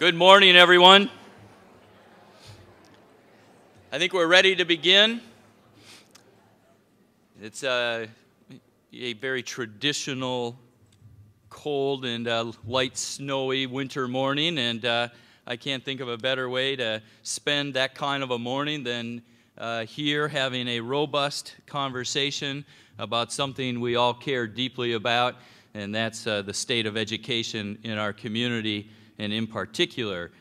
Good morning, everyone. I think we're ready to begin. It's a very traditional, cold and light snowy winter morning, and I can't think of a better way to spend that kind of a morning than here having a robust conversation about something we all care deeply about, and that's the state of education in our community, and in particular,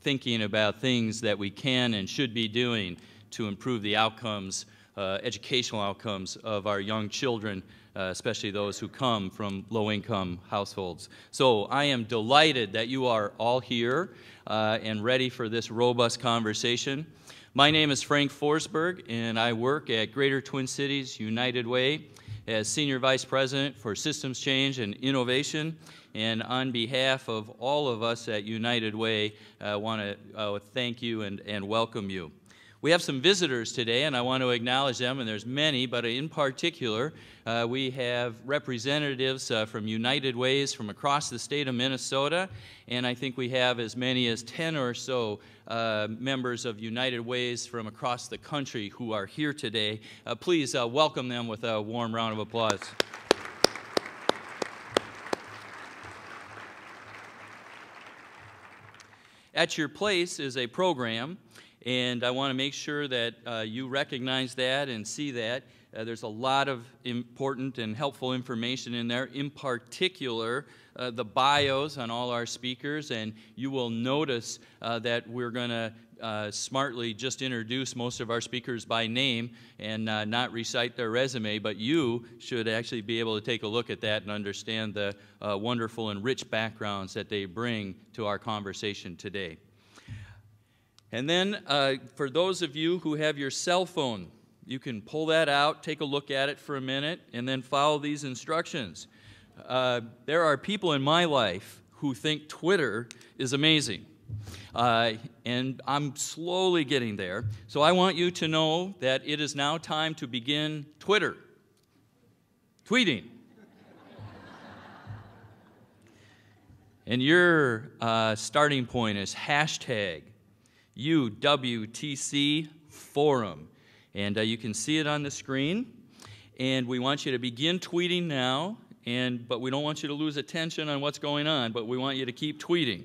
thinking about things that we can and should be doing to improve the outcomes, educational outcomes of our young children, especially those who come from low-income households. So I am delighted that you are all here and ready for this robust conversation. My name is Frank Forsberg, and I work at Greater Twin Cities United Way as Senior Vice President for Systems Change and Innovation. And on behalf of all of us at United Way, I want to thank you and welcome you. We have some visitors today, and I want to acknowledge them, and there's many, but in particular, we have representatives from United Ways from across the state of Minnesota, and I think we have as many as 10 or so members of United Ways from across the country who are here today. Please welcome them with a warm round of applause. At your place is a program, and I want to make sure that you recognize that and see that. There's a lot of important and helpful information in there, in particular the bios on all our speakers, and you will notice that we're going to smartly just introduce most of our speakers by name and not recite their resume, but you should actually be able to take a look at that and understand the wonderful and rich backgrounds that they bring to our conversation today. And then for those of you who have your cell phone, you can pull that out, take a look at it for a minute, and then follow these instructions. There are people in my life who think Twitter is amazing. And I'm slowly getting there. So I want you to know that it is now time to begin tweeting. And your starting point is hashtag UWTC Forum. And you can see it on the screen. And we want you to begin tweeting now. But we don't want you to lose attention on what's going on, but we want you to keep tweeting.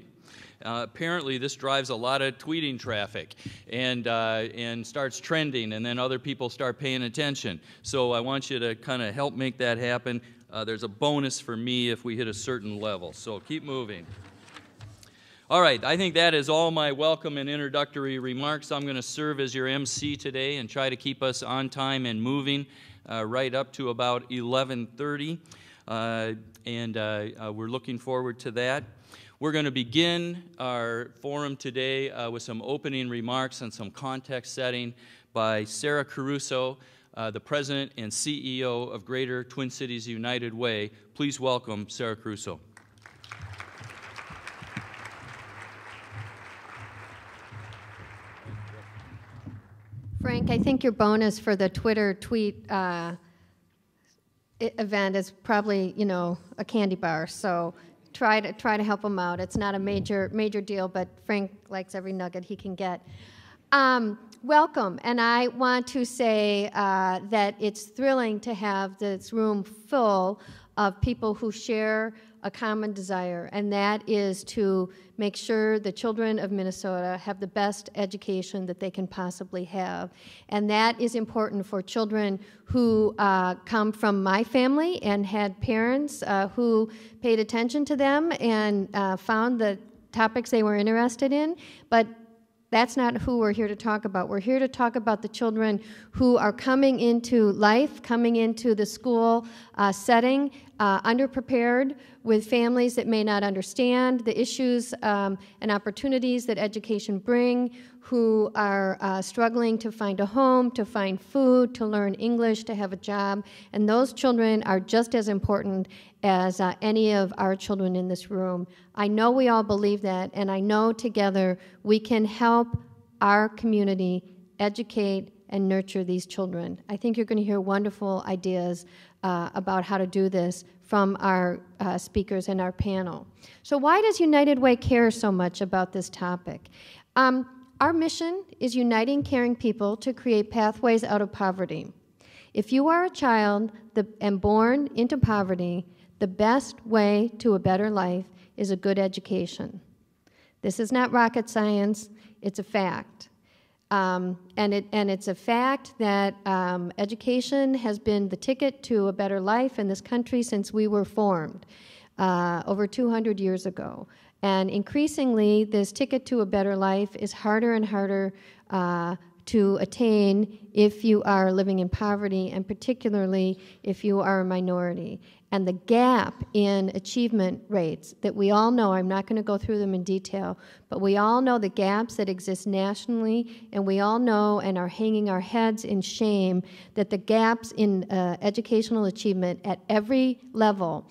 Apparently, this drives a lot of tweeting traffic and starts trending, and then other people start paying attention. So I want you to kind of help make that happen. There's a bonus for me if we hit a certain level, so keep moving. All right, I think that is all my welcome and introductory remarks. I'm going to serve as your MC today and try to keep us on time and moving right up to about 11:30, we're looking forward to that. We're going to begin our forum today with some opening remarks and some context setting by Sarah Caruso, the President and CEO of Greater Twin Cities United Way. Please welcome Sarah Caruso. Frank, I think your bonus for the Twitter tweet event is probably, a candy bar. So try to help him out. It's not a major deal, but Frank likes every nugget he can get. Welcome, and I want to say that it's thrilling to have this room full of people who share a common desire, and that is to make sure the children of Minnesota have the best education that they can possibly have. And that is important for children who come from my family and had parents who paid attention to them and found the topics they were interested in. But that's not who we're here to talk about. We're here to talk about the children who are coming into life, coming into the school setting, underprepared, with families that may not understand the issues and opportunities that education bring, who are struggling to find a home, to find food, to learn English, to have a job. And those children are just as important as any of our children in this room. I know we all believe that, and I know together we can help our community educate and nurture these children. I think you're going to hear wonderful ideas about how to do this from our speakers in our panel. So why does United Way care so much about this topic? Our mission is uniting caring people to create pathways out of poverty. If you are a child and born into poverty, the best way to a better life is a good education. This is not rocket science, it's a fact. And it's a fact that education has been the ticket to a better life in this country since we were formed over 200 years ago. And increasingly, this ticket to a better life is harder and harder to attain if you are living in poverty, and particularly if you are a minority. And the gap in achievement rates that we all know, I'm not going to go through them in detail, but we all know the gaps that exist nationally, and we all know and are hanging our heads in shame that the gaps in educational achievement at every level,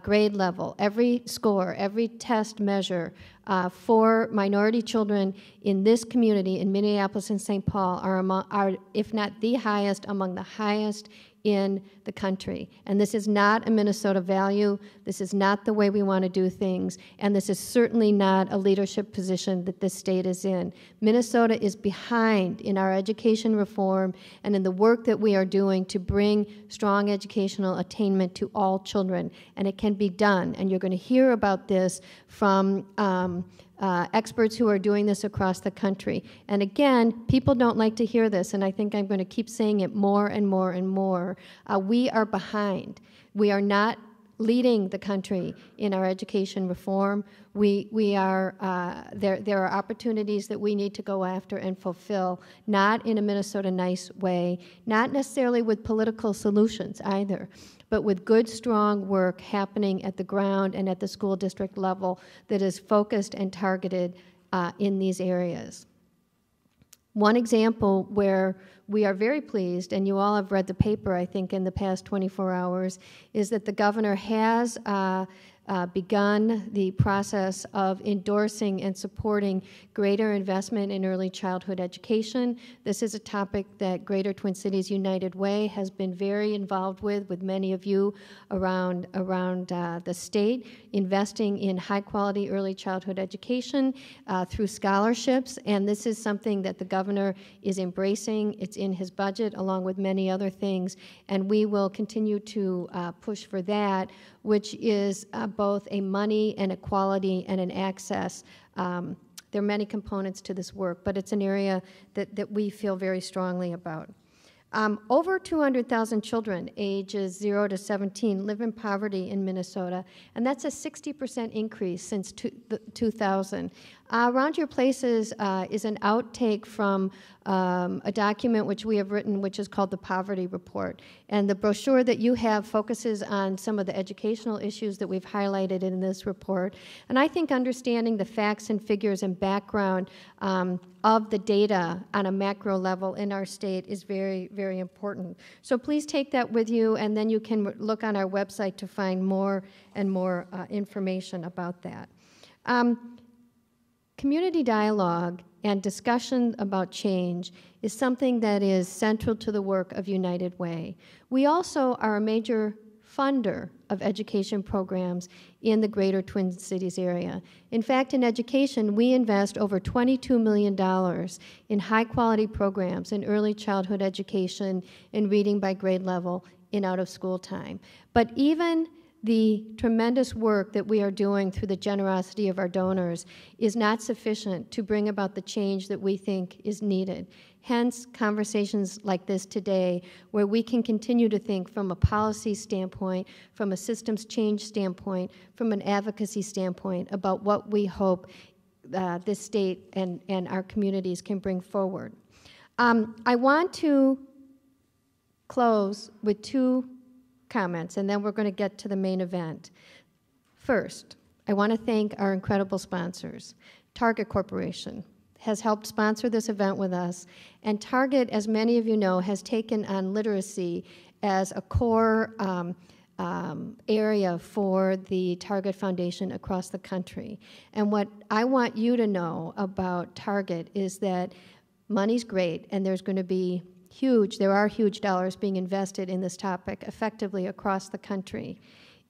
grade level, every score, every test measure for minority children in this community in Minneapolis and St. Paul are, if not the highest, among the highest in the country. And this is not a Minnesota value. This is not the way we want to do things. And this is certainly not a leadership position that this state is in. Minnesota is behind in our education reform and in the work that we are doing to bring strong educational attainment to all children. And it can be done. And you're going to hear about this from experts who are doing this across the country. And again, people don't like to hear this, and I think I'm going to keep saying it more and more and more. We are behind. We are not leading the country in our education reform. We are, there are opportunities that we need to go after and fulfill, not in a Minnesota nice way, not necessarily with political solutions either, but with good, strong work happening at the ground and at the school district level that is focused and targeted in these areas. One example where we are very pleased, and you all have read the paper, I think, in the past 24 hours, is that the governor has begun the process of endorsing and supporting greater investment in early childhood education. This is a topic that Greater Twin Cities United Way has been very involved with many of you around the state, investing in high-quality early childhood education through scholarships, and this is something that the governor is embracing. It's in his budget, along with many other things, and we will continue to push for that, which is both a money and a quality and an access. There are many components to this work, but it's an area that we feel very strongly about. Over 200,000 children ages 0 to 17 live in poverty in Minnesota, and that's a 60% increase since 2000. Around Your Places is an outtake from a document which we have written, which is called the Poverty Report. And the brochure that you have focuses on some of the educational issues that we've highlighted in this report. And I think understanding the facts and figures and background of the data on a macro level in our state is very, very important. So please take that with you, and then you can look on our website to find more and more information about that. Community dialogue and discussion about change is something that is central to the work of United Way. We also are a major funder of education programs in the Greater Twin Cities area. In fact, in education, we invest over $22 million in high-quality programs in early childhood education, in reading by grade level, in out-of-school time. But even the tremendous work that we are doing through the generosity of our donors is not sufficient to bring about the change that we think is needed. Hence, conversations like this today, where we can continue to think from a policy standpoint, from a systems change standpoint, from an advocacy standpoint about what we hope this state and our communities can bring forward. I want to close with two comments, and then we're going to get to the main event. First, I want to thank our incredible sponsors. Target Corporation has helped sponsor this event with us, and Target, as many of you know, has taken on literacy as a core area for the Target Foundation across the country. And what I want you to know about Target is that money's great, and there's going to be there are huge dollars being invested in this topic effectively across the country.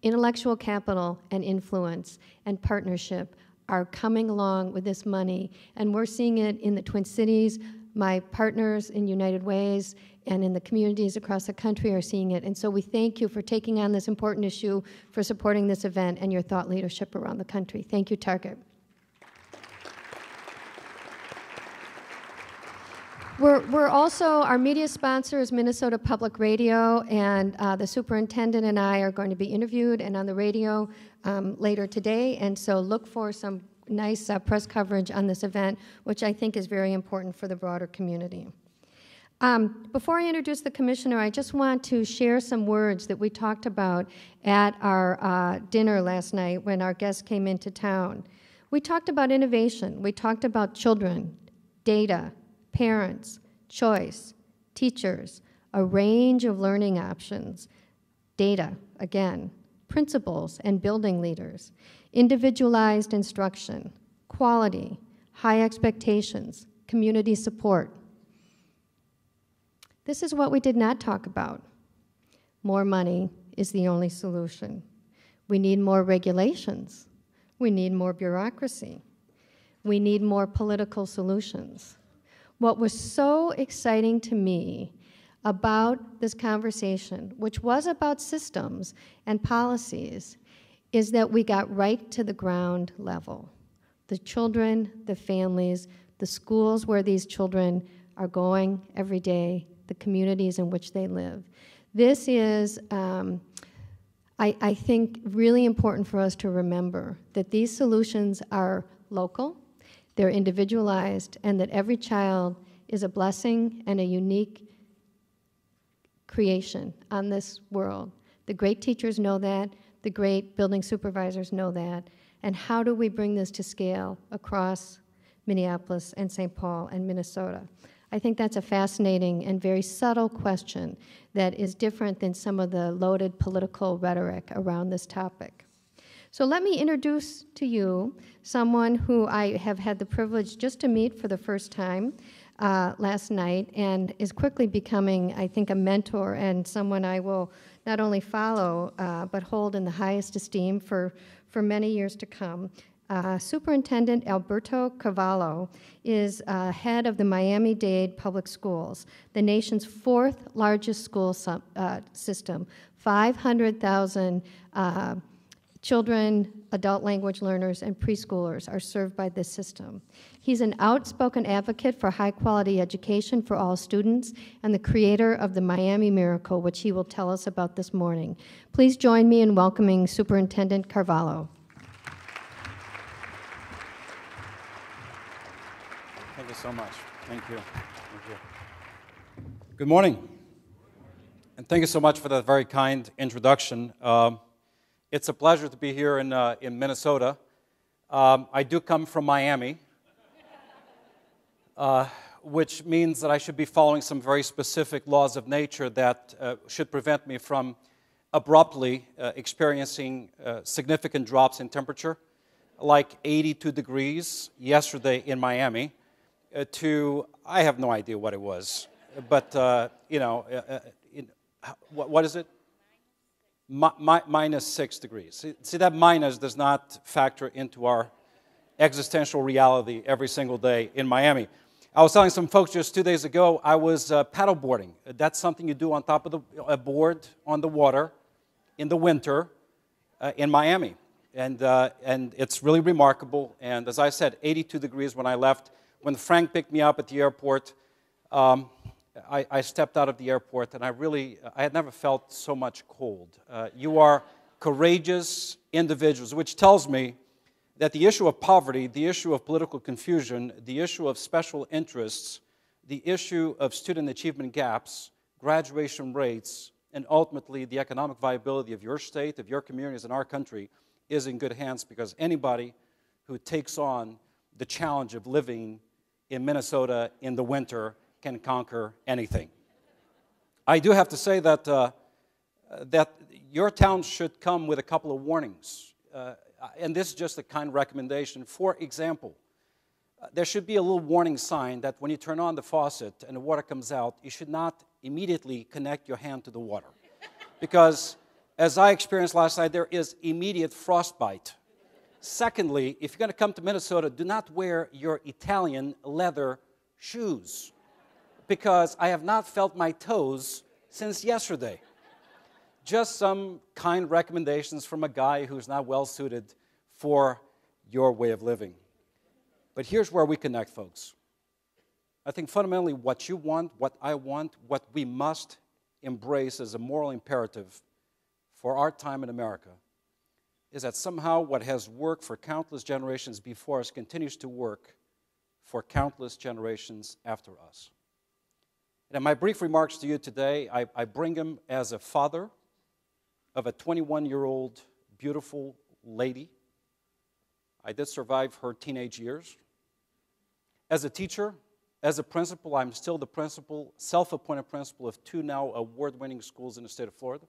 Intellectual capital and influence and partnership are coming along with this money, and we're seeing it in the Twin Cities. My partners in United Ways and in the communities across the country are seeing it, and so we thank you for taking on this important issue, for supporting this event, and your thought leadership around the country. Thank you, Target. We're also, our media sponsor is Minnesota Public Radio, and the superintendent and I are going to be interviewed and on the radio later today, and so look for some nice press coverage on this event, which I think is very important for the broader community. Before I introduce the commissioner, I just want to share some words that we talked about at our dinner last night when our guests came into town. We talked about innovation. We talked about children, data, parents, choice, teachers, a range of learning options, data, again, principals and building leaders, individualized instruction, quality, high expectations, community support. This is what we did not talk about. More money is the only solution. We need more regulations. We need more bureaucracy. We need more political solutions. What was so exciting to me about this conversation, which was about systems and policies, is that we got right to the ground level. The children, the families, the schools where these children are going every day, the communities in which they live. This is, I think, really important for us to remember that these solutions are local, they're individualized, and that every child is a blessing and a unique creation on this world. The great teachers know that, the great building supervisors know that, and how do we bring this to scale across Minneapolis and St. Paul and Minnesota? I think that's a fascinating and very subtle question that is different than some of the loaded political rhetoric around this topic. So let me introduce to you someone who I have had the privilege just to meet for the first time last night, and is quickly becoming, I think, a mentor and someone I will not only follow but hold in the highest esteem for many years to come. Superintendent Alberto Carvalho is head of the Miami-Dade Public Schools, the nation's fourth largest school system. 500,000 children, adult language learners, and preschoolers are served by this system. He's an outspoken advocate for high-quality education for all students and the creator of the Miami Miracle, which he will tell us about this morning. Please join me in welcoming Superintendent Carvalho. Thank you so much. Thank you. Thank you. Good morning. And thank you so much for that very kind introduction. It's a pleasure to be here in Minnesota. I do come from Miami, which means that I should be following some very specific laws of nature that should prevent me from abruptly experiencing significant drops in temperature, like 82 degrees yesterday in Miami, to, I have no idea what it was, but, what is it? Minus 6 degrees. See, that minus does not factor into our existential reality every single day in Miami. I was telling some folks just 2 days ago, I was paddleboarding. That's something you do on top of a board on the water in the winter in Miami. And it's really remarkable. And as I said, 82 degrees when I left. When Frank picked me up at the airport, I stepped out of the airport, and I had never felt so much cold. You are courageous individuals, which tells me that the issue of poverty, the issue of political confusion, the issue of special interests, the issue of student achievement gaps, graduation rates, and ultimately the economic viability of your state, of your communities, and our country is in good hands, because anybody who takes on the challenge of living in Minnesota in the winter can conquer anything. I do have to say that that your town should come with a couple of warnings, and this is just a kind recommendation. For example, there should be a little warning sign that when you turn on the faucet and the water comes out, you should not immediately connect your hand to the water. Because, as I experienced last night, there is immediate frostbite. Secondly, if you're going to come to Minnesota, do not wear your Italian leather shoes, because I have not felt my toes since yesterday. Just some kind recommendations from a guy who's not well suited for your way of living. But here's where we connect, folks. I think fundamentally what you want, what I want, what we must embrace as a moral imperative for our time in America is that somehow what has worked for countless generations before us continues to work for countless generations after us. And in my brief remarks to you today, I bring them as a father of a 21-year-old beautiful lady. I did survive her teenage years. As a teacher, as a principal, I'm still the principal, self-appointed principal of 2 now award-winning schools in the state of Florida,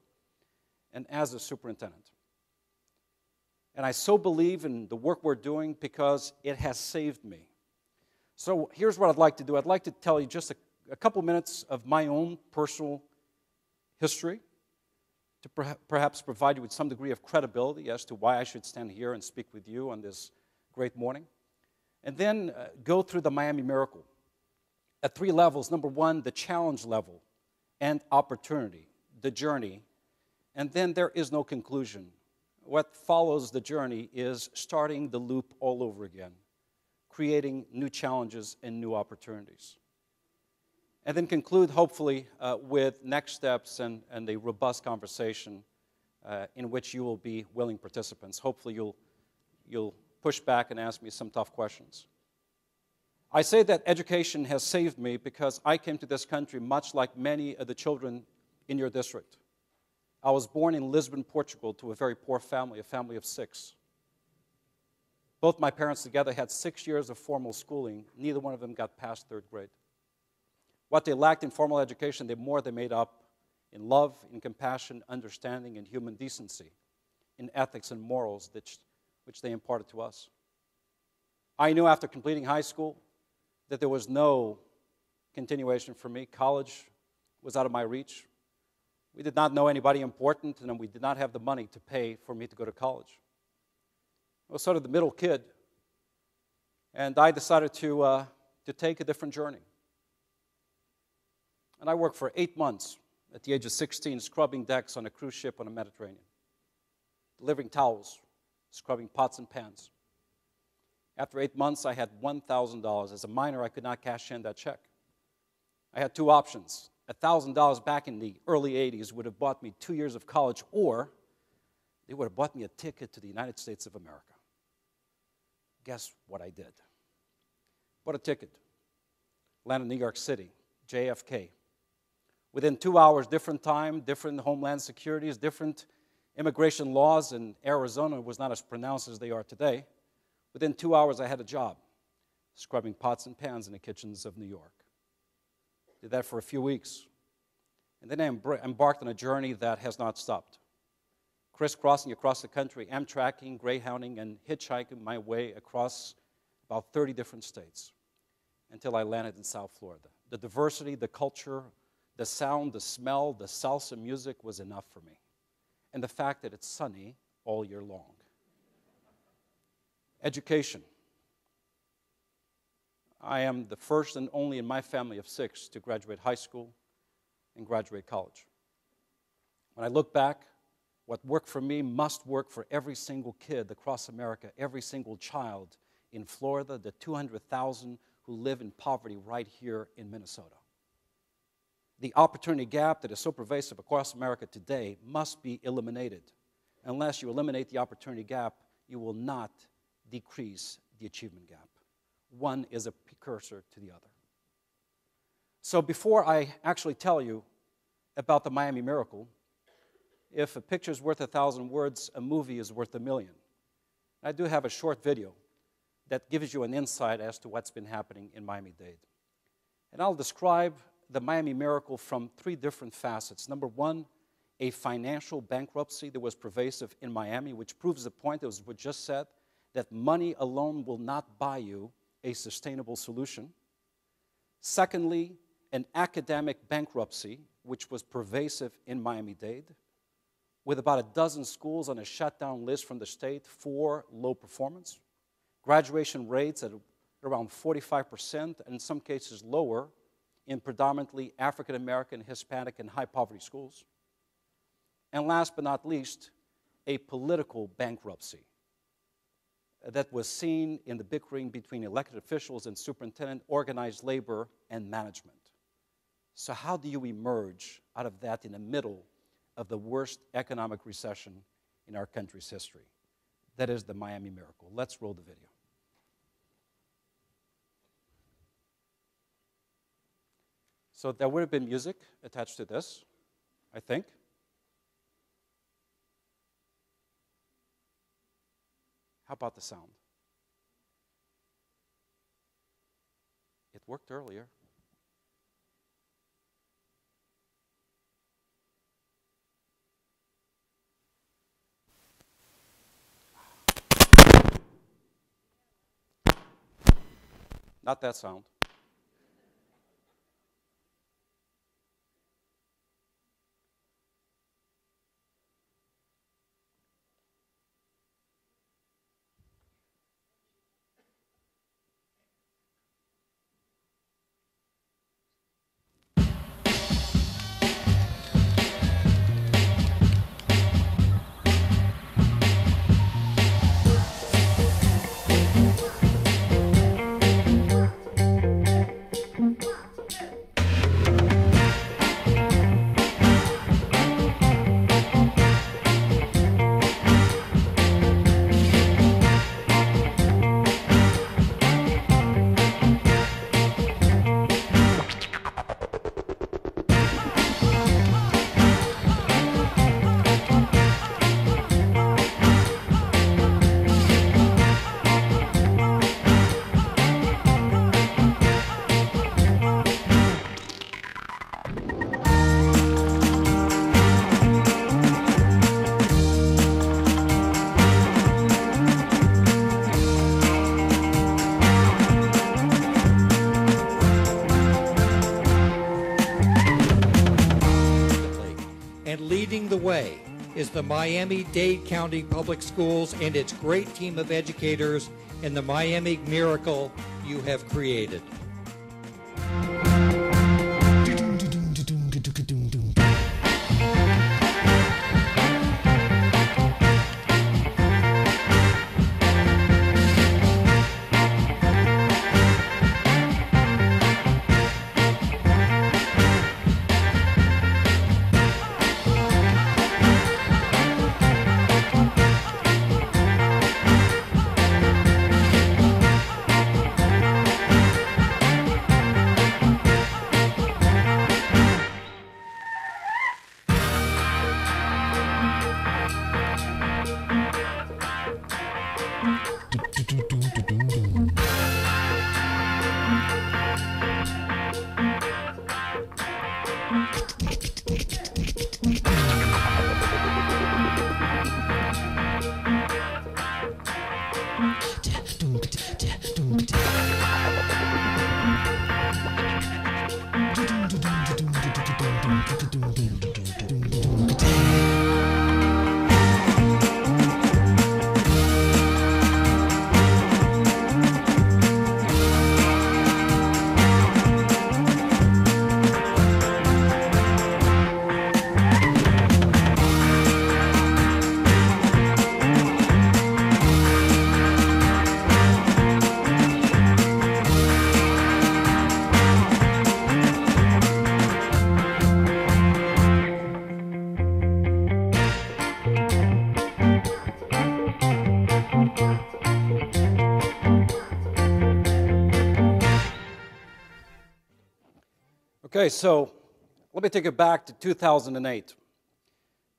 and as a superintendent. And I so believe in the work we're doing because it has saved me. So here's what I'd like to do. I'd like to tell you just a couple minutes of my own personal history to perhaps provide you with some degree of credibility as to why I should stand here and speak with you on this great morning. And then go through the Miami Miracle at 3 levels. Number 1, the challenge level and opportunity, the journey. And then there is no conclusion. What follows the journey is starting the loop all over again, creating new challenges and new opportunities. And then conclude, hopefully, with next steps and a robust conversation in which you will be willing participants. Hopefully, you'll push back and ask me some tough questions. I say that education has saved me because I came to this country much like many of the children in your district. I was born in Lisbon, Portugal, to a very poor family, a family of 6. Both my parents together had 6 years of formal schooling. Neither one of them got past 3rd grade. What they lacked in formal education, they made up in love, in compassion, understanding, and human decency, in ethics and morals, which they imparted to us. I knew after completing high school that there was no continuation for me. College was out of my reach. We did not know anybody important, and we did not have the money to pay for me to go to college. I was sort of the middle kid, and I decided to take a different journey. And I worked for 8 months at the age of 16, scrubbing decks on a cruise ship on the Mediterranean, delivering towels, scrubbing pots and pans. After 8 months, I had $1,000. As a minor, I could not cash in that check. I had 2 options. $1,000 back in the early 80s would have bought me 2 years of college, or they would have bought me a ticket to the United States of America. Guess what I did? Bought a ticket. Landed in New York City, JFK. Within 2 hours, different time, different homeland securities, different immigration laws, and Arizona was not as pronounced as they are today. Within 2 hours, I had a job, scrubbing pots and pans in the kitchens of New York. Did that for a few weeks. And then I embarked on a journey that has not stopped. Crisscrossing across the country, Amtrakking, Greyhounding, and hitchhiking my way across about 30 different states until I landed in South Florida. The diversity, the culture, the sound, the smell, the salsa music was enough for me. And the fact that it's sunny all year long. Education. I am the first and only in my family of 6 to graduate high school and graduate college. When I look back, what worked for me must work for every single kid across America, every single child in Florida, the 200,000 who live in poverty right here in Minnesota. The opportunity gap that is so pervasive across America today must be eliminated. Unless you eliminate the opportunity gap, you will not decrease the achievement gap. One is a precursor to the other. So before I actually tell you about the Miami Miracle, if a picture is worth 1,000 words, a movie is worth 1,000,000. I do have a short video that gives you an insight as to what's been happening in Miami-Dade. And I'll describe the Miami Miracle from 3 different facets. Number 1, a financial bankruptcy that was pervasive in Miami, which proves the point that was just said, that money alone will not buy you a sustainable solution. Secondly, an academic bankruptcy, which was pervasive in Miami-Dade, with about a dozen schools on a shutdown list from the state for low performance, graduation rates at around 45%, and in some cases lower, in predominantly African American, Hispanic, and high poverty schools. And last but not least, a political bankruptcy that was seen in the bickering between elected officials and superintendent, organized labor, and management. So how do you emerge out of that in the middle of the worst economic recession in our country's history? That is the Miami miracle. Let's roll the video. So there would have been music attached to this, I think. How about the sound? It worked earlier. Not that sound. Leading the way is the Miami-Dade County Public Schools and its great team of educators in the Miami miracle you have created. Okay, so let me take it back to 2008.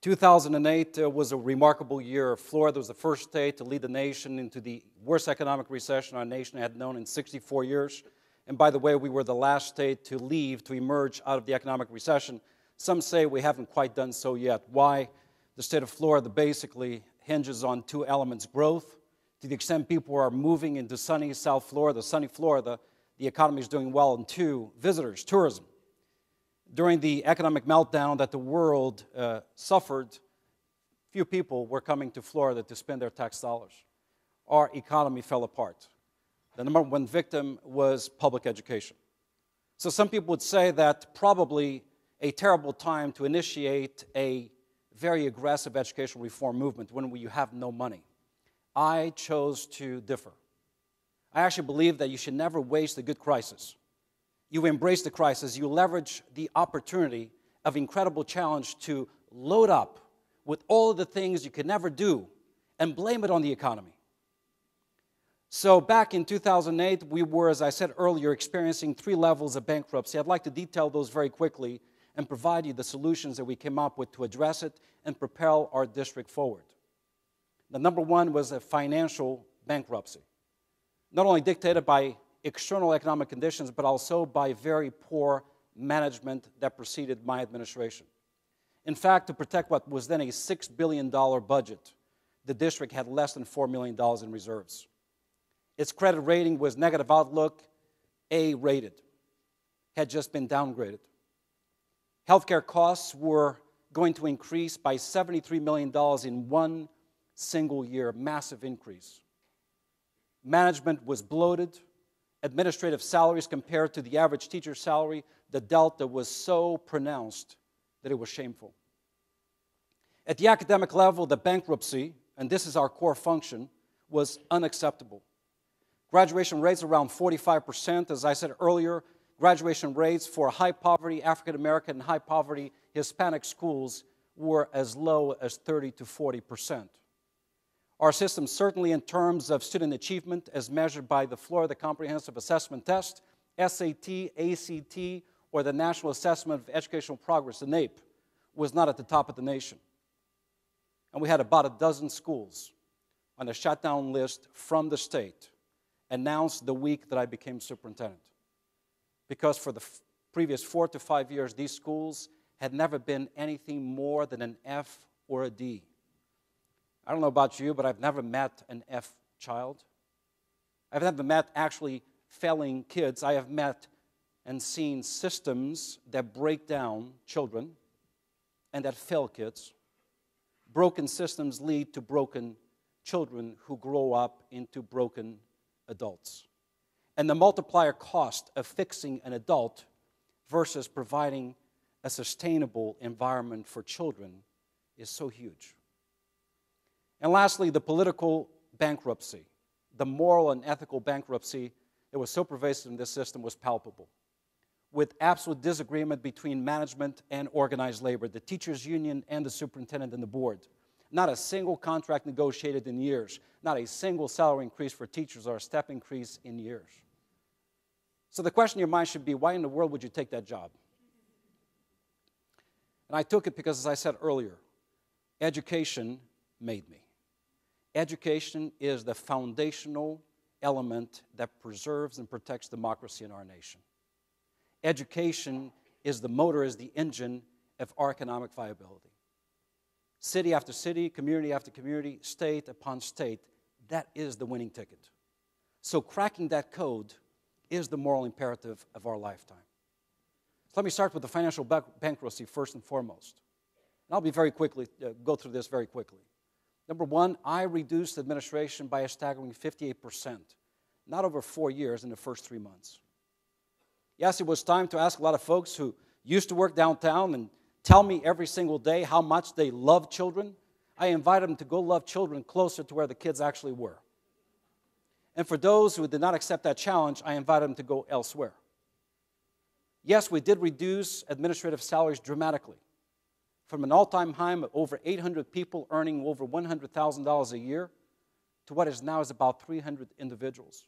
2008 was a remarkable year. Florida was the first state to lead the nation into the worst economic recession our nation had known in 64 years. And by the way, we were the last state to leave, to emerge out of the economic recession. Some say we haven't quite done so yet. Why? The state of Florida basically hinges on two elements: growth, to the extent people are moving into sunny South Florida, the economy is doing well. And two, visitors, tourism. During the economic meltdown that the world suffered, few people were coming to Florida to spend their tax dollars. Our economy fell apart. The number one victim was public education. So some people would say that probably a terrible time to initiate a very aggressive educational reform movement when you have no money. I chose to differ. I actually believe that you should never waste a good crisis. You embrace the crisis, you leverage the opportunity of incredible challenge to load up with all of the things you could never do and blame it on the economy. So back in 2008, we were, as I said earlier, experiencing 3 levels of bankruptcy. I'd like to detail those very quickly and provide you the solutions that we came up with to address it and propel our district forward. The number one was a financial bankruptcy, not only dictated by external economic conditions, but also by very poor management that preceded my administration. In fact, to protect what was then a $6 billion budget, the district had less than $4 million in reserves. Its credit rating was negative outlook, A-rated, had just been downgraded. Healthcare costs were going to increase by $73 million in one single year, massive increase. Management was bloated. Administrative salaries compared to the average teacher's salary, the delta was so pronounced that it was shameful. At the academic level, the bankruptcy, and this is our core function, was unacceptable. Graduation rates around 45%. As I said earlier, graduation rates for high-poverty African-American and high-poverty Hispanic schools were as low as 30 to 40%. Our system, certainly in terms of student achievement as measured by the Florida Comprehensive Assessment Test, SAT, ACT, or the National Assessment of Educational Progress, the NAEP, was not at the top of the nation. And we had about a dozen schools on a shutdown list from the state announced the week that I became superintendent. Because for the previous 4 to 5 years, these schools had never been anything more than an F or a D. I don't know about you, but I've never met an F child. I've never met actually failing kids. I have met and seen systems that break down children and that fail kids. Broken systems lead to broken children who grow up into broken adults. And the multiplier cost of fixing an adult versus providing a sustainable environment for children is so huge. And lastly, the political bankruptcy, the moral and ethical bankruptcy that was so pervasive in this system was palpable. With absolute disagreement between management and organized labor, the teachers' union and the superintendent and the board. Not a single contract negotiated in years. Not a single salary increase for teachers or a step increase in years. So the question in your mind should be, why in the world would you take that job? And I took it because, as I said earlier, education made me. Education is the foundational element that preserves and protects democracy in our nation. Education is the motor, is the engine of our economic viability. City after city, community after community, state upon state, that is the winning ticket. So cracking that code is the moral imperative of our lifetime. So let me start with the financial bankruptcy first and foremost. And I'll be very quickly, go through this very quickly. Number one, I reduced administration by a staggering 58%, not over 4 years, in the first 3 months. Yes, it was time to ask a lot of folks who used to work downtown and tell me every single day how much they love children. I invited them to go love children closer to where the kids actually were. And for those who did not accept that challenge, I invited them to go elsewhere. Yes, we did reduce administrative salaries dramatically, from an all-time high of over 800 people earning over $100,000 a year to what is now is about 300 individuals,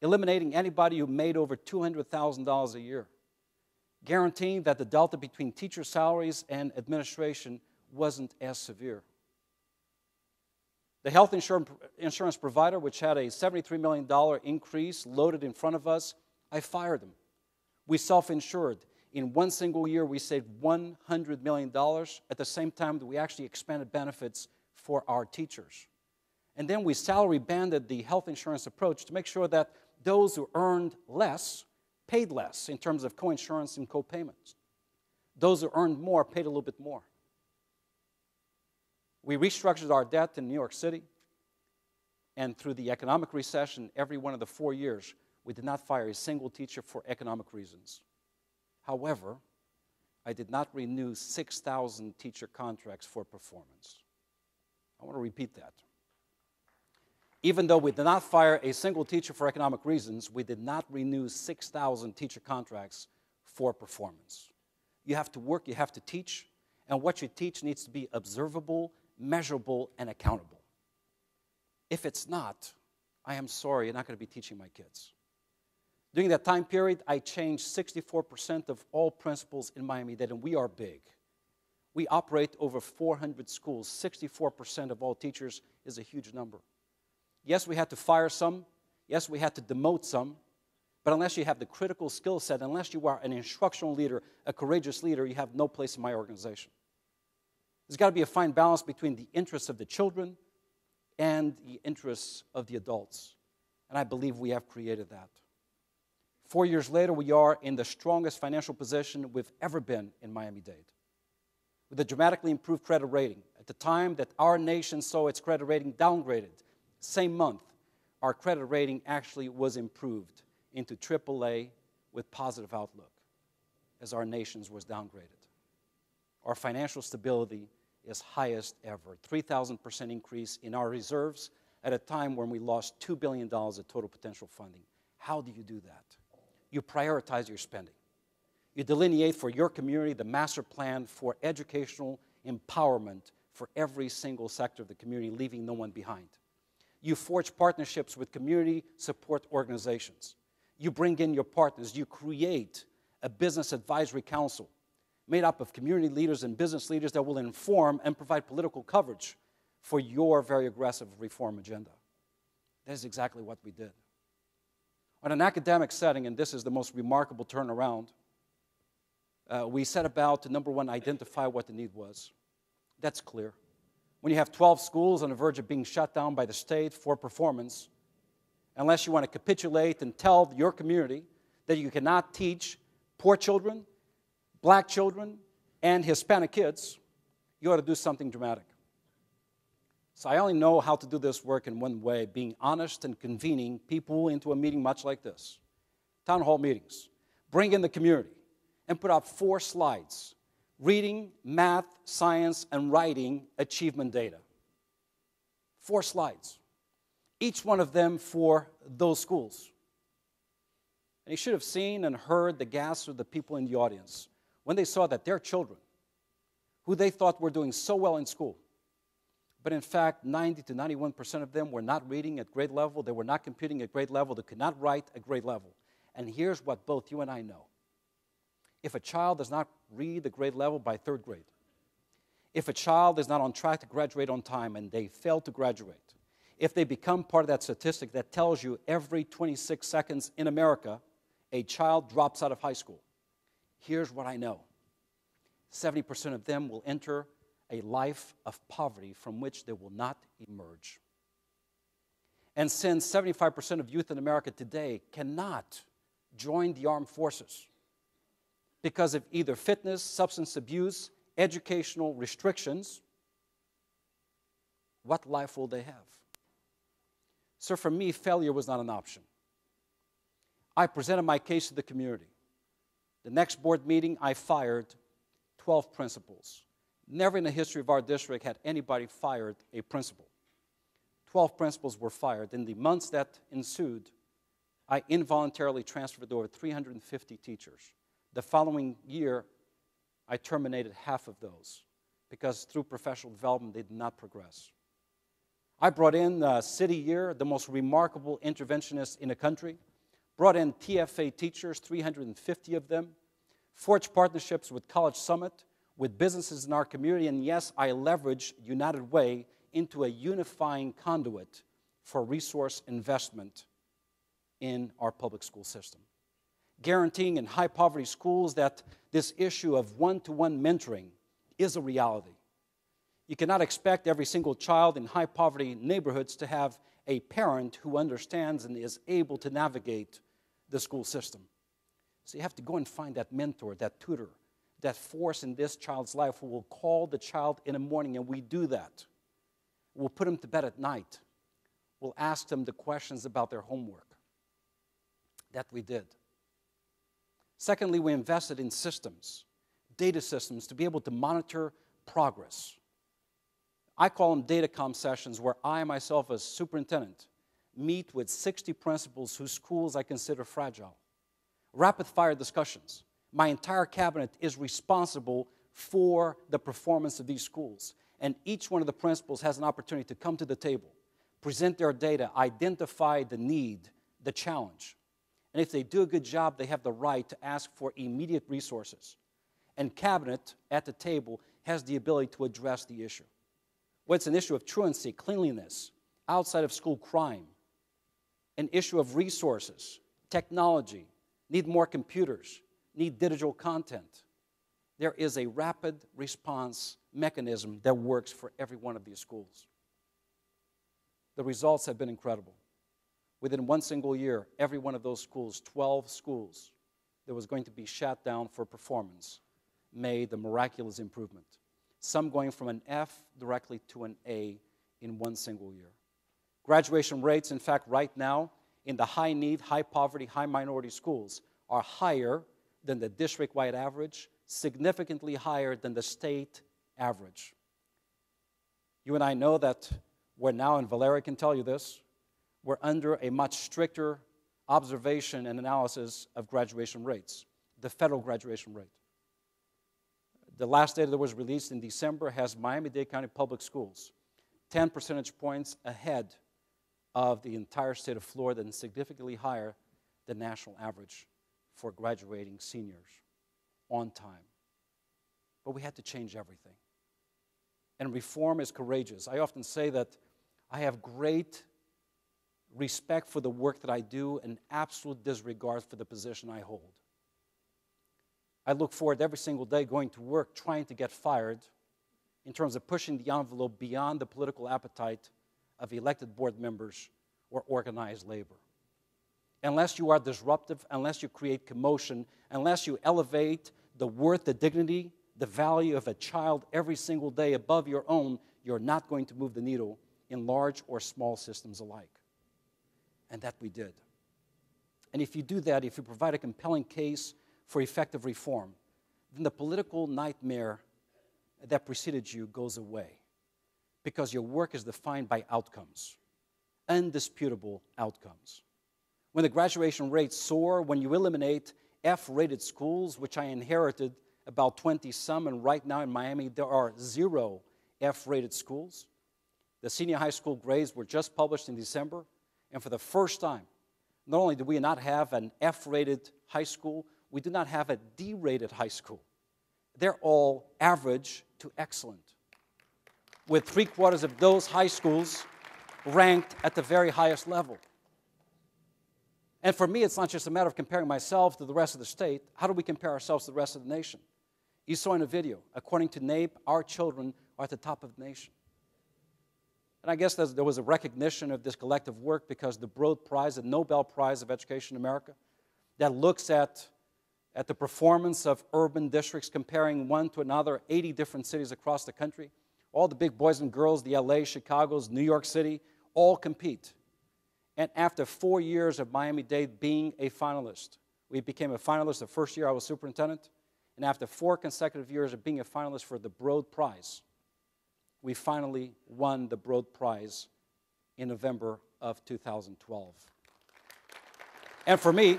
eliminating anybody who made over $200,000 a year, guaranteeing that the delta between teacher salaries and administration wasn't as severe. The health insurance provider, which had a $73 million increase loaded in front of us, I fired them. We self-insured. In one single year, we saved $100 million at the same time that we actually expanded benefits for our teachers. And then we salary banded the health insurance approach to make sure that those who earned less paid less in terms of co-insurance and co-payments. Those who earned more paid a little bit more. We restructured our debt in New York City, and through the economic recession, every one of the 4 years, we did not fire a single teacher for economic reasons. However, I did not renew 6,000 teacher contracts for performance. I want to repeat that. Even though we did not fire a single teacher for economic reasons, we did not renew 6,000 teacher contracts for performance. You have to work, you have to teach, and what you teach needs to be observable, measurable, and accountable. If it's not, I am sorry, you're not going to be teaching my kids. During that time period, I changed 64% of all principals in Miami-Dade, and we are big. We operate over 400 schools. 64% of all teachers is a huge number. Yes, we had to fire some. Yes, we had to demote some. But unless you have the critical skill set, unless you are an instructional leader, a courageous leader, you have no place in my organization. There's got to be a fine balance between the interests of the children and the interests of the adults. And I believe we have created that. 4 years later, we are in the strongest financial position we've ever been in Miami-Dade, with a dramatically improved credit rating. At the time that our nation saw its credit rating downgraded, same month, our credit rating actually was improved into AAA with positive outlook as our nation's was downgraded. Our financial stability is highest ever, 3,000% increase in our reserves at a time when we lost $2 billion of total potential funding. How do you do that? You prioritize your spending. You delineate for your community the master plan for educational empowerment for every single sector of the community, leaving no one behind. You forge partnerships with community support organizations. You bring in your partners. You create a business advisory council made up of community leaders and business leaders that will inform and provide political coverage for your very aggressive reform agenda. That is exactly what we did. On an academic setting, and this is the most remarkable turnaround, we set about to, number one, identify what the need was. That's clear. When you have 12 schools on the verge of being shut down by the state for performance, unless you want to capitulate and tell your community that you cannot teach poor children, black children, and Hispanic kids, you ought to do something dramatic. So I only know how to do this work in one way, being honest and convening people into a meeting much like this. Town hall meetings. Bring in the community and put out 4 slides. Reading, math, science, and writing achievement data. 4 slides. Each one of them for those schools. And you should have seen and heard the gasps of the people in the audience when they saw that their children, who they thought were doing so well in school, but in fact, 90 to 91% of them were not reading at grade level, they were not computing at grade level, they could not write at grade level. And here's what both you and I know. If a child does not read at grade level by 3rd grade, if a child is not on track to graduate on time and they fail to graduate, if they become part of that statistic that tells you every 26 seconds in America, a child drops out of high school, here's what I know. 70% of them will enter a life of poverty from which they will not emerge. And since 75% of youth in America today cannot join the armed forces because of either fitness, substance abuse, educational restrictions, what life will they have? So for me, failure was not an option. I presented my case to the community. The next board meeting, I fired 12 principals. Never in the history of our district had anybody fired a principal. 12 principals were fired. In the months that ensued, I involuntarily transferred over 350 teachers. The following year, I terminated half of those because through professional development, they did not progress. I brought in City Year, the most remarkable interventionist in the country, brought in TFA teachers, 350 of them, forged partnerships with College Summit, with businesses in our community, and yes, I leveraged United Way into a unifying conduit for resource investment in our public school system. Guaranteeing in high-poverty schools that this issue of one-to-one mentoring is a reality. You cannot expect every single child in high-poverty neighborhoods to have a parent who understands and is able to navigate the school system. So you have to go and find that mentor, that tutor, that force in this child's life who will call the child in the morning, and we do that. We'll put them to bed at night. We'll ask them the questions about their homework. That we did. Secondly, we invested in systems, data systems, to be able to monitor progress. I call them datacom sessions, where I myself as superintendent meet with 60 principals whose schools I consider fragile. Rapid-fire discussions. My entire cabinet is responsible for the performance of these schools. And each one of the principals has an opportunity to come to the table, present their data, identify the need, the challenge. And if they do a good job, they have the right to ask for immediate resources. And cabinet at the table has the ability to address the issue. Whether it's an issue of truancy, cleanliness, outside of school crime, an issue of resources, technology, need more computers, need digital content. There is a rapid response mechanism that works for every one of these schools. The results have been incredible. Within one single year, every one of those schools, 12 schools, that was going to be shut down for performance, made a miraculous improvement. Some going from an F directly to an A in one single year. Graduation rates, in fact, right now, in the high-need, high-poverty, high-minority schools are higher than the district-wide average, significantly higher than the state average. You and I know that we're now, and Valeria can tell you this, we're under a much stricter observation and analysis of graduation rates, the federal graduation rate. The last data that was released in December has Miami-Dade County Public Schools 10 percentage points ahead of the entire state of Florida and significantly higher than national average for graduating seniors on time. But we had to change everything. And reform is courageous. I often say that I have great respect for the work that I do and absolute disregard for the position I hold. I look forward every single day going to work trying to get fired in terms of pushing the envelope beyond the political appetite of elected board members or organized labor. Unless you are disruptive, unless you create commotion, unless you elevate the worth, the dignity, the value of a child every single day above your own, you're not going to move the needle in large or small systems alike. And that we did. And if you do that, if you provide a compelling case for effective reform, then the political nightmare that preceded you goes away, because your work is defined by outcomes, indisputable outcomes. When the graduation rates soar, when you eliminate F-rated schools, which I inherited about 20-some, and right now in Miami there are 0 F-rated schools. The senior high school grades were just published in December, and for the first time, not only do we not have an F-rated high school, we do not have a D-rated high school. They're all average to excellent, with 3/4 of those high schools ranked at the very highest level. And for me, it's not just a matter of comparing myself to the rest of the state. How do we compare ourselves to the rest of the nation? You saw in a video, according to NAEP, our children are at the top of the nation. And I guess there was a recognition of this collective work because the Broad Prize, the Nobel Prize of Education in America, that looks at the performance of urban districts, comparing one to another, 80 different cities across the country. All the big boys and girls, the LA, Chicago's, New York City, all compete. And after 4 years of Miami-Dade being a finalist, we became a finalist the first year I was superintendent, and after 4 consecutive years of being a finalist for the Broad Prize, we finally won the Broad Prize in November of 2012. And for me,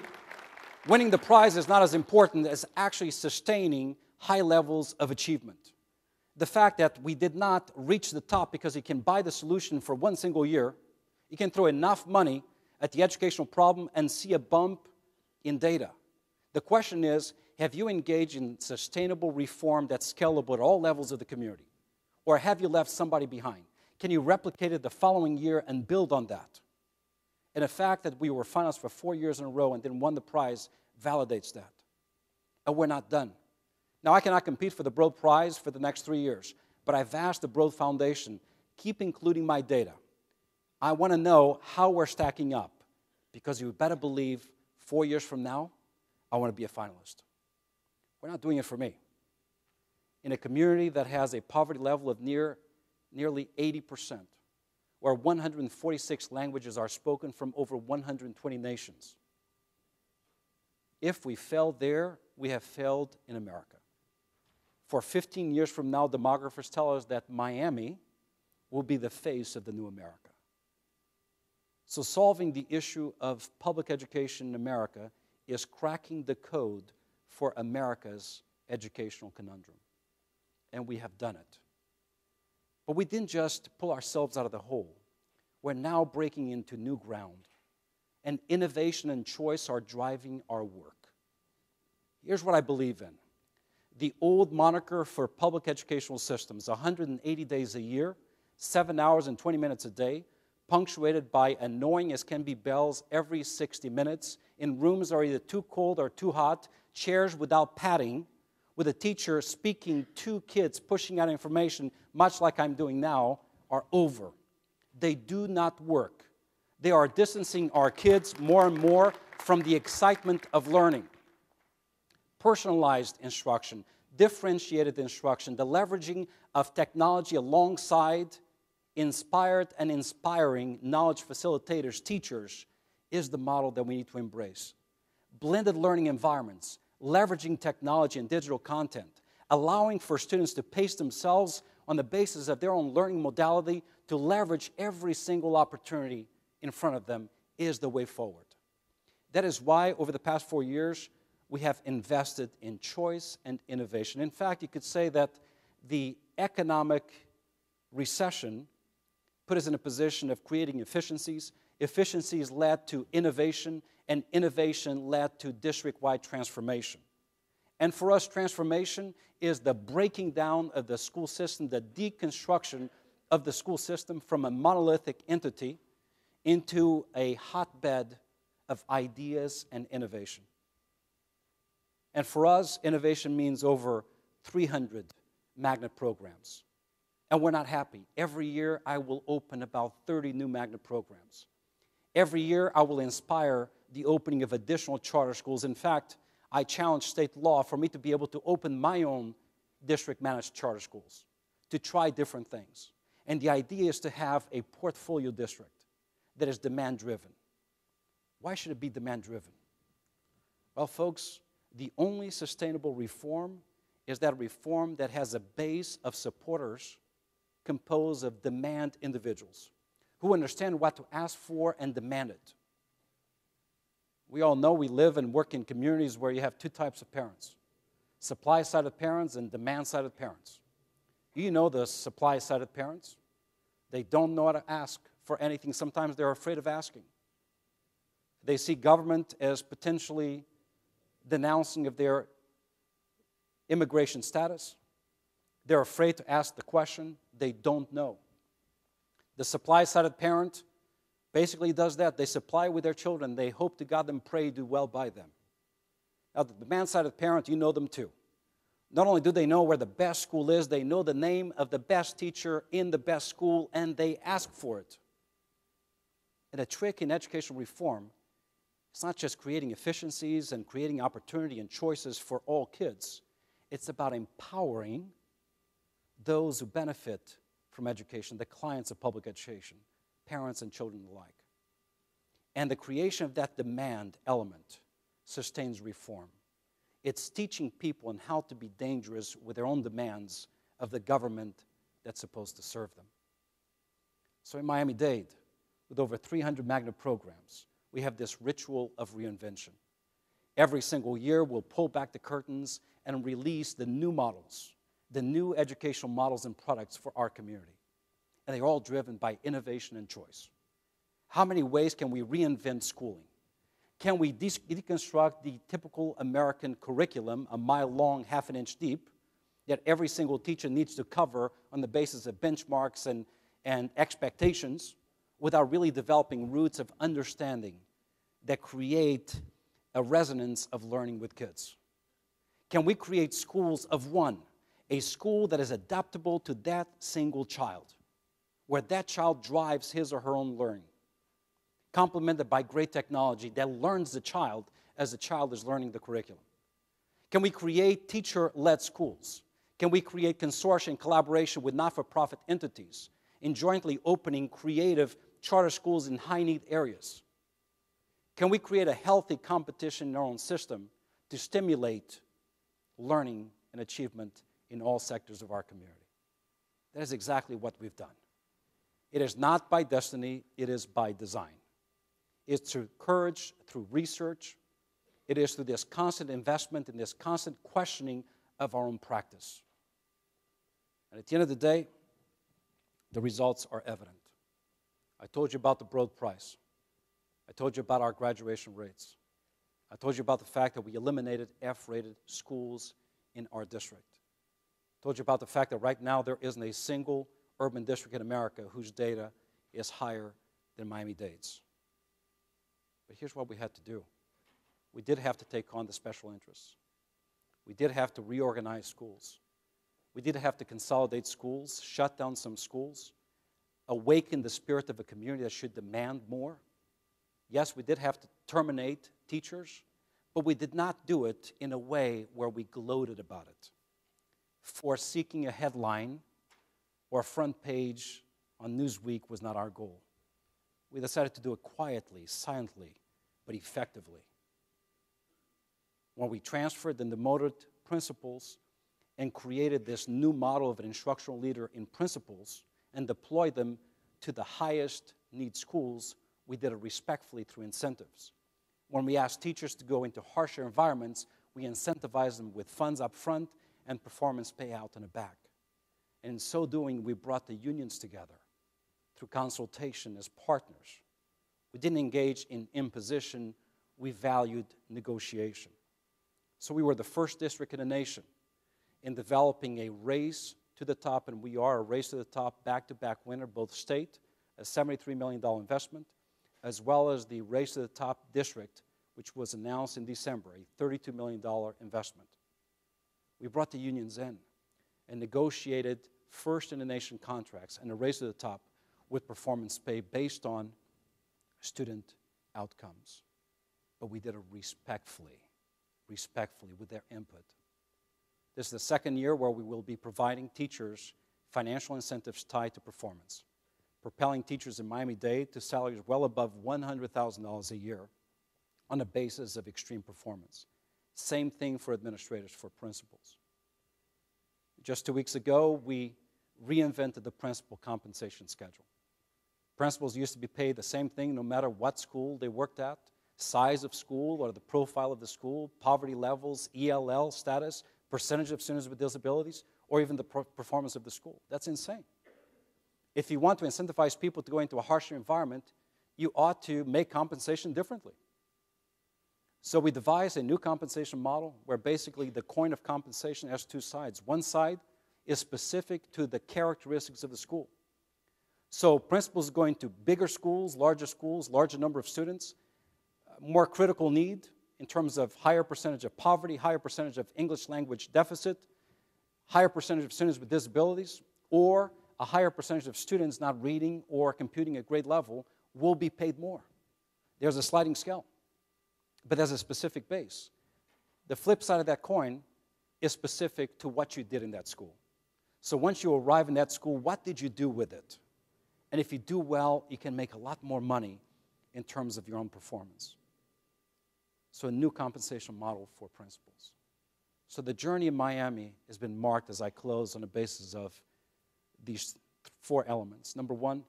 winning the prize is not as important as actually sustaining high levels of achievement. The fact that we did not reach the top because you can buy the solution for one single year, you can throw enough money at the educational problem and see a bump in data. The question is, have you engaged in sustainable reform that's scalable at all levels of the community? Or have you left somebody behind? Can you replicate it the following year and build on that? And the fact that we were finalists for 4 years in a row and then won the prize validates that. And we're not done. Now, I cannot compete for the Broad Prize for the next 3 years, but I've asked the Broad Foundation, keep including my data. I want to know how we're stacking up, because you better believe 4 years from now, I want to be a finalist. We're not doing it for me. In a community that has a poverty level of nearly 80%, where 146 languages are spoken from over 120 nations. If we fail there, we have failed in America. For 15 years from now, demographers tell us that Miami will be the face of the new America. So solving the issue of public education in America is cracking the code for America's educational conundrum. And we have done it. But we didn't just pull ourselves out of the hole. We're now breaking into new ground. And innovation and choice are driving our work. Here's what I believe in. The old moniker for public educational systems, 180 days a year, 7 hours and 20 minutes a day, punctuated by annoying as can be bells every 60 minutes, in rooms that are either too cold or too hot, chairs without padding, with a teacher speaking to kids, pushing out information, much like I'm doing now, are over. They do not work. They are distancing our kids more and more from the excitement of learning. Personalized instruction, differentiated instruction, the leveraging of technology alongside inspired and inspiring knowledge facilitators, teachers, is the model that we need to embrace. Blended learning environments, leveraging technology and digital content, allowing for students to pace themselves on the basis of their own learning modality to leverage every single opportunity in front of them is the way forward. That is why over the past 4 years, we have invested in choice and innovation. In fact, you could say that the economic recession put us in a position of creating efficiencies. Efficiencies led to innovation, and innovation led to district-wide transformation. And for us, transformation is the breaking down of the school system, the deconstruction of the school system from a monolithic entity into a hotbed of ideas and innovation. And for us, innovation means over 300 magnet programs. And we're not happy. Every year, I will open about 30 new magnet programs. Every year, I will inspire the opening of additional charter schools. In fact, I challenge state law for me to be able to open my own district-managed charter schools, to try different things. And the idea is to have a portfolio district that is demand-driven. Why should it be demand-driven? Well, folks, the only sustainable reform is that reform that has a base of supporters composed of demand individuals who understand what to ask for and demand it. We all know we live and work in communities where you have two types of parents, supply-sided parents and demand-sided parents. You know the supply-sided parents. They don't know how to ask for anything. Sometimes they're afraid of asking. They see government as potentially denouncing of their immigration status. They're afraid to ask the question. They don't know. The supply-sided parent basically does that. They supply with their children. They hope to God and pray do well by them. Now, the demand-sided parent, you know them too. Not only do they know where the best school is, they know the name of the best teacher in the best school, and they ask for it. And a trick in educational reform, it's not just creating efficiencies and creating opportunity and choices for all kids. It's about empowering those who benefit from education, the clients of public education, parents and children alike. And the creation of that demand element sustains reform. It's teaching people on how to be dangerous with their own demands of the government that's supposed to serve them. So in Miami-Dade, with over 300 magnet programs, we have this ritual of reinvention. Every single year, we'll pull back the curtains and release the new models, the new educational models and products for our community. And they're all driven by innovation and choice. How many ways can we reinvent schooling? Can we deconstruct the typical American curriculum, a mile long, half an inch deep, that every single teacher needs to cover on the basis of benchmarks and expectations, without really developing roots of understanding that create a resonance of learning with kids? Can we create schools of one A school that is adaptable to that single child, where that child drives his or her own learning, complemented by great technology that learns the child as the child is learning the curriculum. Can we create teacher-led schools? Can we create consortium and collaboration with not-for-profit entities in jointly opening creative charter schools in high-need areas? Can we create a healthy competition in our own system to stimulate learning and achievement in all sectors of our community? That is exactly what we've done. It is not by destiny, it is by design. It's through courage, through research. It is through this constant investment and this constant questioning of our own practice. And at the end of the day, the results are evident. I told you about the Broad Prize. I told you about our graduation rates. I told you about the fact that we eliminated F-rated schools in our district. I told you about the fact that right now there isn't a single urban district in America whose data is higher than Miami-Dade's. But here's what we had to do. We did have to take on the special interests. We did have to reorganize schools. We did have to consolidate schools, shut down some schools, awaken the spirit of a community that should demand more. Yes, we did have to terminate teachers, but we did not do it in a way where we gloated about it, for seeking a headline or a front page on Newsweek was not our goal. We decided to do it quietly, silently, but effectively. When we transferred and demoted principals and created this new model of an instructional leader in principals and deployed them to the highest need schools, we did it respectfully through incentives. When we asked teachers to go into harsher environments, we incentivized them with funds up front and performance payout in the back. And in so doing, we brought the unions together through consultation as partners. We didn't engage in imposition, we valued negotiation. So we were the first district in the nation in developing a race to the top, and we are a race to the top back-to-back winner, both state, a $73 million investment, as well as the race to the top district, which was announced in December, a $32 million investment. We brought the unions in and negotiated first-in-the-nation contracts and a race to the top with performance pay based on student outcomes. But we did it respectfully with their input. This is the second year where we will be providing teachers financial incentives tied to performance, propelling teachers in Miami-Dade to salaries well above $100,000 a year on the basis of extreme performance. Same thing for administrators, for principals. Just 2 weeks ago, we reinvented the principal compensation schedule. Principals used to be paid the same thing no matter what school they worked at, size of school or the profile of the school, poverty levels, ELL status, percentage of students with disabilities, or even the performance of the school. That's insane. If you want to incentivize people to go into a harsher environment, you ought to make compensation differently. So we devised a new compensation model where basically the coin of compensation has two sides. One side is specific to the characteristics of the school. So principals going to bigger schools, larger number of students, more critical need in terms of higher percentage of poverty, higher percentage of English language deficit, higher percentage of students with disabilities, or a higher percentage of students not reading or computing at grade level will be paid more. There's a sliding scale, but there's a specific base. The flip side of that coin is specific to what you did in that school. So once you arrive in that school, what did you do with it? And if you do well, you can make a lot more money in terms of your own performance. So a new compensation model for principals. So the journey in Miami has been marked, as I close, on the basis of these four elements. Number one,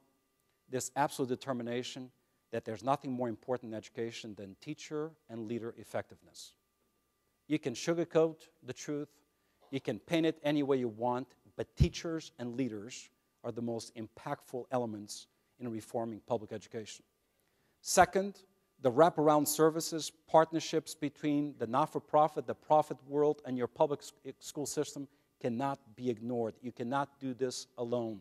this absolute determination that there's nothing more important in education than teacher and leader effectiveness. You can sugarcoat the truth, you can paint it any way you want, but teachers and leaders are the most impactful elements in reforming public education. Second, the wraparound services, partnerships between the not-for-profit, the profit world, and your public school system cannot be ignored. You cannot do this alone.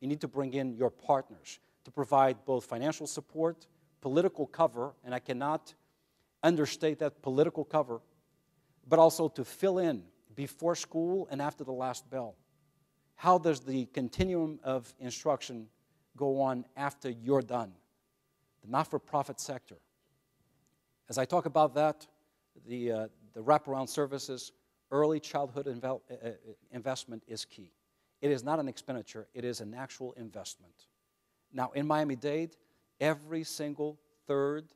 You need to bring in your partners to provide both financial support, political cover, and I cannot understate that political cover, but also to fill in before school and after the last bell? How does the continuum of instruction go on after you're done? The not-for-profit sector. As I talk about that, the wraparound services, early childhood investment is key. It is not an expenditure, it is an actual investment. Now, in Miami-Dade, every single third,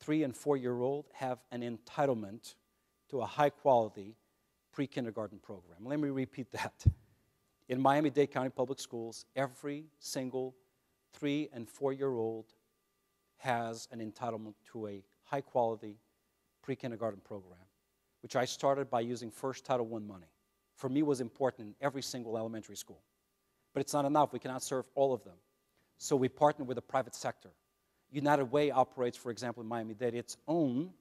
3- and 4-year-old have an entitlement to a high-quality pre-kindergarten program. Let me repeat that. In Miami-Dade County Public Schools, every single 3- and 4-year-old has an entitlement to a high-quality pre-kindergarten program, which I started by using first Title I money. For me, it was important in every single elementary school. But it's not enough. We cannot serve all of them. So we partner with the private sector. United Way operates, for example, in Miami-Dade, its own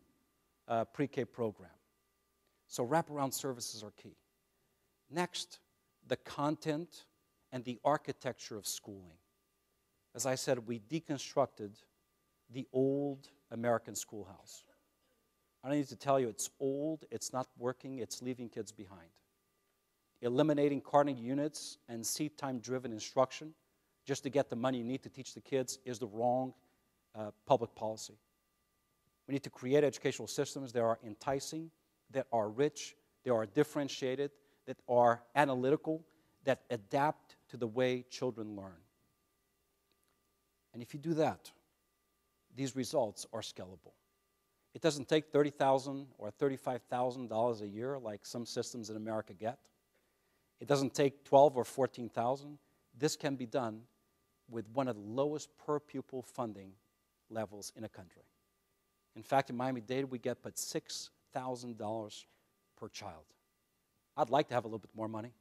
pre-K program. So wraparound services are key. Next, the content and the architecture of schooling. As I said, we deconstructed the old American schoolhouse. I don't need to tell you, it's old, it's not working, it's leaving kids behind. Eliminating Carnegie units and seat time-driven instruction just to get the money you need to teach the kids is the wrong public policy. We need to create educational systems that are enticing, that are rich, that are differentiated, that are analytical, that adapt to the way children learn. And if you do that, these results are scalable. It doesn't take $30,000 or $35,000 a year like some systems in America get. It doesn't take $12,000 or $14,000. This can be done with one of the lowest per pupil funding levels in a country. In fact, in Miami-Dade, we get but $6,000 per child. I'd like to have a little bit more money,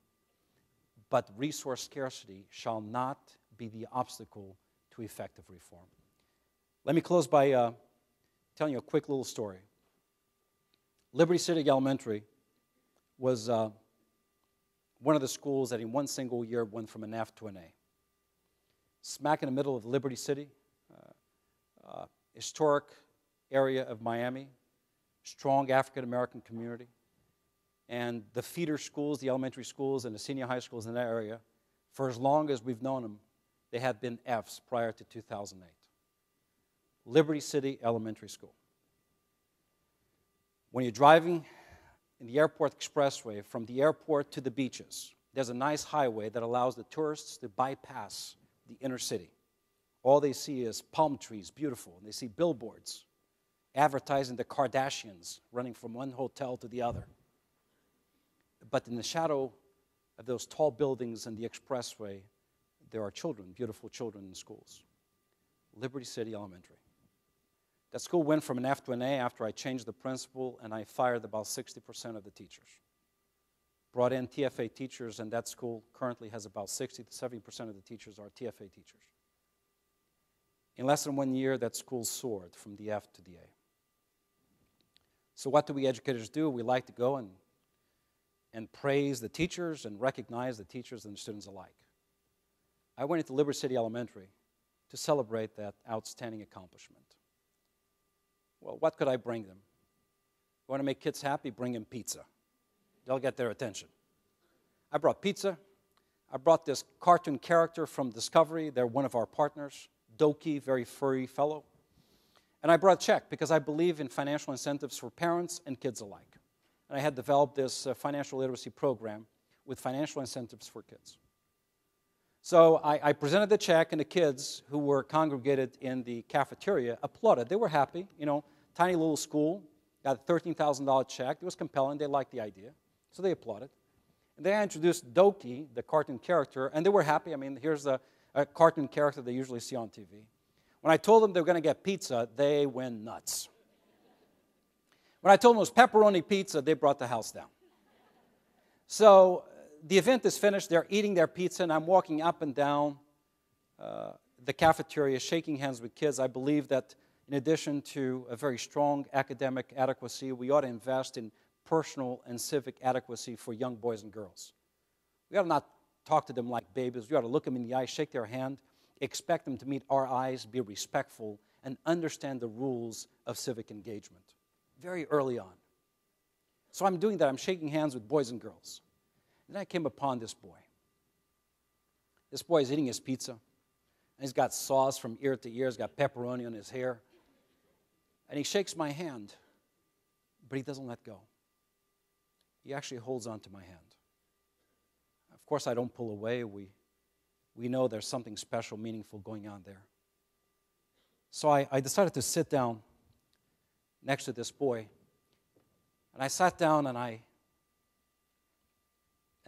but resource scarcity shall not be the obstacle to effective reform. Let me close by telling you a quick little story. Liberty City Elementary was one of the schools that in one single year went from an F to an A. Smack in the middle of Liberty City, historic area of Miami, strong African-American community, and the feeder schools, the elementary schools and the senior high schools in that area, for as long as we've known them, they had been Fs prior to 2008. Liberty City Elementary School. When you're driving in the airport expressway from the airport to the beaches, there's a nice highway that allows the tourists to bypass the inner city. All they see is palm trees, beautiful, and they see billboards advertising the Kardashians running from one hotel to the other. But in the shadow of those tall buildings and the expressway, there are children, beautiful children in schools. Liberty City Elementary. That school went from an F to an A after I changed the principal and I fired about 60% of the teachers. Brought in TFA teachers, and that school currently has about 60 to 70% of the teachers are TFA teachers. In less than 1 year, that school soared from the F to the A. So what do we educators do? We like to go and praise the teachers and recognize the teachers and the students alike. I went into Liberty City Elementary to celebrate that outstanding accomplishment. Well, what could I bring them? You want to make kids happy? Bring them pizza. They'll get their attention. I brought pizza. I brought this cartoon character from Discovery. They're one of our partners. Doki, very furry fellow. And I brought a check because I believe in financial incentives for parents and kids alike. And I had developed this financial literacy program with financial incentives for kids. So I presented the check, and the kids who were congregated in the cafeteria applauded. They were happy. You know, tiny little school, got a $13,000 check. It was compelling. They liked the idea. So they applauded. And then I introduced Doki, the cartoon character, and they were happy. I mean, here's a cartoon character they usually see on TV. When I told them they were going to get pizza, they went nuts. When I told them it was pepperoni pizza, they brought the house down. So the event is finished. They're eating their pizza, and I'm walking up and down the cafeteria, shaking hands with kids. I believe that in addition to a very strong academic adequacy, we ought to invest in personal and civic adequacy for young boys and girls. We ought to not talk to them like babies. We ought to look them in the eye, shake their hand, expect them to meet our eyes, be respectful, and understand the rules of civic engagement very early on. So I'm doing that. I'm shaking hands with boys and girls. Then I came upon this boy. This boy is eating his pizza. And he's got sauce from ear to ear. He's got pepperoni on his hair. And he shakes my hand, but he doesn't let go. He actually holds on to my hand. Of course, I don't pull away. We know there's something special, meaningful going on there. So I decided to sit down next to this boy. And I sat down and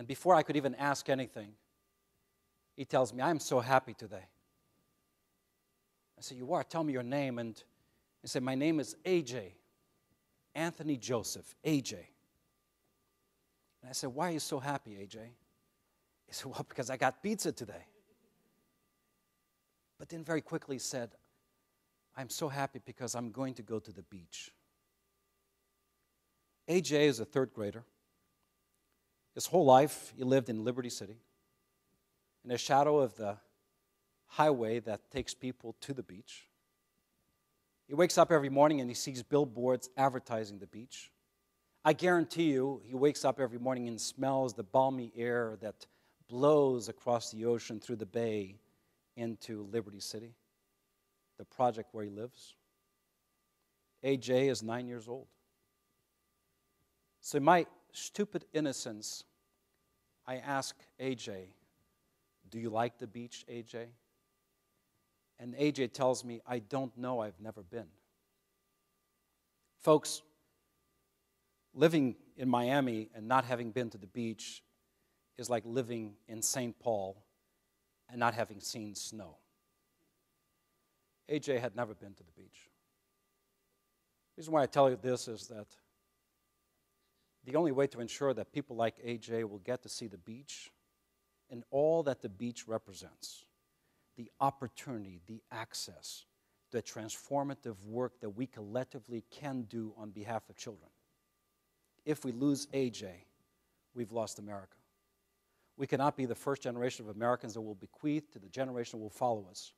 before I could even ask anything, he tells me, "I'm so happy today." I said, "You are? Tell me your name." And he said, "My name is AJ, Anthony Joseph, AJ." And I said, "Why are you so happy, AJ?" He said, "Well, because I got pizza today." But then very quickly he said, "I'm so happy because I'm going to go to the beach." AJ is a third grader. His whole life he lived in Liberty City, in the shadow of the highway that takes people to the beach. He wakes up every morning and he sees billboards advertising the beach. I guarantee you, he wakes up every morning and smells the balmy air that blows across the ocean through the bay into Liberty City, the project where he lives. AJ is 9 years old. So in my stupid innocence, I ask AJ, "Do you like the beach, AJ?" And AJ tells me, "I don't know, I've never been." Folks, living in Miami and not having been to the beach is like living in St. Paul and not having seen snow. AJ had never been to the beach. The reason why I tell you this is that the only way to ensure that people like AJ will get to see the beach and all that the beach represents, the opportunity, the access, the transformative work that we collectively can do on behalf of children. If we lose AJ, we've lost America. We cannot be the first generation of Americans that will bequeath to the generation that will follow us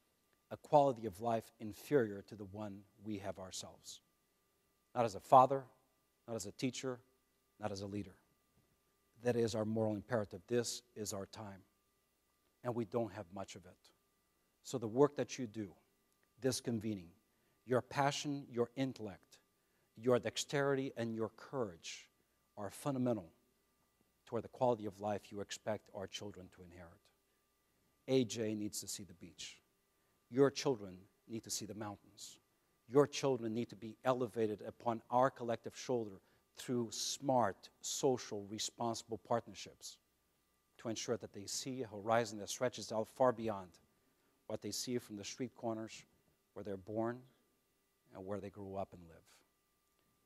a quality of life inferior to the one we have ourselves. Not as a father, not as a teacher, not as a leader. That is our moral imperative. This is our time. And we don't have much of it. So the work that you do, this convening, your passion, your intellect, your dexterity, and your courage are fundamental toward the quality of life you expect our children to inherit. AJ needs to see the beach. Your children need to see the mountains. Your children need to be elevated upon our collective shoulder through smart, social, responsible partnerships to ensure that they see a horizon that stretches out far beyond what they see from the street corners where they're born and where they grew up and live.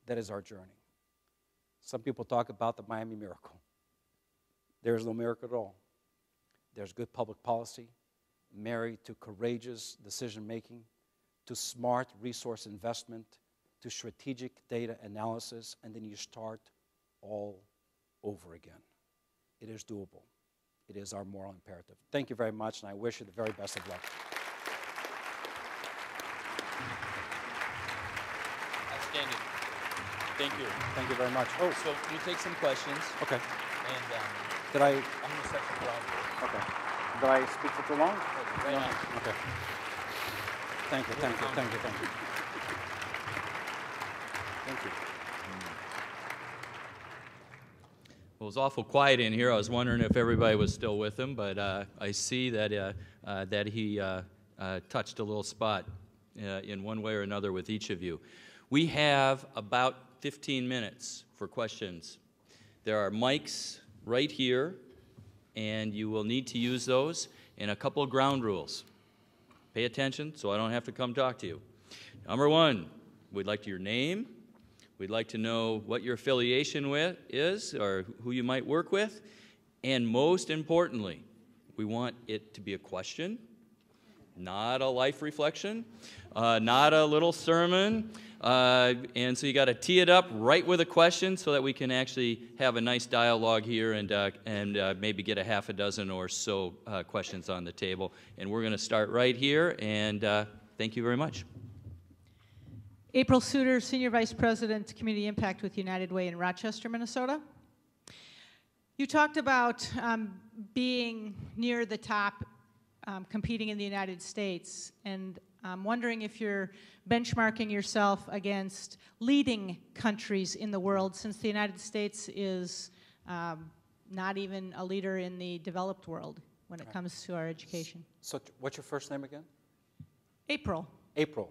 That is our journey. Some people talk about the Miami miracle. There is no miracle at all. There's good public policy married to courageous decision-making, to smart resource investment, to strategic data analysis, and then you start all over again. It is doable. It is our moral imperative. Thank you very much, and I wish you the very best of luck. Outstanding. Thank you. Thank you very much. Oh, So you take some questions, okay. and Did I? I'm going to set you down. Okay. Did I speak for too long? Right No? on. Okay. Thank you. Thank you. Thank you. Thank you. Thank you. Well, it was awful quiet in here. I was wondering if everybody was still with him, but I see that he touched a little spot in one way or another with each of you. We have about 15 minutes for questions. There are mics right here, and you will need to use those, and a couple of ground rules. Pay attention so I don't have to come talk to you. Number one, we'd like your name. We'd like to know what your affiliation with is or who you might work with. And most importantly, we want it to be a question, not a life reflection, not a little sermon. And so you got to tee it up right with a question so that we can actually have a nice dialogue here and maybe get a half a dozen or so questions on the table. And we're going to start right here. And thank you very much. April Suter, Senior Vice President, Community Impact with United Way in Rochester, Minnesota. You talked about being near the top, competing in the United States, and I'm wondering if you're benchmarking yourself against leading countries in the world, since the United States is not even a leader in the developed world when it comes to our education. So what's your first name again? April. April.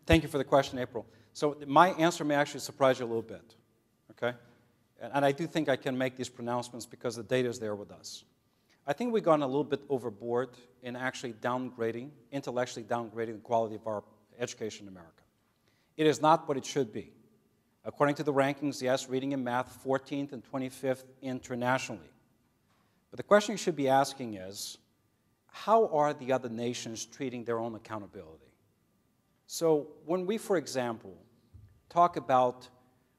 Thank you for the question, April. So my answer may actually surprise you a little bit, okay? And I do think I can make these pronouncements because the data is there with us. I think we've gone a little bit overboard in actually intellectually downgrading the quality of our education in America. It is not what it should be. According to the rankings, yes, reading and math, 14th and 25th internationally. But the question you should be asking is, how are the other nations treating their own accountability? So when we, for example, talk about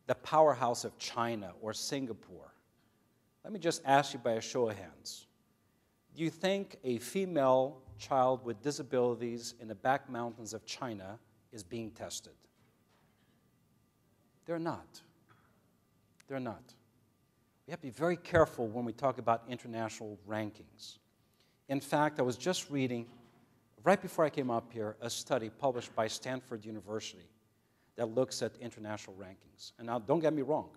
the powerhouse of China or Singapore, let me just ask you by a show of hands. Do you think a female child with disabilities in the back mountains of China is being tested? They're not. They're not. We have to be very careful when we talk about international rankings. In fact, I was just reading, right before I came up here, a study published by Stanford University that looks at international rankings. And now, don't get me wrong,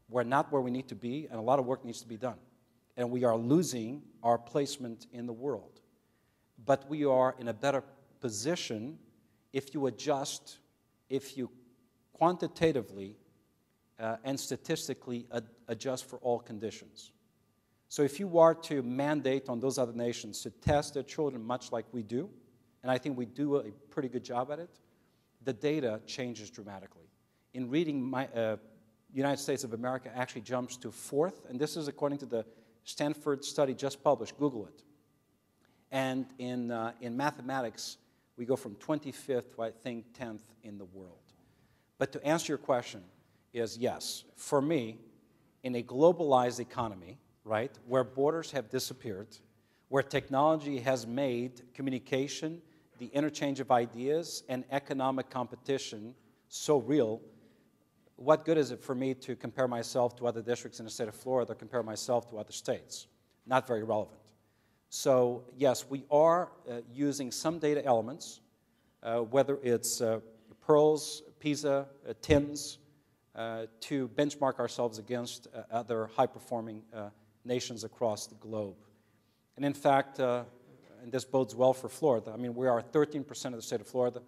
we're not where we need to be, and a lot of work needs to be done. And we are losing our placement in the world. But we are in a better position if you adjust, if you quantitatively and statistically adjust for all conditions. So if you are to mandate on those other nations to test their children much like we do, and I think we do a pretty good job at it, the data changes dramatically. In reading, United States of America actually jumps to 4th, and this is according to the Stanford study just published, Google it. And in mathematics, we go from 25th to, I think, 10th in the world. But to answer your question is yes. For me, in a globalized economy, right, where borders have disappeared, where technology has made communication, the interchange of ideas, and economic competition so real, what good is it for me to compare myself to other districts in the state of Florida or compare myself to other states? Not very relevant. So, yes, we are using some data elements, whether it's PEARLS, PISA, TIMSS, to benchmark ourselves against other high-performing nations across the globe. And in fact, and this bodes well for Florida, I mean, we are 13% of the state of Florida,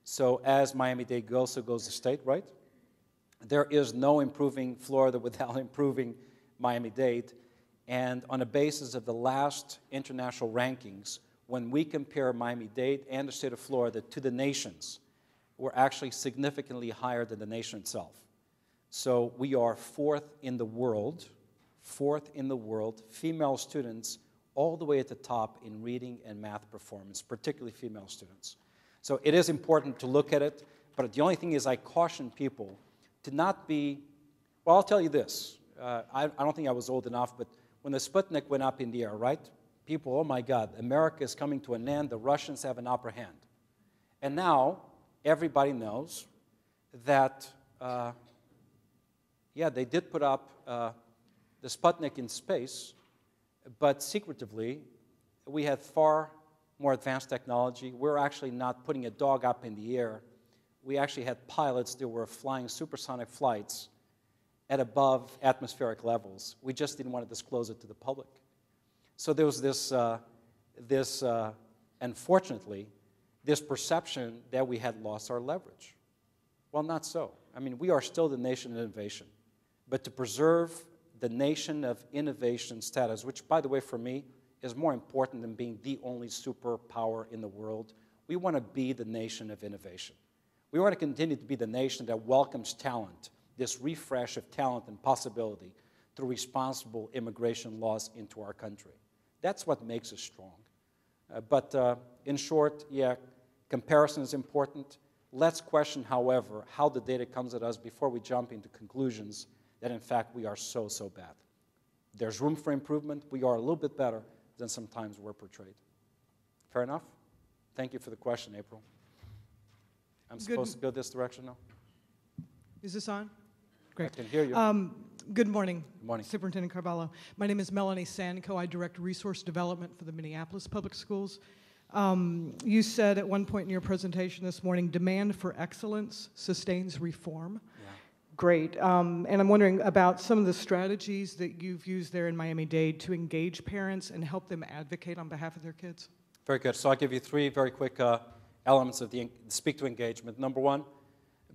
so as Miami-Dade goes, so goes the state, right? There is no improving Florida without improving Miami-Dade. And on the basis of the last international rankings, when we compare Miami-Dade and the state of Florida to the nations, we're actually significantly higher than the nation itself. So we are 4th in the world, female students all the way at the top in reading and math performance, particularly female students. So it is important to look at it, but the only thing is I caution people to not be, well, I'll tell you this. I don't think I was old enough, but when the Sputnik went up in the air, right? People, oh my God, America is coming to an end. The Russians have an upper hand. And now everybody knows that, yeah, they did put up the Sputnik in space, but secretively, we had far more advanced technology. We're actually not putting a dog up in the air. We actually had pilots that were flying supersonic flights at above atmospheric levels. We just didn't want to disclose it to the public. So there was this, unfortunately, this perception that we had lost our leverage. Well, not so. I mean, we are still the nation of innovation. But to preserve the nation of innovation status, which, by the way, for me, is more important than being the only superpower in the world, we want to be the nation of innovation. We want to continue to be the nation that welcomes talent, this refresh of talent and possibility through responsible immigration laws into our country. That's what makes us strong. But in short, yeah, comparison is important. Let's question, however, how the data comes at us before we jump into conclusions that, in fact, we are so, so bad. There's room for improvement. We are a little bit better than sometimes we're portrayed. Fair enough? Thank you for the question, April. I'm supposed to go this direction now? Is this on? I Great. can hear you. Good morning. Good morning. Superintendent Carvalho. My name is Melanie Sanko. I direct resource development for the Minneapolis Public Schools. You said at one point in your presentation this morning, demand for excellence sustains reform. Yeah. Great. And I'm wondering about some of the strategies that you've used there in Miami-Dade to engage parents and help them advocate on behalf of their kids. Very good. So I'll give you three very quick elements of the speak to engagement. Number one,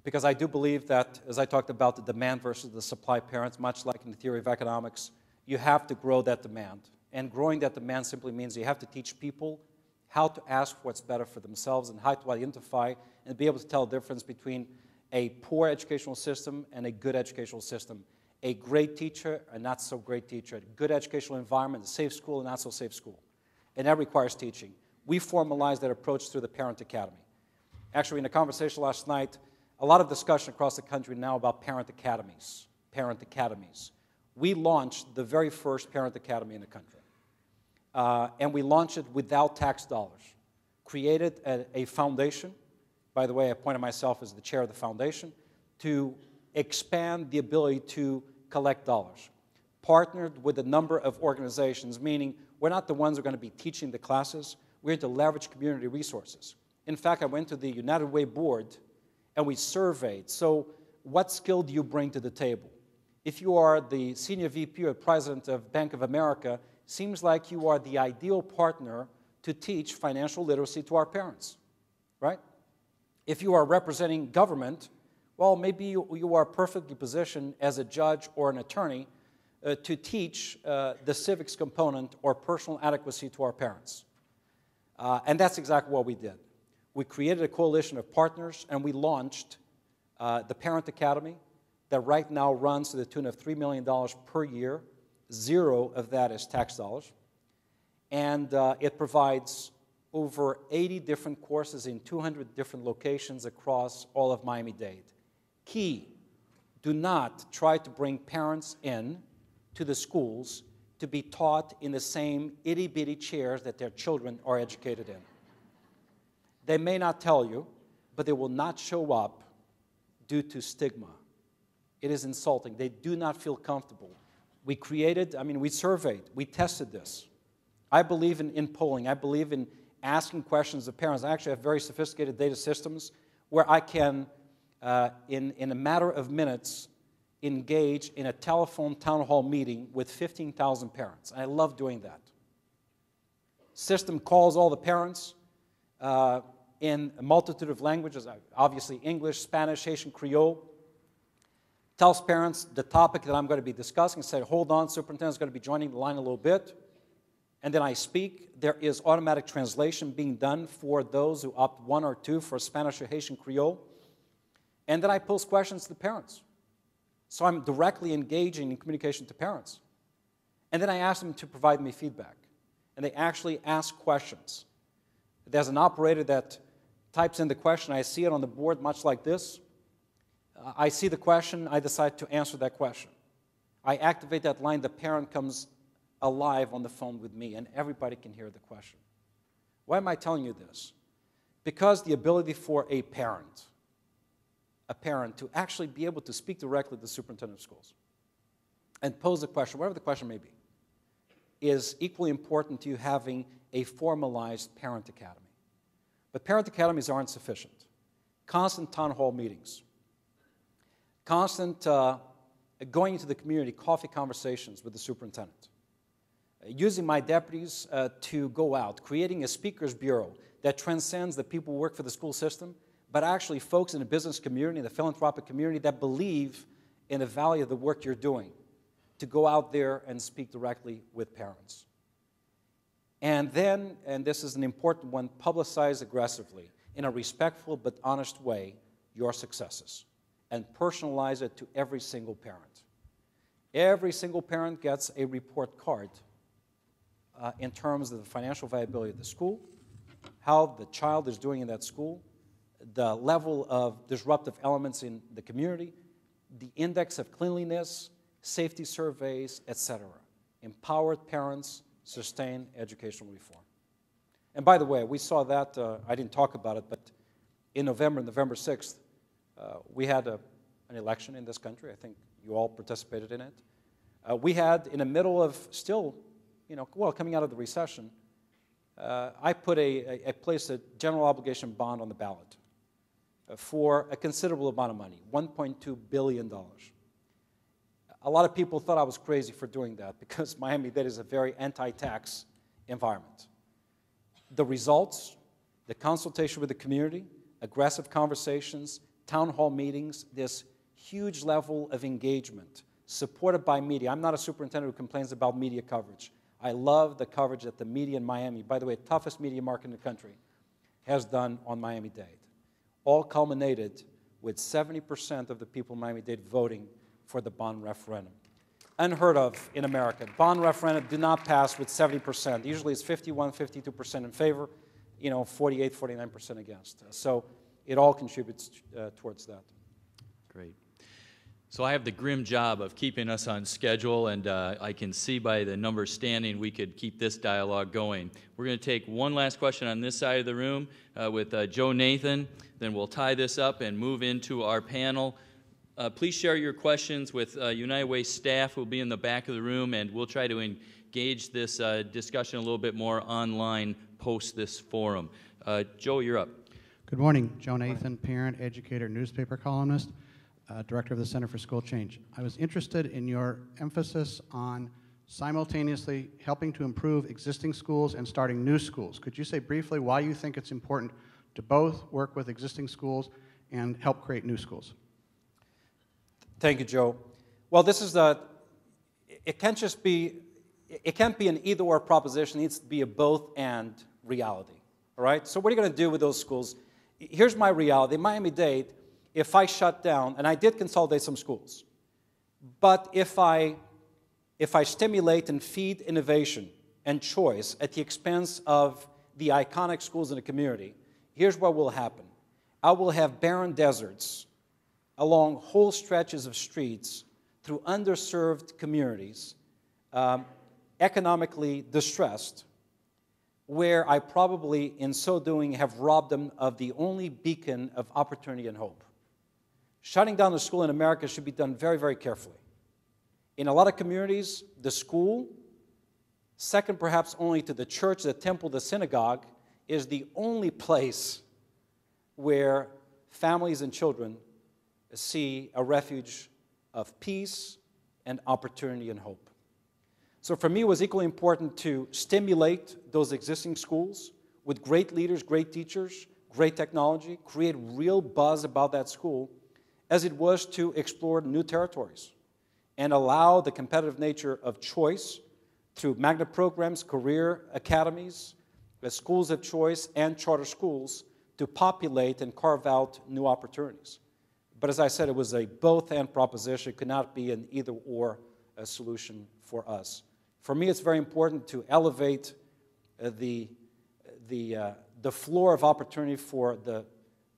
because I do believe that, as I talked about the demand versus the supply parents, much like in the theory of economics, you have to grow that demand. And growing that demand simply means you have to teach people how to ask what's better for themselves and how to identify and be able to tell the difference between a poor educational system and a good educational system, a great teacher and not so great teacher, a good educational environment, a safe school and not so safe school. And that requires teaching. We formalized that approach through the Parent Academy. Actually, in a conversation last night, a lot of discussion across the country now about parent academies. Parent academies. We launched the very first parent academy in the country. And we launched it without tax dollars. Created a foundation. By the way, I appointed myself as the chair of the foundation to expand the ability to collect dollars. Partnered with a number of organizations, meaning we're not the ones who are going to be teaching the classes. We're to leverage community resources. In fact, I went to the United Way board and we surveyed. So what skill do you bring to the table? If you are the senior VP or president of Bank of America, seems like you are the ideal partner to teach financial literacy to our parents, right? If you are representing government, well, maybe you are perfectly positioned as a judge or an attorney to teach the civics component or personal adequacy to our parents. And that's exactly what we did. We created a coalition of partners, and we launched the Parent Academy that right now runs to the tune of $3 million per year. 0 of that is tax dollars. And it provides over 80 different courses in 200 different locations across all of Miami-Dade. Key, do not try to bring parents in to the schools to be taught in the same itty-bitty chairs that their children are educated in. They may not tell you, but they will not show up due to stigma. It is insulting. They do not feel comfortable. We surveyed, we tested this. I believe in polling. I believe in asking questions of parents. I actually have very sophisticated data systems where I can, in a matter of minutes, engage in a telephone town hall meeting with 15,000 parents. I love doing that. System calls all the parents in a multitude of languages, obviously English, Spanish, Haitian, Creole. Tells parents the topic that I'm going to be discussing, say, hold on, superintendent's going to be joining the line a little bit. And then I speak. There is automatic translation being done for those who opt 1 or 2 for Spanish or Haitian Creole. And then I pose questions to the parents. So I'm directly engaging in communication to parents. And then I ask them to provide me feedback. And they actually ask questions. There's an operator that types in the question. I see it on the board much like this. I see the question. I decide to answer that question. I activate that line. The parent comes alive on the phone with me, and everybody can hear the question. Why am I telling you this? Because the ability for a parent to actually be able to speak directly to the superintendent of schools and pose the question, whatever the question may be, is equally important to you having a formalized parent academy. But parent academies aren't sufficient. Constant town hall meetings, constant going into the community, coffee conversations with the superintendent, using my deputies to go out, creating a speakers bureau that transcends the people who work for the school system, but actually folks in the business community, the philanthropic community that believe in the value of the work you're doing, to go out there and speak directly with parents. And then, and this is an important one, publicize aggressively, in a respectful but honest way, your successes, and personalize it to every single parent. Every single parent gets a report card in terms of the financial viability of the school, how the child is doing in that school, the level of disruptive elements in the community, the index of cleanliness, safety surveys, etc. Empowered parents sustain educational reform. And by the way, we saw that, I didn't talk about it, but in November 6th, we had an election in this country. I think you all participated in it. We had, in the middle of still, coming out of the recession, I placed a general obligation bond on the ballot for a considerable amount of money, $1.2 billion. A lot of people thought I was crazy for doing that because Miami-Dade is a very anti-tax environment. The results, the consultation with the community, aggressive conversations, town hall meetings, this huge level of engagement supported by media. I'm not a superintendent who complains about media coverage. I love the coverage that the media in Miami, by the way, toughest media market in the country, has done on Miami-Dade. All culminated with 70% of the people in Miami-Dade voting for the bond referendum. Unheard of in America. Bond referendum do not pass with 70%. Usually it's 51, 52% in favor, 48, 49% against. So it all contributes towards that. Great. So I have the grim job of keeping us on schedule, and I can see by the numbers standing we could keep this dialogue going. We're going to take one last question on this side of the room with Joe Nathan. Then we'll tie this up and move into our panel. Please share your questions with United Way staff who will be in the back of the room, and we'll try to engage this discussion a little bit more online post this forum. Joe, you're up. Good morning. Joe Nathan, parent, educator, newspaper columnist, director of the Center for School Change. I was interested in your emphasis on simultaneously helping to improve existing schools and starting new schools. Could you say briefly why you think it's important to both work with existing schools and help create new schools? Thank you, Joe. Well, it can't be an either-or proposition. It needs to be a both-and reality, all right? So what are you going to do with those schools? Here's my reality. In Miami-Dade, if I shut down, and I did consolidate some schools, but if I stimulate and feed innovation and choice at the expense of the iconic schools in the community, here's what will happen. I will have barren deserts along whole stretches of streets through underserved communities, economically distressed, where I probably, in so doing, have robbed them of the only beacon of opportunity and hope. Shutting down a school in America should be done very, very carefully. In a lot of communities, the school, second perhaps only to the church, the temple, the synagogue, is the only place where families and children see a refuge of peace and opportunity and hope. So for me, it was equally important to stimulate those existing schools with great leaders, great teachers, great technology, create real buzz about that school, as it was to explore new territories and allow the competitive nature of choice through magnet programs, career academies, the schools of choice, and charter schools to populate and carve out new opportunities. But as I said, it was a both-and proposition. It could not be an either-or solution for us. For me, it's very important to elevate the floor of opportunity for the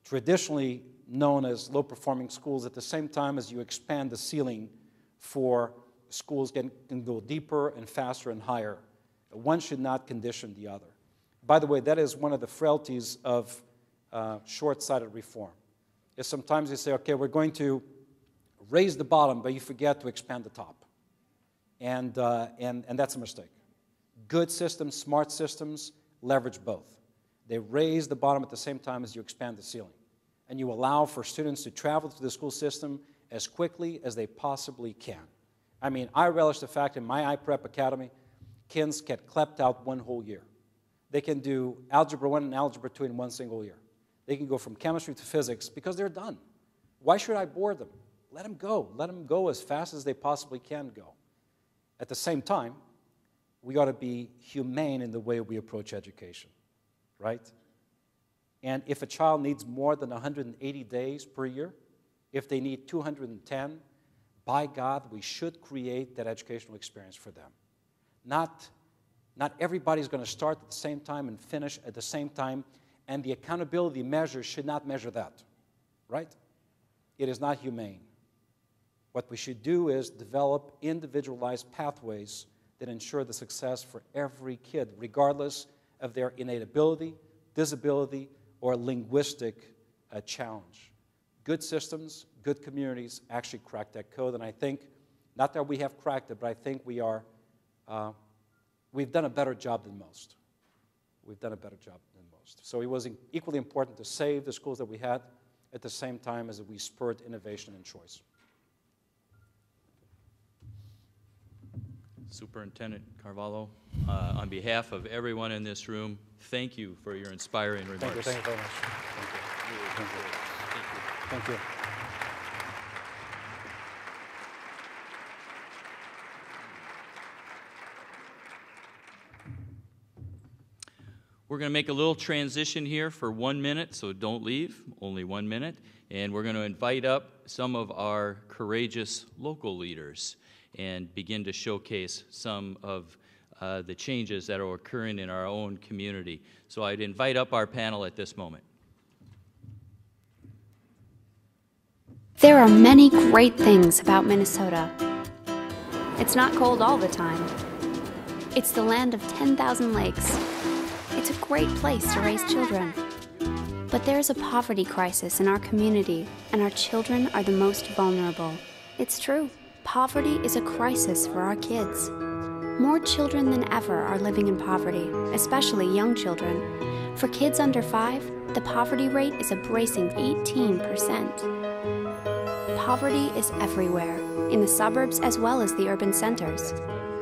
traditionally known as low-performing schools at the same time as you expand the ceiling for schools can go deeper and faster and higher. One should not condition the other. By the way, that is one of the frailties of short-sighted reform. Is sometimes you say, okay, we're going to raise the bottom, but you forget to expand the top. And that's a mistake. Good systems, smart systems, leverage both. They raise the bottom at the same time as you expand the ceiling. And you allow for students to travel through the school system as quickly as they possibly can. I mean, I relish the fact in my iPrep Academy, kids get clapped out one whole year. They can do Algebra 1 and Algebra 2 in one single year. They can go from chemistry to physics because they're done. Why should I bore them? Let them go. Let them go as fast as they possibly can go. At the same time, we ought to be humane in the way we approach education, right? And if a child needs more than 180 days per year, if they need 210, by God, we should create that educational experience for them. Not everybody's going to start at the same time and finish at the same time, and the accountability measures should not measure that, right? It is not humane. What we should do is develop individualized pathways that ensure the success for every kid, regardless of their innate ability, disability, or linguistic challenge. good systems, good communities actually crack that code. And I think, not that we have cracked it, but I think we've done a better job than most. We've done a better job than most. So it was equally important to save the schools that we had at the same time as we spurred innovation and choice. Superintendent Carvalho, on behalf of everyone in this room, thank you for your inspiring remarks. Thank you very much. Thank you. Thank you. We're going to make a little transition here for 1 minute, so don't leave, only 1 minute. And we're going to invite up some of our courageous local leaders and begin to showcase some of the changes that are occurring in our own community. So I'd invite up our panel at this moment. There are many great things about Minnesota. It's not cold all the time. It's the land of 10,000 lakes. It's a great place to raise children. But there is a poverty crisis in our community, and our children are the most vulnerable. It's true. Poverty is a crisis for our kids. More children than ever are living in poverty, especially young children. For kids under 5, the poverty rate is a bracing 18%. Poverty is everywhere, in the suburbs as well as the urban centers.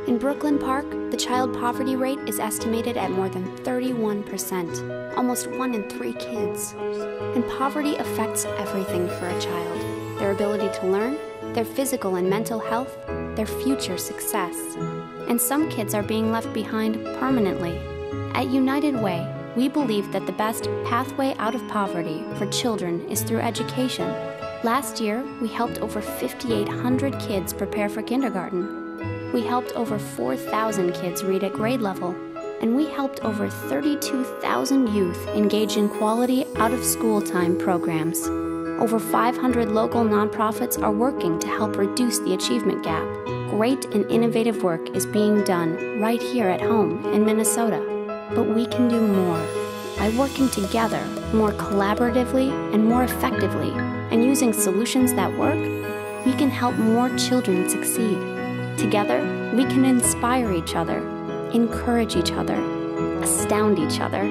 In Brooklyn Park, the child poverty rate is estimated at more than 31%, almost 1 in 3 kids. And poverty affects everything for a child: their ability to learn, their physical and mental health, their future success. And some kids are being left behind permanently. At United Way, we believe that the best pathway out of poverty for children is through education. Last year, we helped over 5,800 kids prepare for kindergarten. We helped over 4,000 kids read at grade level, and we helped over 32,000 youth engage in quality out-of-school time programs. Over 500 local nonprofits are working to help reduce the achievement gap. Great and innovative work is being done right here at home in Minnesota, but we can do more. By working together more collaboratively and more effectively, and using solutions that work, we can help more children succeed. Together, we can inspire each other, encourage each other, astound each other.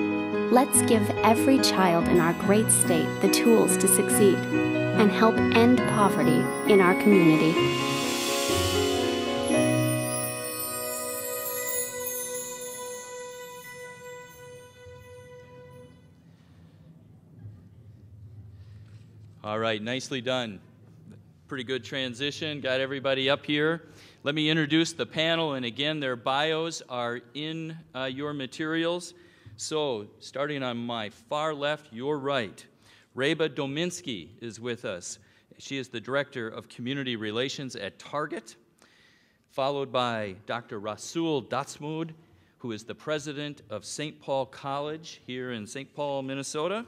Let's give every child in our great state the tools to succeed and help end poverty in our community. All right, nicely done. Pretty good transition. Got everybody up here. Let me introduce the panel, and again, their bios are in your materials. So, starting on my far left, your right, Reba Dominski is with us. She is the Director of Community Relations at Target, followed by Dr. Rasul Datsmood, who is the President of St. Paul College here in St. Paul, Minnesota.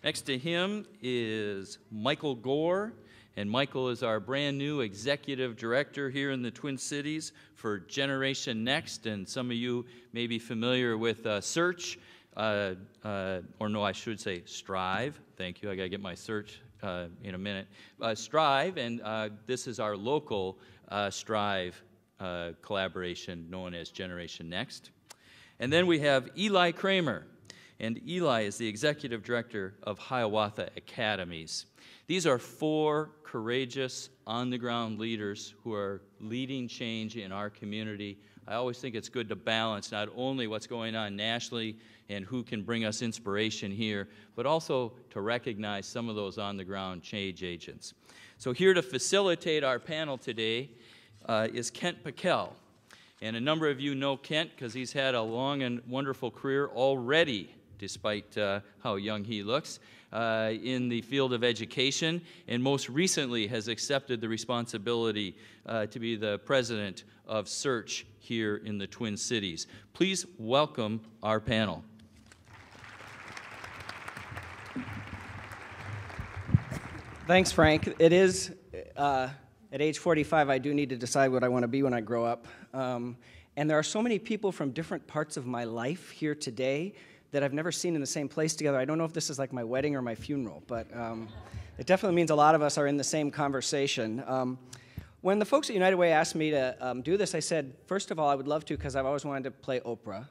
Next to him is Michael Gore, and Michael is our brand new Executive Director here in the Twin Cities for Generation Next, and some of you may be familiar with Search, or no, I should say Strive. Thank you, I gotta get my Search in a minute. Strive, and this is our local Strive collaboration known as Generation Next. And then we have Eli Kramer, and Eli is the Executive Director of Hiawatha Academies. These are 4 courageous, on-the-ground leaders who are leading change in our community. I always think it's good to balance not only what's going on nationally and who can bring us inspiration here, but also to recognize some of those on-the-ground change agents. So here to facilitate our panel today is Kent Packel. And a number of you know Kent because he's had a long and wonderful career already, despite how young he looks, in the field of education, and most recently has accepted the responsibility to be the president of Search here in the Twin Cities. Please welcome our panel. Thanks, Frank. It is, at age 45, I do need to decide what I want to be when I grow up. And there are so many people from different parts of my life here today that I've never seen in the same place together. I don't know if this is like my wedding or my funeral, but it definitely means a lot of us are in the same conversation. When the folks at United Way asked me to do this, I said, first of all, I would love to because I've always wanted to play Oprah.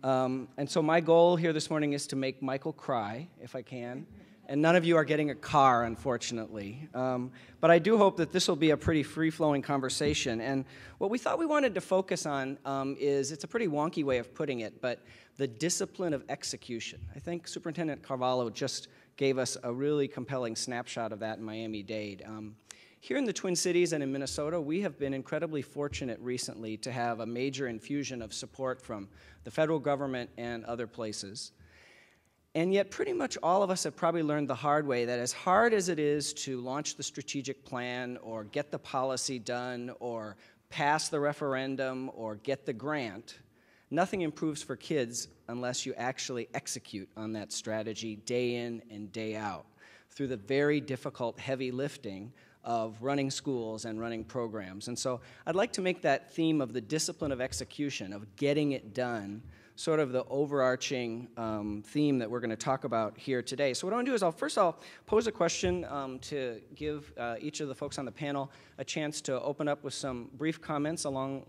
And so my goal here this morning is to make Michael cry, if I can. And none of you are getting a car, unfortunately. But I do hope that this will be a pretty free-flowing conversation. And what we thought we wanted to focus on is, it's a pretty wonky way of putting it, but the discipline of execution. I think Superintendent Carvalho just gave us a really compelling snapshot of that in Miami-Dade. Here in the Twin Cities and in Minnesota, we have been incredibly fortunate recently to have a major infusion of support from the federal government and other places. And yet pretty much all of us have probably learned the hard way that as hard as it is to launch the strategic plan or get the policy done or pass the referendum or get the grant, nothing improves for kids unless you actually execute on that strategy day in and day out through the very difficult heavy lifting of running schools and running programs. And so I'd like to make that theme of the discipline of execution, of getting it done, sort of the overarching theme that we're going to talk about here today. So what I want to do is I'll pose a question to give each of the folks on the panel a chance to open up with some brief comments along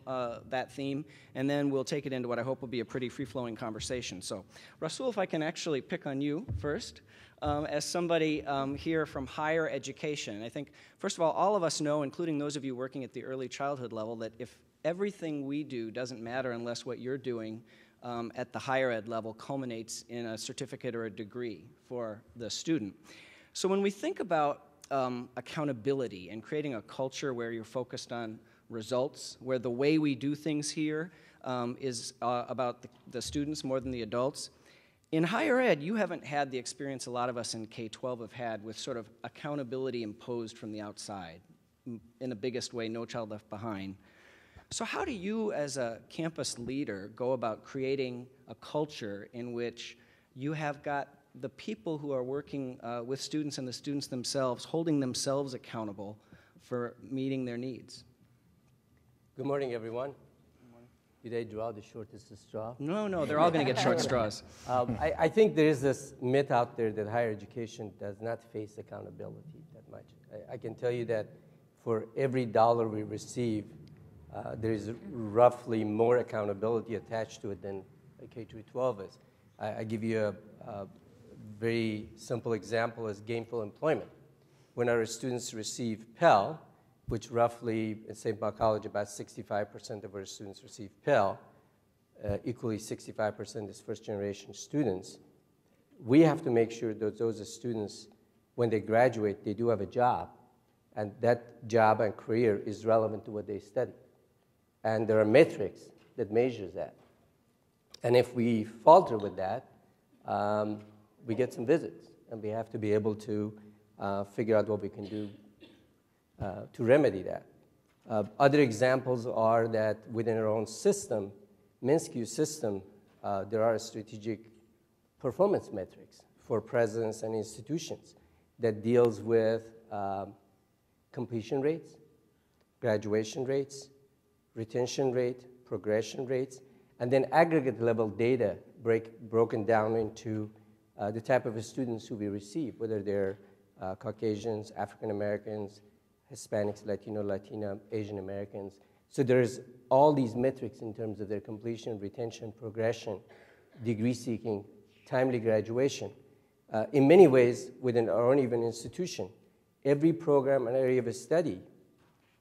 that theme, and then we'll take it into what I hope will be a pretty free-flowing conversation. So Rasul, if I can actually pick on you first. As somebody here from higher education, I think, first of all of us know, including those of you working at the early childhood level, that if everything we do doesn't matter unless what you're doing at the higher ed level culminates in a certificate or a degree for the student. So when we think about accountability and creating a culture where you're focused on results, where the way we do things here is about the students more than the adults, in higher ed, you haven't had the experience a lot of us in K-12 have had with sort of accountability imposed from the outside. In the biggest way, No Child Left Behind. So how do you, as a campus leader, go about creating a culture in which you have got the people who are working with students and the students themselves holding themselves accountable for meeting their needs? Good morning, everyone. Did I draw the shortest straw? No, they're all going to get short straws. I think there is this myth out there that higher education does not face accountability that much. I can tell you that for every dollar we receive, there is roughly more accountability attached to it than K-12 is. I give you a very simple example as gainful employment. When our students receive Pell, which roughly at St. Paul College, about 65% of our students receive Pell, equally 65% is first-generation students. We have to make sure that those students, when they graduate, they do have a job, and that job and career is relevant to what they study. And there are metrics that measures that. And if we falter with that, we get some visits, and we have to be able to figure out what we can do to remedy that. Other examples are that within our own system, MNSCU system, there are strategic performance metrics for presidents and institutions that deals with completion rates, graduation rates, retention rate, progression rates, and then aggregate level data broken down into the type of students who we receive, whether they're Caucasians, African Americans, Hispanics, Latino, Latina, Asian Americans. So there's all these metrics in terms of their completion, retention, progression, degree seeking, timely graduation. In many ways, within our own even institution, every program and area of study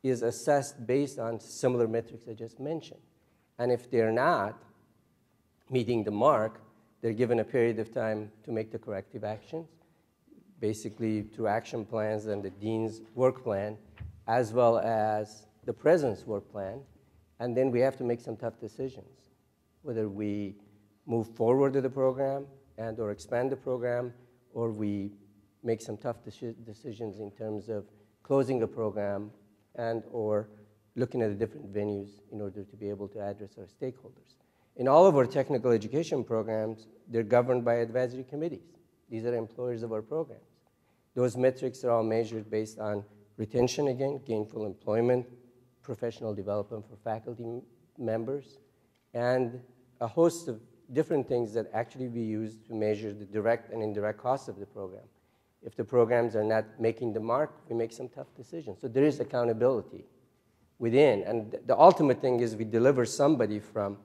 is assessed based on similar metrics I just mentioned. And if they're not meeting the mark, they're given a period of time to make the corrective actions, basically through action plans and the dean's work plan, as well as the president's work plan. And then we have to make some tough decisions, whether we move forward with the program and or expand the program, or we make some tough decisions in terms of closing the program and or looking at the different venues in order to be able to address our stakeholders. In all of our technical education programs, they're governed by advisory committees. These are employers of our programs. Those metrics are all measured based on retention, again, gainful employment, professional development for faculty members, and a host of different things that actually we use to measure the direct and indirect costs of the program. If the programs are not making the mark, we make some tough decisions. So there is accountability within. And the ultimate thing is we deliver somebody from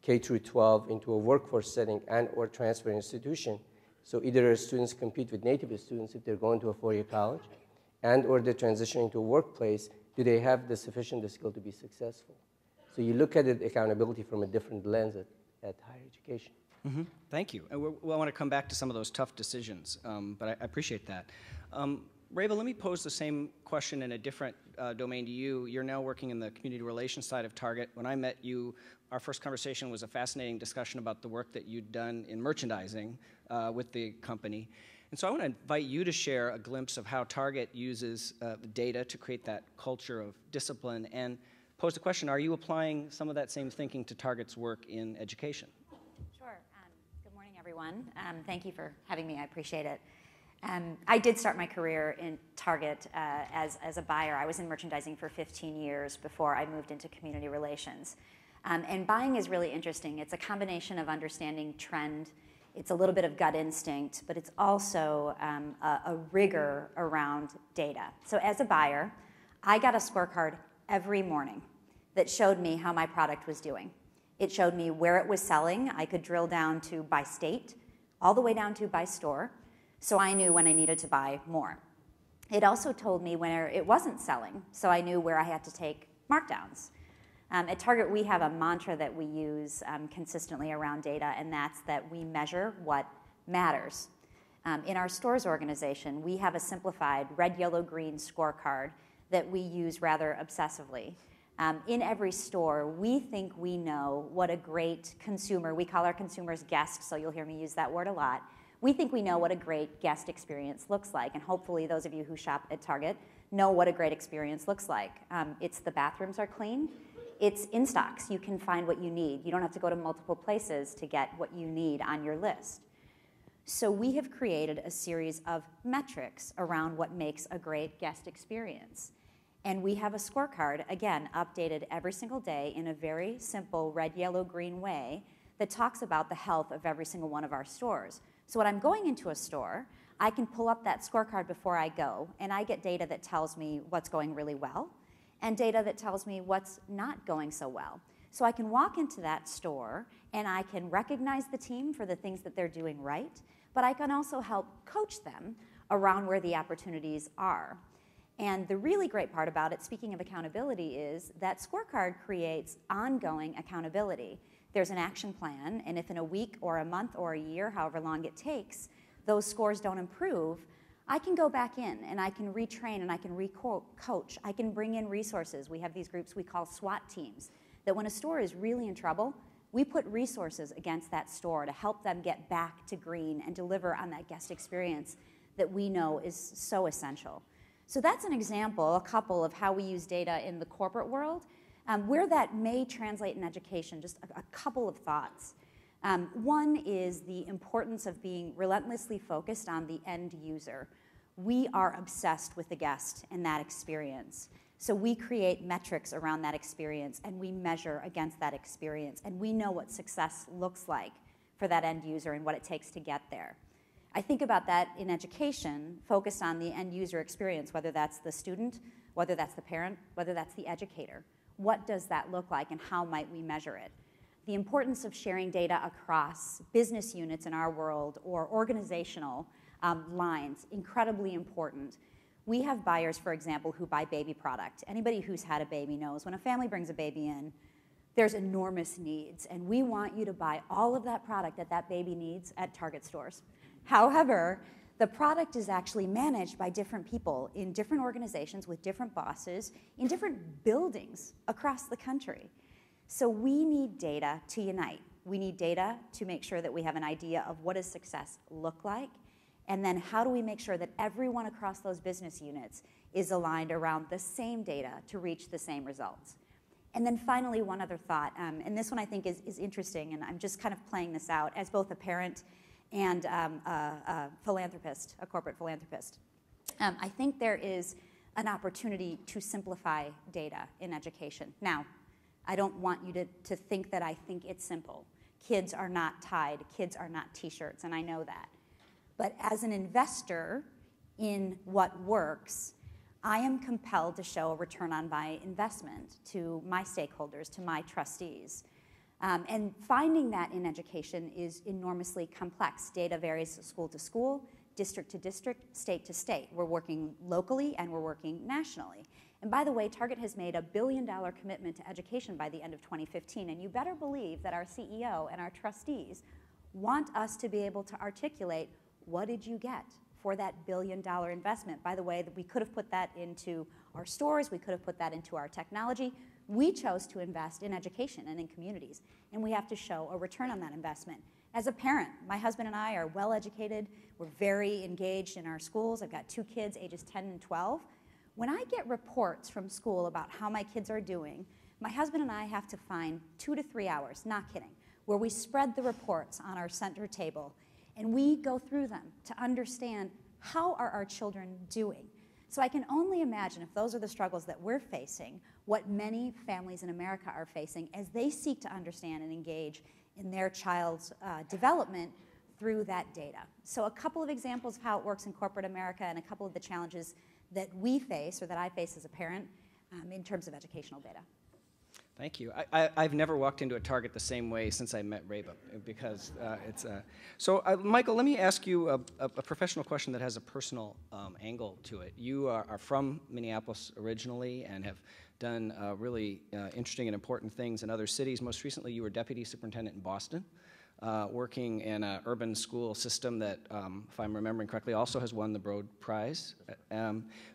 K through 12 into a workforce setting and or transfer institution. So either our students compete with native students if they're going to a four-year college, and or they're transitioning to a workplace, do they have the sufficient skill to be successful? So you look at it, accountability from a different lens at higher education. Mm-hmm. Thank you. And I want to come back to some of those tough decisions, but I appreciate that. Reva, let me pose the same question in a different domain to you. You're now working in the community relations side of Target. When I met you, our first conversation was a fascinating discussion about the work that you'd done in merchandising with the company. And so I want to invite you to share a glimpse of how Target uses data to create that culture of discipline, and pose the question, are you applying some of that same thinking to Target's work in education? Sure. Good morning, everyone. Thank you for having me. I appreciate it. I did start my career in Target as a buyer. I was in merchandising for 15 years before I moved into community relations. And buying is really interesting. It's a combination of understanding trend. It's a little bit of gut instinct, but it's also a rigor around data. So as a buyer, I got a scorecard every morning that showed me how my product was doing. It showed me where it was selling. I could drill down to by state, all the way down to by store, so I knew when I needed to buy more. It also told me where it wasn't selling, so I knew where I had to take markdowns. At Target, we have a mantra that we use consistently around data, and that's that we measure what matters. In our stores organization, we have a simplified red, yellow, green scorecard that we use rather obsessively. In every store, we think we know what a great consumer, we call our consumers guests, so you'll hear me use that word a lot. We think we know what a great guest experience looks like, and hopefully those of you who shop at Target know what a great experience looks like. It's the bathrooms are clean. It's in stocks. You can find what you need. You don't have to go to multiple places to get what you need on your list. So we have created a series of metrics around what makes a great guest experience. And we have a scorecard, again, updated every single day in a very simple red, yellow, green way that talks about the health of every single one of our stores. So when I'm going into a store, I can pull up that scorecard before I go, and I get data that tells me what's going really well and data that tells me what's not going so well. So I can walk into that store, and I can recognize the team for the things that they're doing right, but I can also help coach them around where the opportunities are. And the really great part about it, speaking of accountability, is that scorecard creates ongoing accountability. There's an action plan, and if in a week or a month or a year, however long it takes, those scores don't improve, I can go back in and I can retrain and I can re-coach. I can bring in resources. We have these groups we call SWAT teams, that when a store is really in trouble, we put resources against that store to help them get back to green and deliver on that guest experience that we know is so essential. So that's an example, a couple, of how we use data in the corporate world. Where that may translate in education, just a couple of thoughts. One is the importance of being relentlessly focused on the end user. We are obsessed with the guest and that experience. So we create metrics around that experience, and we measure against that experience, and we know what success looks like for that end user and what it takes to get there. I think about that in education, focused on the end user experience, whether that's the student, whether that's the parent, whether that's the educator. What does that look like, and how might we measure it? The importance of sharing data across business units in our world or organizational lines, incredibly important. We have buyers, for example, who buy baby product. Anybody who's had a baby knows when a family brings a baby in, there's enormous needs, and we want you to buy all of that product that that baby needs at Target stores. However, the product is actually managed by different people in different organizations with different bosses in different buildings across the country. So we need data to unite. We need data to make sure that we have an idea of what does success look like, and then how do we make sure that everyone across those business units is aligned around the same data to reach the same results. And then finally, one other thought, and this one I think is interesting, and I'm just kind of playing this out as both a parent and a philanthropist, a corporate philanthropist. I think there is an opportunity to simplify data in education. Now, I don't want you to think that I think it's simple. Kids are not tied, kids are not t-shirts, and I know that. But as an investor in what works, I am compelled to show a return on my investment to my stakeholders, to my trustees. And finding that in education is enormously complex. Data varies school to school, district to district, state to state. We're working locally and we're working nationally. And by the way, Target has made a $1 billion commitment to education by the end of 2015, and you better believe that our CEO and our trustees want us to be able to articulate, what did you get for that $1 billion investment? By the way, we could have put that into our stores, we could have put that into our technology. We chose to invest in education and in communities, and we have to show a return on that investment. As a parent, my husband and I are well educated. We're very engaged in our schools. I've got 2 kids, ages 10 and 12. When I get reports from school about how my kids are doing, my husband and I have to find 2 to 3 hours, not kidding, where we spread the reports on our center table, and we go through them to understand how are our children doing. So I can only imagine, if those are the struggles that we're facing, what many families in America are facing as they seek to understand and engage in their child's development through that data. So a couple of examples of how it works in corporate America and a couple of the challenges that we face, or that I face as a parent, in terms of educational data. Thank you. I've never walked into a Target the same way since I met Reba, because it's so Michael, let me ask you a professional question that has a personal angle to it. You are from Minneapolis originally and have done really interesting and important things in other cities. Most recently, you were deputy superintendent in Boston, working in an urban school system that, if I'm remembering correctly, also has won the Broad Prize.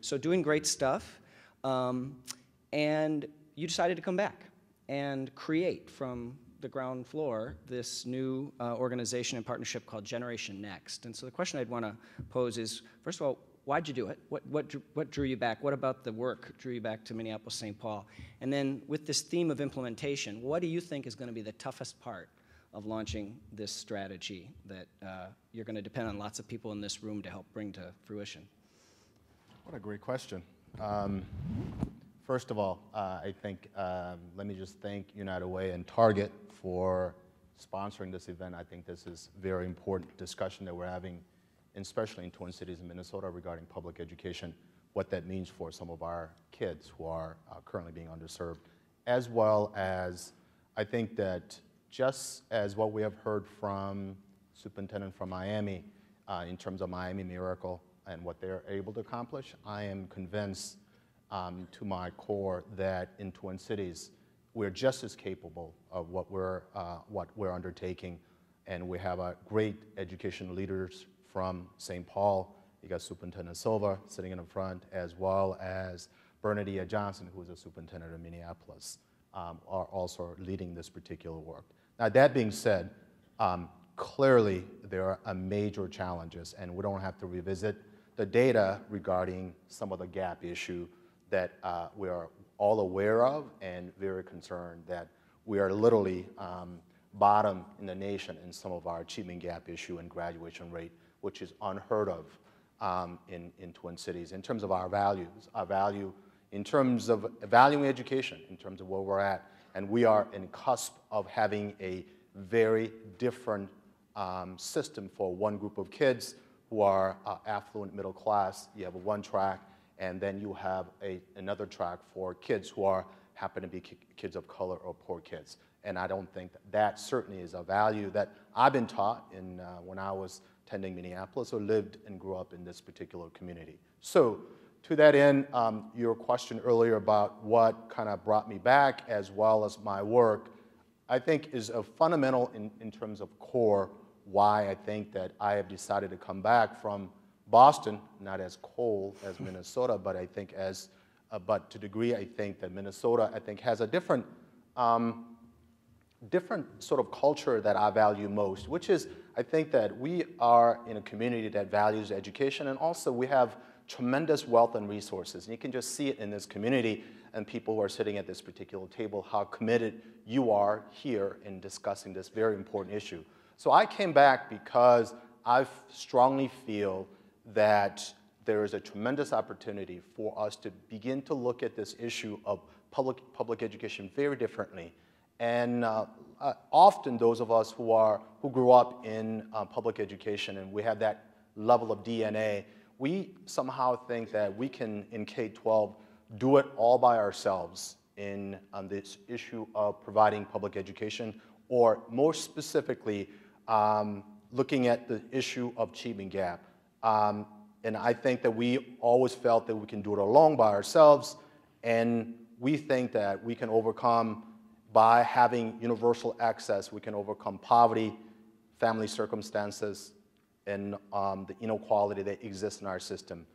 So doing great stuff. And you decided to come back and create from the ground floor this new organization and partnership called Generation Next. And so the question I'd want to pose is, first of all, why'd you do it? What drew you back? What about the work drew you back to Minneapolis-St. Paul? And then with this theme of implementation, what do you think is going to be the toughest part of launching this strategy that you're going to depend on lots of people in this room to help bring to fruition? What a great question. First of all, I think, let me just thank United Way and Target for sponsoring this event. I think this is a very important discussion that we're having, especially in Twin Cities in Minnesota, regarding public education, what that means for some of our kids who are currently being underserved, as well as I think that just as what we have heard from Superintendent from Miami in terms of Miami Miracle and what they're able to accomplish, I am convinced to my core that in Twin Cities, we're just as capable of what we're undertaking, and we have great education leaders from St. Paul. You got Superintendent Silva sitting in the front, as well as Bernadette Johnson, who is a superintendent of Minneapolis, are also leading this particular work. Now, that being said, clearly there are major challenges, and we don't have to revisit the data regarding some of the gap issue that we are all aware of and very concerned that we are literally bottom in the nation in some of our achievement gap issue and graduation rate, which is unheard of in Twin Cities. In terms of our values, our value in terms of valuing education, in terms of where we're at, and we are in cusp of having a very different system for one group of kids who are affluent middle class. You have one track, and then you have another track for kids who happen to be kids of color or poor kids. And I don't think that certainly is a value that I've been taught when I was attending Minneapolis or lived and grew up in this particular community. So to that end, your question earlier about what kind of brought me back as well as my work, I think is a fundamental in terms of core why I think that I have decided to come back from Boston, not as cold as Minnesota, but I think but to a degree, I think that Minnesota, has a different sort of culture that I value most, which is, I think that we are in a community that values education, and also we have tremendous wealth and resources. And you can just see it in this community and people who are sitting at this particular table, how committed you are here in discussing this very important issue. So I came back because I strongly feel that there is a tremendous opportunity for us to begin to look at this issue of public education very differently, And often those of us who grew up in public education and we have that level of DNA, we somehow think that we can, in K-12, do it all by ourselves in this issue of providing public education, or more specifically, looking at the issue of achievement gap. And I think that we always felt that we can do it alone by ourselves, and we think that we can overcome, by having universal access, we can overcome poverty, family circumstances, and the inequality that exists in our system.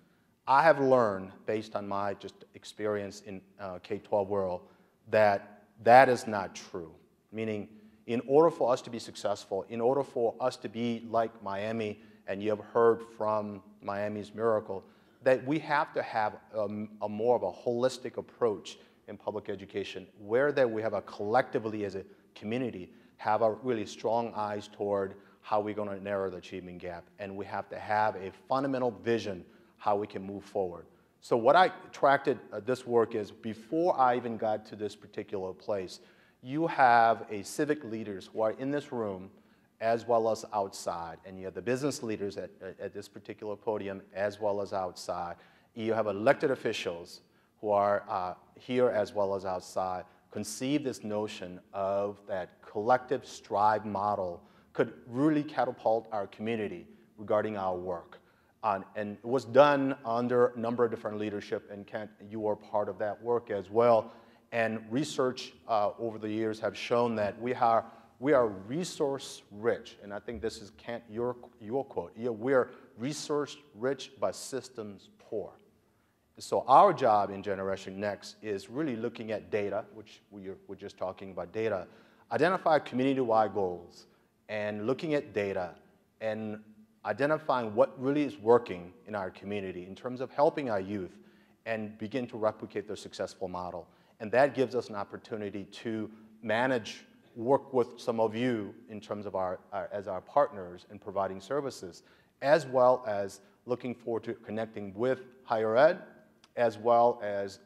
I have learned, based on my just experience in K-12 world, that that is not true. Meaning, in order for us to be successful, in order for us to be like Miami, and you have heard from Miami's Miracle, that we have to have a more of a holistic approach in public education, where that we have a collectively as a community have a really strong eyes toward how we're going to narrow the achievement gap, and we have to have a fundamental vision how we can move forward. So what I attracted this work is, before I even got to this particular place, you have a civic leaders who are in this room as well as outside, and you have the business leaders at this particular podium as well as outside. You have elected officials who are here as well as outside, conceive this notion of that collective strive model could really catapult our community regarding our work. And it was done under a number of different leadership, and Kent, you are part of that work as well. And research over the years have shown that we are resource rich, and I think this is, Kent, your quote. We are resource rich but systems poor. So our job in Generation Next is really looking at data, which we're just talking about data, identify community-wide goals, and looking at data and identifying what really is working in our community in terms of helping our youth and begin to replicate their successful model. And that gives us an opportunity to manage, work with some of you in terms of as our partners in providing services, as well as looking forward to connecting with higher ed, as well as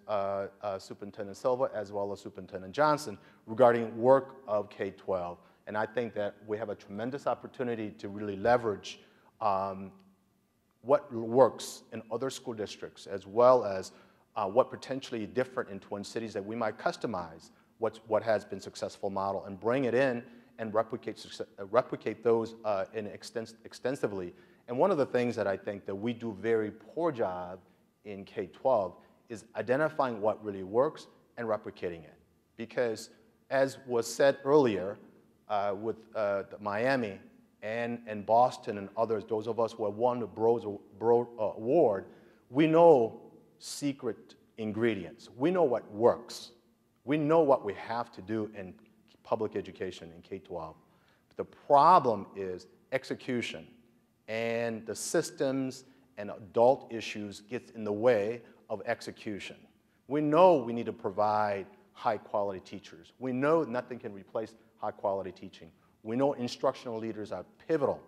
Superintendent Silva, as well as Superintendent Johnson, regarding work of K-12. And I think that we have a tremendous opportunity to really leverage what works in other school districts, as well as what potentially different in Twin Cities that we might customize what has been successful model and bring it in and replicate those extensively. And one of the things that I think that we do very poor job in K-12 is identifying what really works and replicating it. Because as was said earlier with Miami and Boston and others, those of us who have won the Broad Award, we know secret ingredients. We know what works. We know what we have to do in public education in K-12. But the problem is execution, and the systems and adult issues get in the way of execution. We know we need to provide high-quality teachers. We know nothing can replace high-quality teaching. We know instructional leaders are pivotal.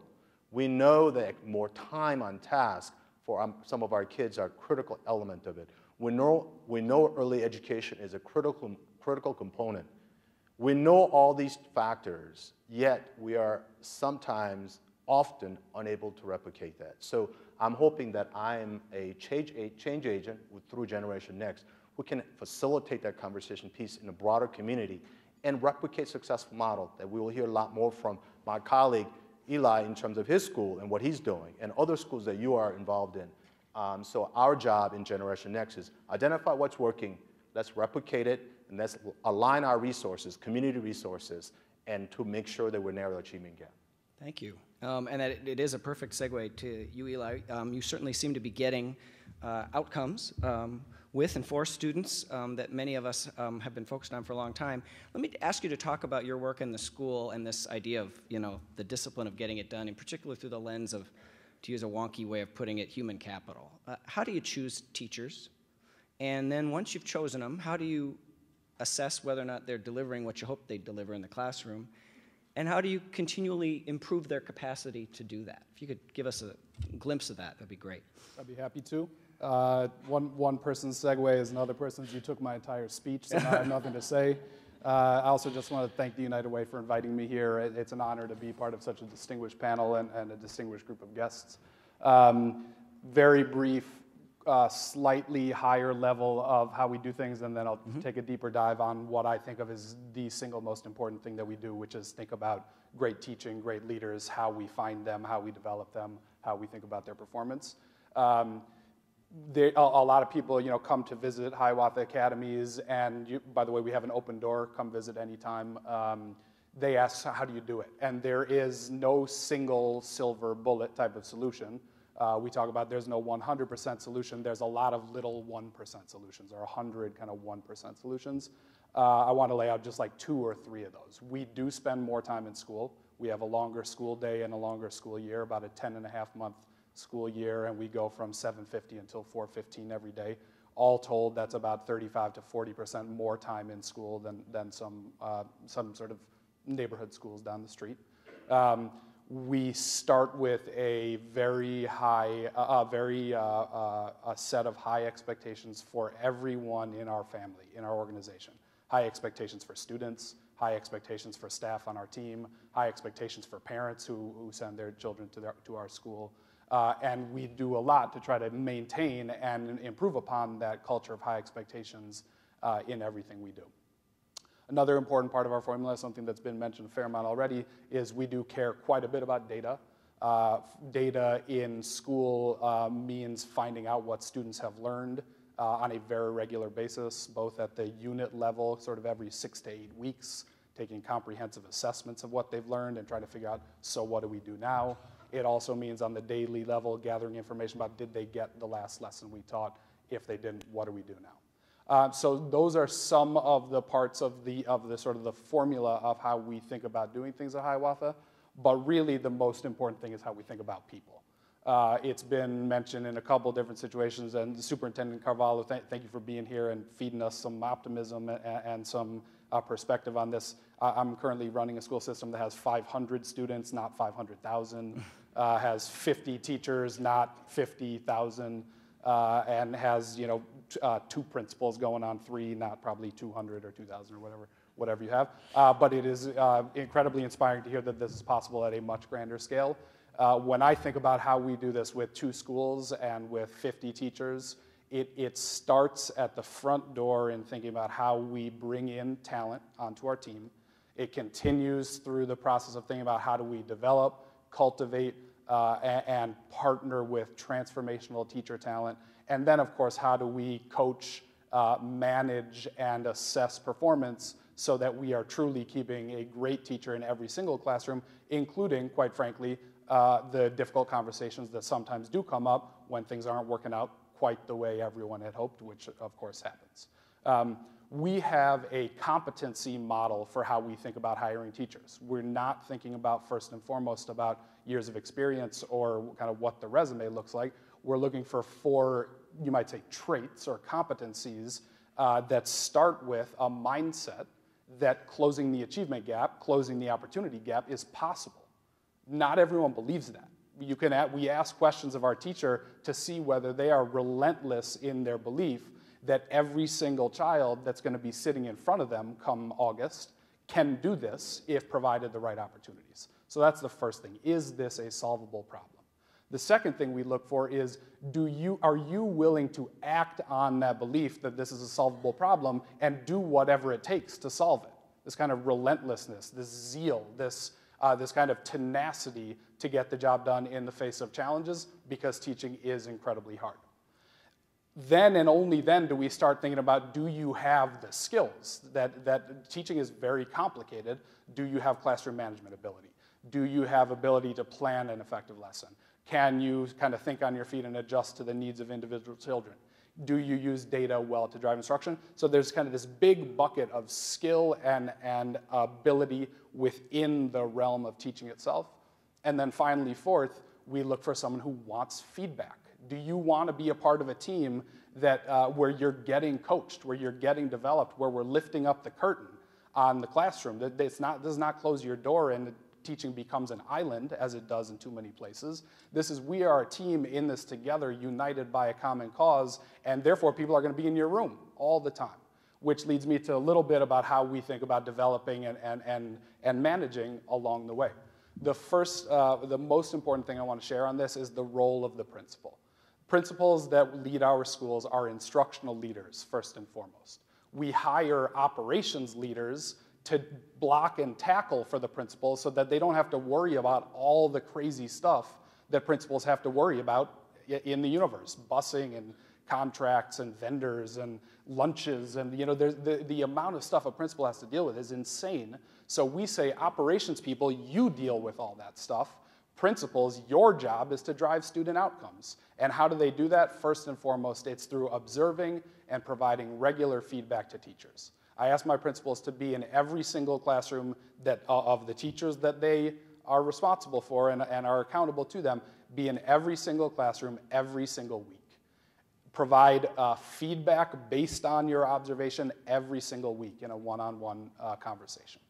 We know that more time on task for some of our kids are a critical element of it. We know early education is a critical component. We know all these factors, yet we are sometimes, often unable to replicate that. So I'm hoping that I am a change agent through Generation Next who can facilitate that conversation piece in a broader community and replicate successful model that we will hear a lot more from my colleague Eli in terms of his school and what he's doing, and other schools that you are involved in. So our job in Generation Next is identify what's working, let's replicate it, and let's align our resources, community resources, and to make sure that we narrow the achievement gap. Thank you. And that it is a perfect segue to you, Eli. You certainly seem to be getting outcomes with and for students that many of us have been focused on for a long time. Let me ask you to talk about your work in the school and this idea of, the discipline of getting it done, in particular through the lens of, to use a wonky way of putting it, human capital. How do you choose teachers? And then once you've chosen them, how do you assess whether or not they're delivering what you hope they deliver in the classroom? And how do you continually improve their capacity to do that? If you could give us a glimpse of that, that'd be great. I'd be happy to. One person's segue is another person's. You took my entire speech, so I have nothing to say. I also just want to thank the United Way for inviting me here. It's an honor to be part of such a distinguished panel and a distinguished group of guests. Very brief, slightly higher level of how we do things, and then I'll take a deeper dive on what I think of as the single most important thing that we do, which is think about great teaching, great leaders, how we find them, how we develop them, how we think about their performance. A lot of people, come to visit Hiawatha Academies, and by the way, we have an open door. Come visit anytime. They ask, how do you do it? And there is no single silver bullet type of solution. We talk about there's no 100% solution. There's a lot of little 1% solutions, or 100 kind of 1% solutions. I want to lay out just like 2 or 3 of those. We do spend more time in school. We have a longer school day and a longer school year, about a 10.5-month school year, and we go from 7:50 until 4:15 every day. All told, that's about 35 to 40% more time in school than some sort of neighborhood schools down the street. We start with a very high, a set of high expectations for everyone in our family, in our organization. High expectations for students, high expectations for staff on our team, high expectations for parents who send their children to our school. And we do a lot to try to maintain and improve upon that culture of high expectations in everything we do. Another important part of our formula, something that's been mentioned a fair amount already, is we do care quite a bit about data. Data in school means finding out what students have learned on a very regular basis, both at the unit level, sort of every 6 to 8 weeks, taking comprehensive assessments of what they've learned and trying to figure out, so what do we do now? It also means on the daily level, gathering information about did they get the last lesson we taught? If they didn't, what do we do now? So those are some of the parts of the sort of the formula of how we think about doing things at Hiawatha. But really, the most important thing is how we think about people. It's been mentioned in a couple different situations, and Superintendent Carvalho, thank you for being here and feeding us some optimism and some perspective on this. I'm currently running a school system that has 500 students, not 500,000, has 50 teachers, not 50,000, and has 2 principals going on 3, not probably 200 or 2,000 or whatever you have. But it is incredibly inspiring to hear that this is possible at a much grander scale. When I think about how we do this with 2 schools and with 50 teachers, it starts at the front door in thinking about how we bring in talent onto our team. It continues through the process of thinking about how do we develop, cultivate, and partner with transformational teacher talent. And then, of course, how do we coach, manage, and assess performance so that we are truly keeping a great teacher in every single classroom, including, quite frankly, the difficult conversations that sometimes do come up when things aren't working out quite the way everyone had hoped, which of course happens. We have a competency model for how we think about hiring teachers. We're not thinking about, first and foremost, about years of experience or kind of what the resume looks like. We're looking for 4, you might say, traits or competencies that start with a mindset that closing the achievement gap, closing the opportunity gap is possible. Not everyone believes that. We ask questions of our teacher to see whether they are relentless in their belief that every single child that's going to be sitting in front of them come August can do this if provided the right opportunities. So that's the first thing. Is this a solvable problem? The second thing we look for is, are you willing to act on that belief that this is a solvable problem and do whatever it takes to solve it? This kind of relentlessness, this zeal, this kind of tenacity to get the job done in the face of challenges, because teaching is incredibly hard. Then and only then do we start thinking about, do you have the skills? That teaching is very complicated. Do you have classroom management ability? Do you have ability to plan an effective lesson? Can you kind of think on your feet and adjust to the needs of individual children? Do you use data well to drive instruction? So there's kind of this big bucket of skill and ability within the realm of teaching itself. And then finally, fourth, we look for someone who wants feedback. Do you want to be a part of a team that where you're getting coached, where you're getting developed, where we're lifting up the curtain on the classroom? That does not close your door and teaching becomes an island, as it does in too many places. We are a team in this together, united by a common cause, and therefore people are going to be in your room all the time. which leads me to a little bit about how we think about developing and managing along the way. The most important thing I want to share on this is the role of the principal. Principals that lead our schools are instructional leaders, first and foremost. We hire operations leaders to block and tackle for the principals so that they don't have to worry about all the crazy stuff that principals have to worry about in the universe, busing and contracts and vendors and lunches, and the amount of stuff a principal has to deal with is insane. So we say, operations people, you deal with all that stuff. Principals, your job is to drive student outcomes. And how do they do that? First and foremost, it's through observing and providing regular feedback to teachers. I ask my principals to be in every single classroom of the teachers that they are responsible for and are accountable to them, be in every single classroom every single week. Provide feedback based on your observation every single week in a one-on-one conversation.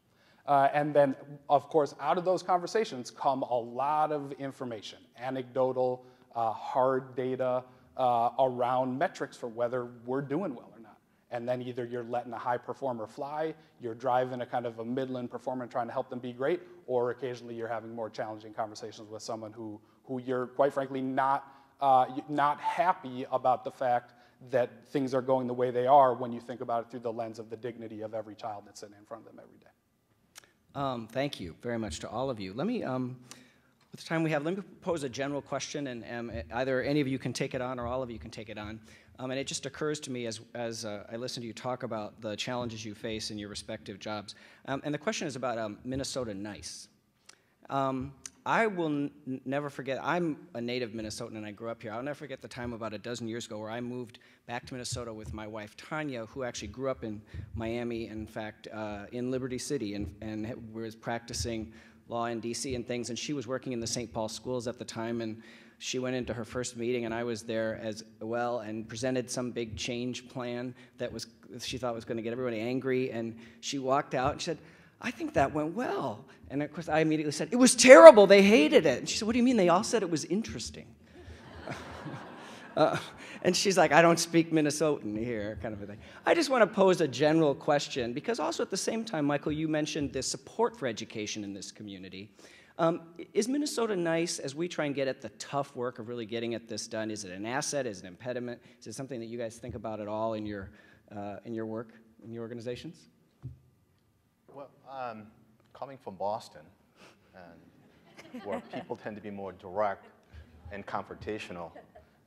And then, of course, out of those conversations come a lot of information, anecdotal, hard data around metrics for whether we're doing well or not. And then either you're letting a high performer fly, you're driving a kind of a midland performer and trying to help them be great, or occasionally you're having more challenging conversations with someone who you're, quite frankly, not happy about the fact that things are going the way they are when you think about it through the lens of the dignity of every child that's sitting in front of them every day. Thank you very much to all of you. Let me, with the time we have, let me pose a general question, and either any of you can take it on or all of you can take it on. And it just occurs to me as I listen to you talk about the challenges you face in your respective jobs. And the question is about Minnesota Nice. I will never forget, I'm a native Minnesotan and I grew up here. I'll never forget the time about a dozen years ago where I moved back to Minnesota with my wife Tanya, who actually grew up in Miami, in fact, in Liberty City, and was practicing law in DC and things, and she was working in the St. Paul schools at the time, and she went into her first meeting, and I was there as well, and presented some big change plan that she thought was going to get everybody angry, and she walked out and she said, "I think that went well." And of course, I immediately said, "It was terrible. They hated it." And she said, "What do you mean? They all said it was interesting." And she's like, "I don't speak Minnesotan here," kind of a thing. I just want to pose a general question, because also at the same time, Michael, you mentioned the support for education in this community. Is Minnesota Nice, as we try and get at the tough work of really getting at this done? Is it an asset? Is it an impediment? Is it something that you guys think about at all in your work, in your organizations? Well, coming from Boston, and where people tend to be more direct and confrontational,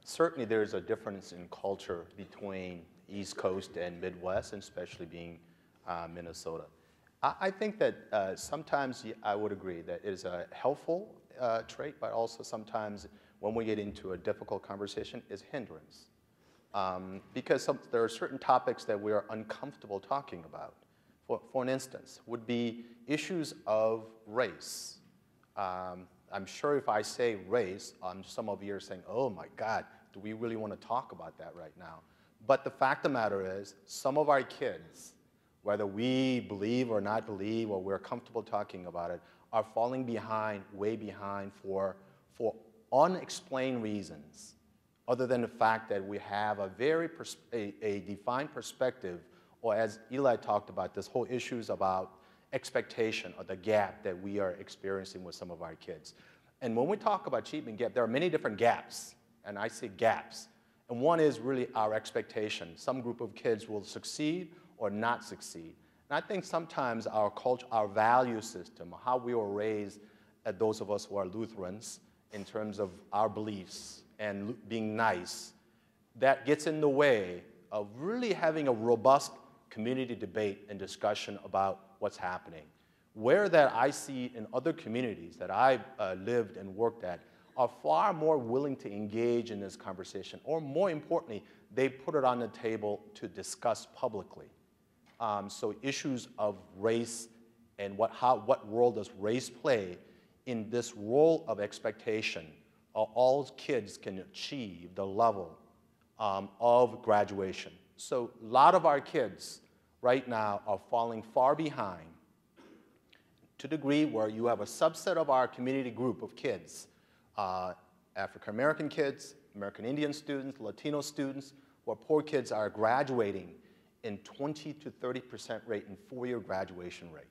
certainly there's a difference in culture between East Coast and Midwest, and especially being Minnesota. I think that sometimes I would agree that it is a helpful trait, but also sometimes when we get into a difficult conversation, is hindrance. Because there are certain topics that we are uncomfortable talking about. For an instance, would be issues of race. I'm sure if I say race, some of you are saying, "Oh my God, do we really want to talk about that right now?" But the fact of the matter is, some of our kids, whether we believe or not believe, or we're comfortable talking about it, are falling behind, way behind for unexplained reasons, other than the fact that we have a very defined perspective, or as Eli talked about, this whole issues about expectation or the gap that we are experiencing with some of our kids. And when we talk about achievement gap, there are many different gaps, and I say gaps. And one is really our expectation. Some group of kids will succeed or not succeed. And I think sometimes our culture, our value system, how we were raised, those of us who are Lutherans, in terms of our beliefs and being nice, that gets in the way of really having a robust community debate and discussion about what's happening. Where that I see in other communities that I've lived and worked at are far more willing to engage in this conversation, or more importantly, they put it on the table to discuss publicly. So issues of race and what role does race play in this role of expectation, all kids can achieve the level of graduation. So a lot of our kids right now are falling far behind, to the degree where you have a subset of our community group of kids, African American kids, American Indian students, Latino students, where poor kids are graduating in 20 to 30% rate in four-year graduation rate.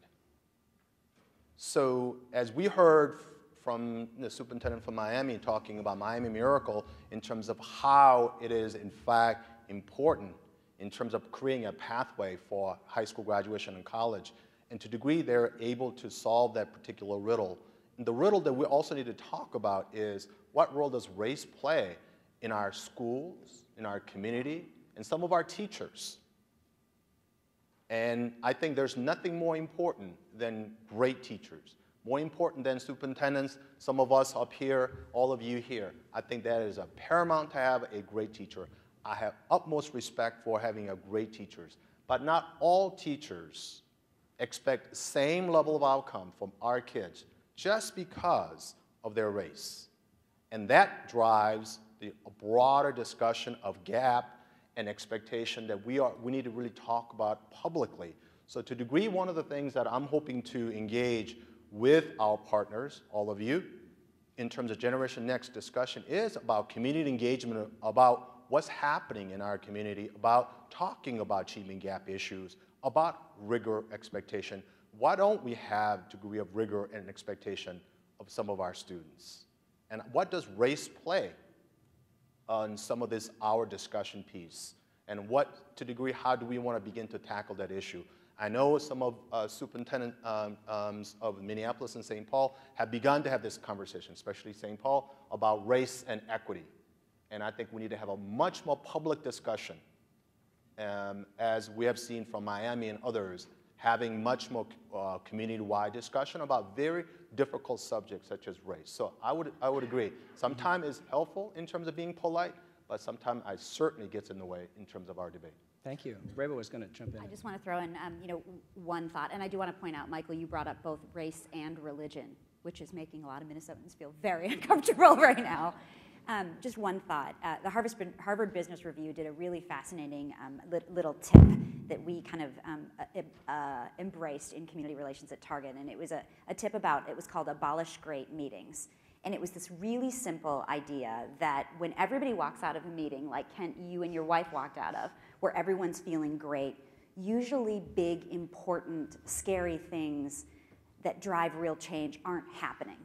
So as we heard from the superintendent from Miami talking about Miami Miracle in terms of how it is in fact important in terms of creating a pathway for high school graduation and college, and to the degree they're able to solve that particular riddle. And the riddle that we also need to talk about is what role does race play in our schools, in our community, and some of our teachers? And I think there's nothing more important than great teachers, more important than superintendents, some of us up here, all of you here. I think that is a paramount to have a great teacher. I have utmost respect for having a great teachers, but not all teachers expect the same level of outcome from our kids just because of their race. And that drives the broader discussion of gap and expectation that we need to really talk about publicly. So to a degree, one of the things that I'm hoping to engage with our partners, all of you, in terms of Generation Next discussion is about community engagement, about what's happening in our community, about talking about achievement gap issues, about rigor expectation. Why don't we have a degree of rigor and expectation of some of our students? And what does race play on some of this our discussion piece? And what, to a degree, how do we want to begin to tackle that issue? I know some of superintendents of Minneapolis and St. Paul have begun to have this conversation, especially St. Paul, about race and equity. And I think we need to have a much more public discussion, as we have seen from Miami and others, having much more community-wide discussion about very difficult subjects such as race. So I would agree. Sometimes it's helpful in terms of being polite, but sometimes it certainly gets in the way in terms of our debate. Thank you. Reba was going to jump in. I just want to throw in, one thought, and I do want to point out, Michael, you brought up both race and religion, which is making a lot of Minnesotans feel very uncomfortable right now. Just one thought. The Harvard Business Review did a really fascinating little tip that we kind of embraced in community relations at Target, and it was a tip about, it was called Abolish Great Meetings. And it was this really simple idea that when everybody walks out of a meeting, like Kent, you and your wife walked out of, where everyone's feeling great, usually big, important, scary things that drive real change aren't happening.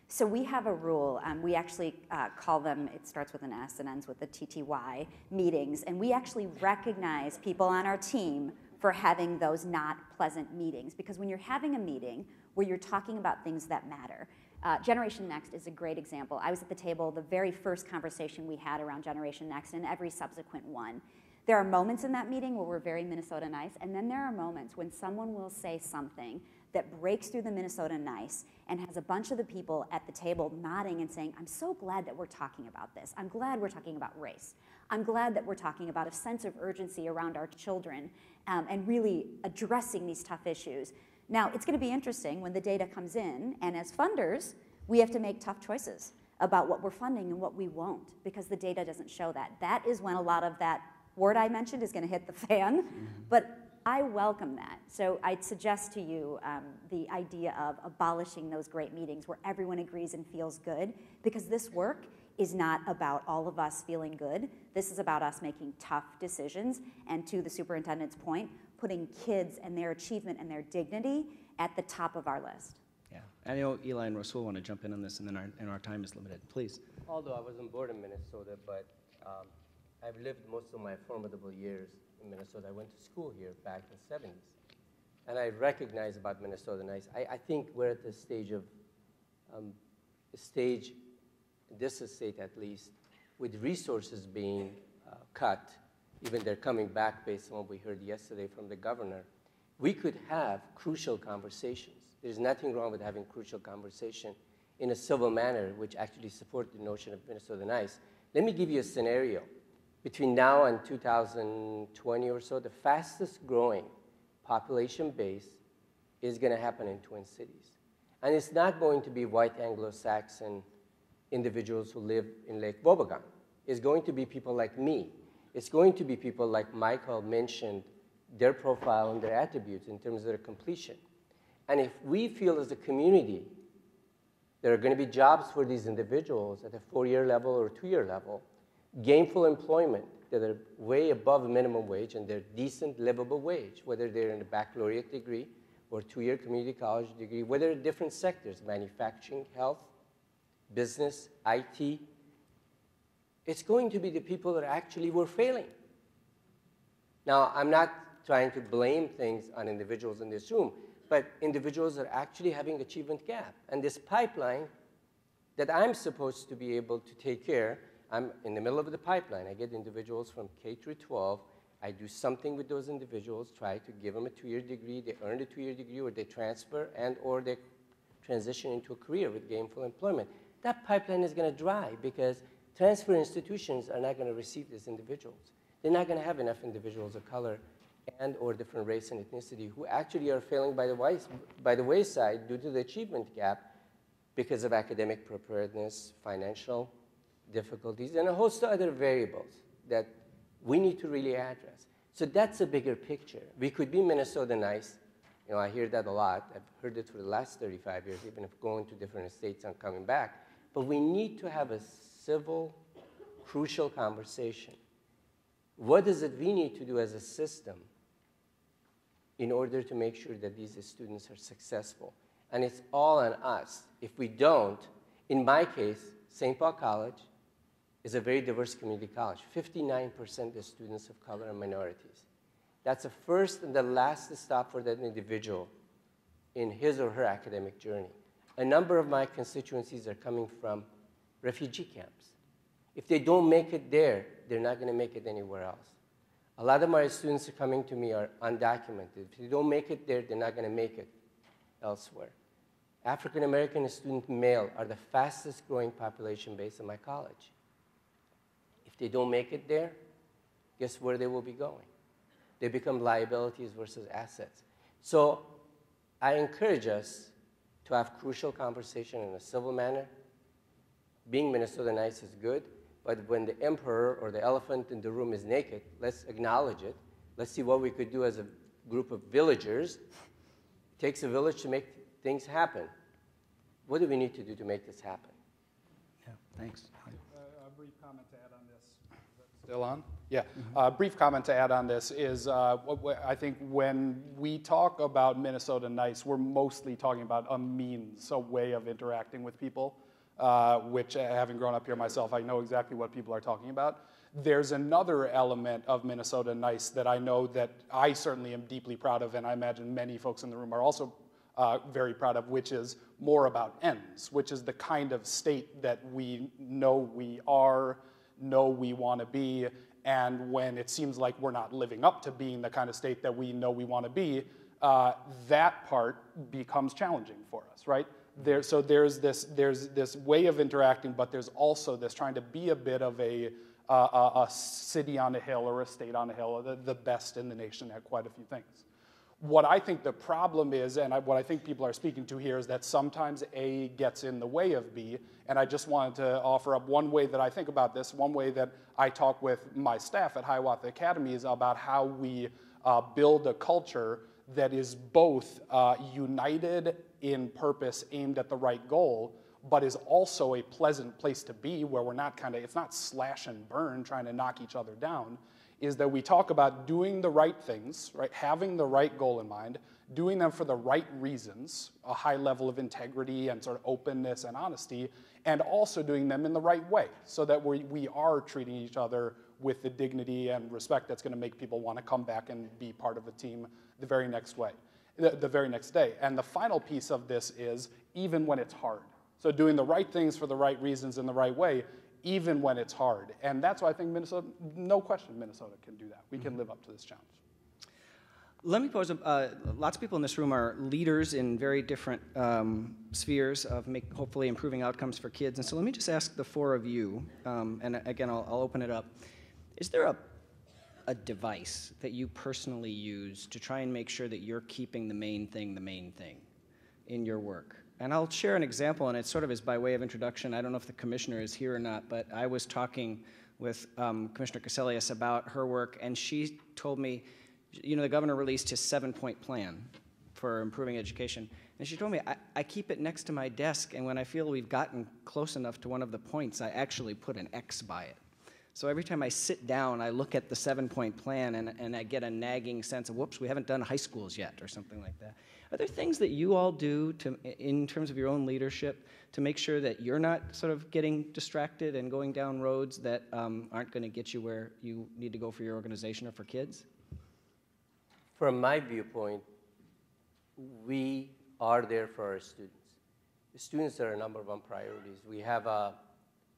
So we have a rule, we actually call them, it starts with an S and ends with a TTY, meetings, and we actually recognize people on our team for having those not pleasant meetings. Because when you're having a meeting where you're talking about things that matter, Generation Next is a great example. I was at the table the very first conversation we had around Generation Next and every subsequent one. There are moments in that meeting where we're very Minnesota nice, and then there are moments when someone will say something that breaks through the Minnesota nice and has a bunch of the people at the table nodding and saying, I'm so glad that we're talking about this. I'm glad we're talking about race. I'm glad that we're talking about a sense of urgency around our children and really addressing these tough issues. Now, it's going to be interesting when the data comes in, and as funders, we have to make tough choices about what we're funding and what we won't, because the data doesn't show that. That is when a lot of that word I mentioned is going to hit the fan, but I welcome that. So I'd suggest to you the idea of abolishing those great meetings where everyone agrees and feels good, because this work is not about all of us feeling good. This is about us making tough decisions, and to the superintendent's point, putting kids and their achievement and their dignity at the top of our list. Yeah, I know Eli and Rasul want to jump in on this, and then our time is limited. Please. Although I wasn't born in Minnesota, but I've lived most of my formidable years in Minnesota. I went to school here back in the 70s. And I recognize about Minnesota nice. I think we're at the stage of, this state at least, with resources being cut, even they're coming back based on what we heard yesterday from the governor, we could have crucial conversations. There's nothing wrong with having crucial conversation in a civil manner, which actually support the notion of Minnesota nice. Let me give you a scenario. Between now and 2020 or so, the fastest growing population base is going to happen in Twin Cities. And it's not going to be white Anglo-Saxon individuals who live in Lake Wobegon. It's going to be people like me. It's going to be people like Michael mentioned, their profile and their attributes in terms of their completion. And if we feel as a community there are going to be jobs for these individuals at a 4-year level or 2-year level, gainful employment that are way above minimum wage and they're decent, livable wage, whether they're in a baccalaureate degree or two-year community college degree, whether in different sectors, manufacturing, health, business, IT. It's going to be the people that actually were failing. Now, I'm not trying to blame things on individuals in this room, but individuals are actually having achievement gap. And this pipeline that I'm supposed to be able to take care, I'm in the middle of the pipeline. I get individuals from K through 12. I do something with those individuals, try to give them a two-year degree. They earn a two-year degree, or they transfer, and or they transition into a career with gainful employment. That pipeline is going to dry because transfer institutions are not going to receive these individuals. They're not going to have enough individuals of color and or different race and ethnicity who actually are failing by the wayside due to the achievement gap because of academic preparedness, financial difficulties, and a host of other variables that we need to really address. So that's a bigger picture. We could be Minnesota nice. You know, I hear that a lot. I've heard it for the last 35 years, even if going to different states and coming back. But we need to have a civil, crucial conversation. What is it we need to do as a system in order to make sure that these students are successful? And it's all on us. If we don't, in my case, St. Paul College is a very diverse community college. 59% of students of color and minorities. That's the first and the last stop for that individual in his or her academic journey. A number of my constituencies are coming from refugee camps. If they don't make it there, they're not going to make it anywhere else. A lot of my students are coming to me are undocumented. If they don't make it there, they're not going to make it elsewhere. African American student male are the fastest growing population base in my college. If they don't make it there, guess where they will be going? They become liabilities versus assets. So I encourage us to have crucial conversation in a civil manner. Being Minnesota nice is good, but when the emperor or the elephant in the room is naked, let's acknowledge it. Let's see what we could do as a group of villagers. It takes a village to make things happen. What do we need to do to make this happen? Yeah, thanks. A brief comment to add on this. Is that still on? Yeah. A brief comment to add on this is I think when we talk about Minnesota nice, we're mostly talking about a means, a way of interacting with people. Which, having grown up here myself, I know exactly what people are talking about. There's another element of Minnesota nice that I know that I certainly am deeply proud of, and I imagine many folks in the room are also very proud of, which is more about ends, which is the kind of state that we know we are, know we want to be, and when it seems like we're not living up to being the kind of state that we know we want to be, that part becomes challenging for us, right? So there's this way of interacting, but there's also this trying to be a bit of a city on a hill or a state on a hill, the best in the nation at quite a few things. What I think the problem is, and what I think people are speaking to here, is that sometimes A gets in the way of B, and I just wanted to offer up one way that I think about this, one way that I talk with my staff at Hiawatha Academy is about how we build a culture that is both united in purpose, aimed at the right goal, but is also a pleasant place to be where we're not it's not slash and burn trying to knock each other down, is that we talk about doing the right things, right? Having the right goal in mind, doing them for the right reasons, a high level of integrity and sort of openness and honesty, and also doing them in the right way so that we are treating each other with the dignity and respect that's going to make people want to come back and be part of a team the very next day. And the final piece of this is even when it's hard. So doing the right things for the right reasons in the right way, even when it's hard. And that's why I think Minnesota, no question Minnesota can do that. We can live up to this challenge. Let me pose, lots of people in this room are leaders in very different spheres of hopefully improving outcomes for kids. And so let me just ask the four of you, and again, I'll open it up. Is there a device that you personally use to try and make sure that you're keeping the main thing in your work? And I'll share an example, and it sort of is by way of introduction. I don't know if the commissioner is here or not, but I was talking with Commissioner Cassellius about her work, and she told me, you know, the governor released his 7-point plan for improving education, and she told me, I keep it next to my desk, and when I feel we've gotten close enough to one of the points, I actually put an X by it. So every time I sit down, I look at the 7-point plan and I get a nagging sense of, whoops, we haven't done high schools yet, or something like that. Are there things that you all do in terms of your own leadership to make sure that you're not sort of getting distracted and going down roads that aren't going to get you where you need to go for your organization or for kids? From my viewpoint, we are there for our students. The students are our #1 priorities. We have a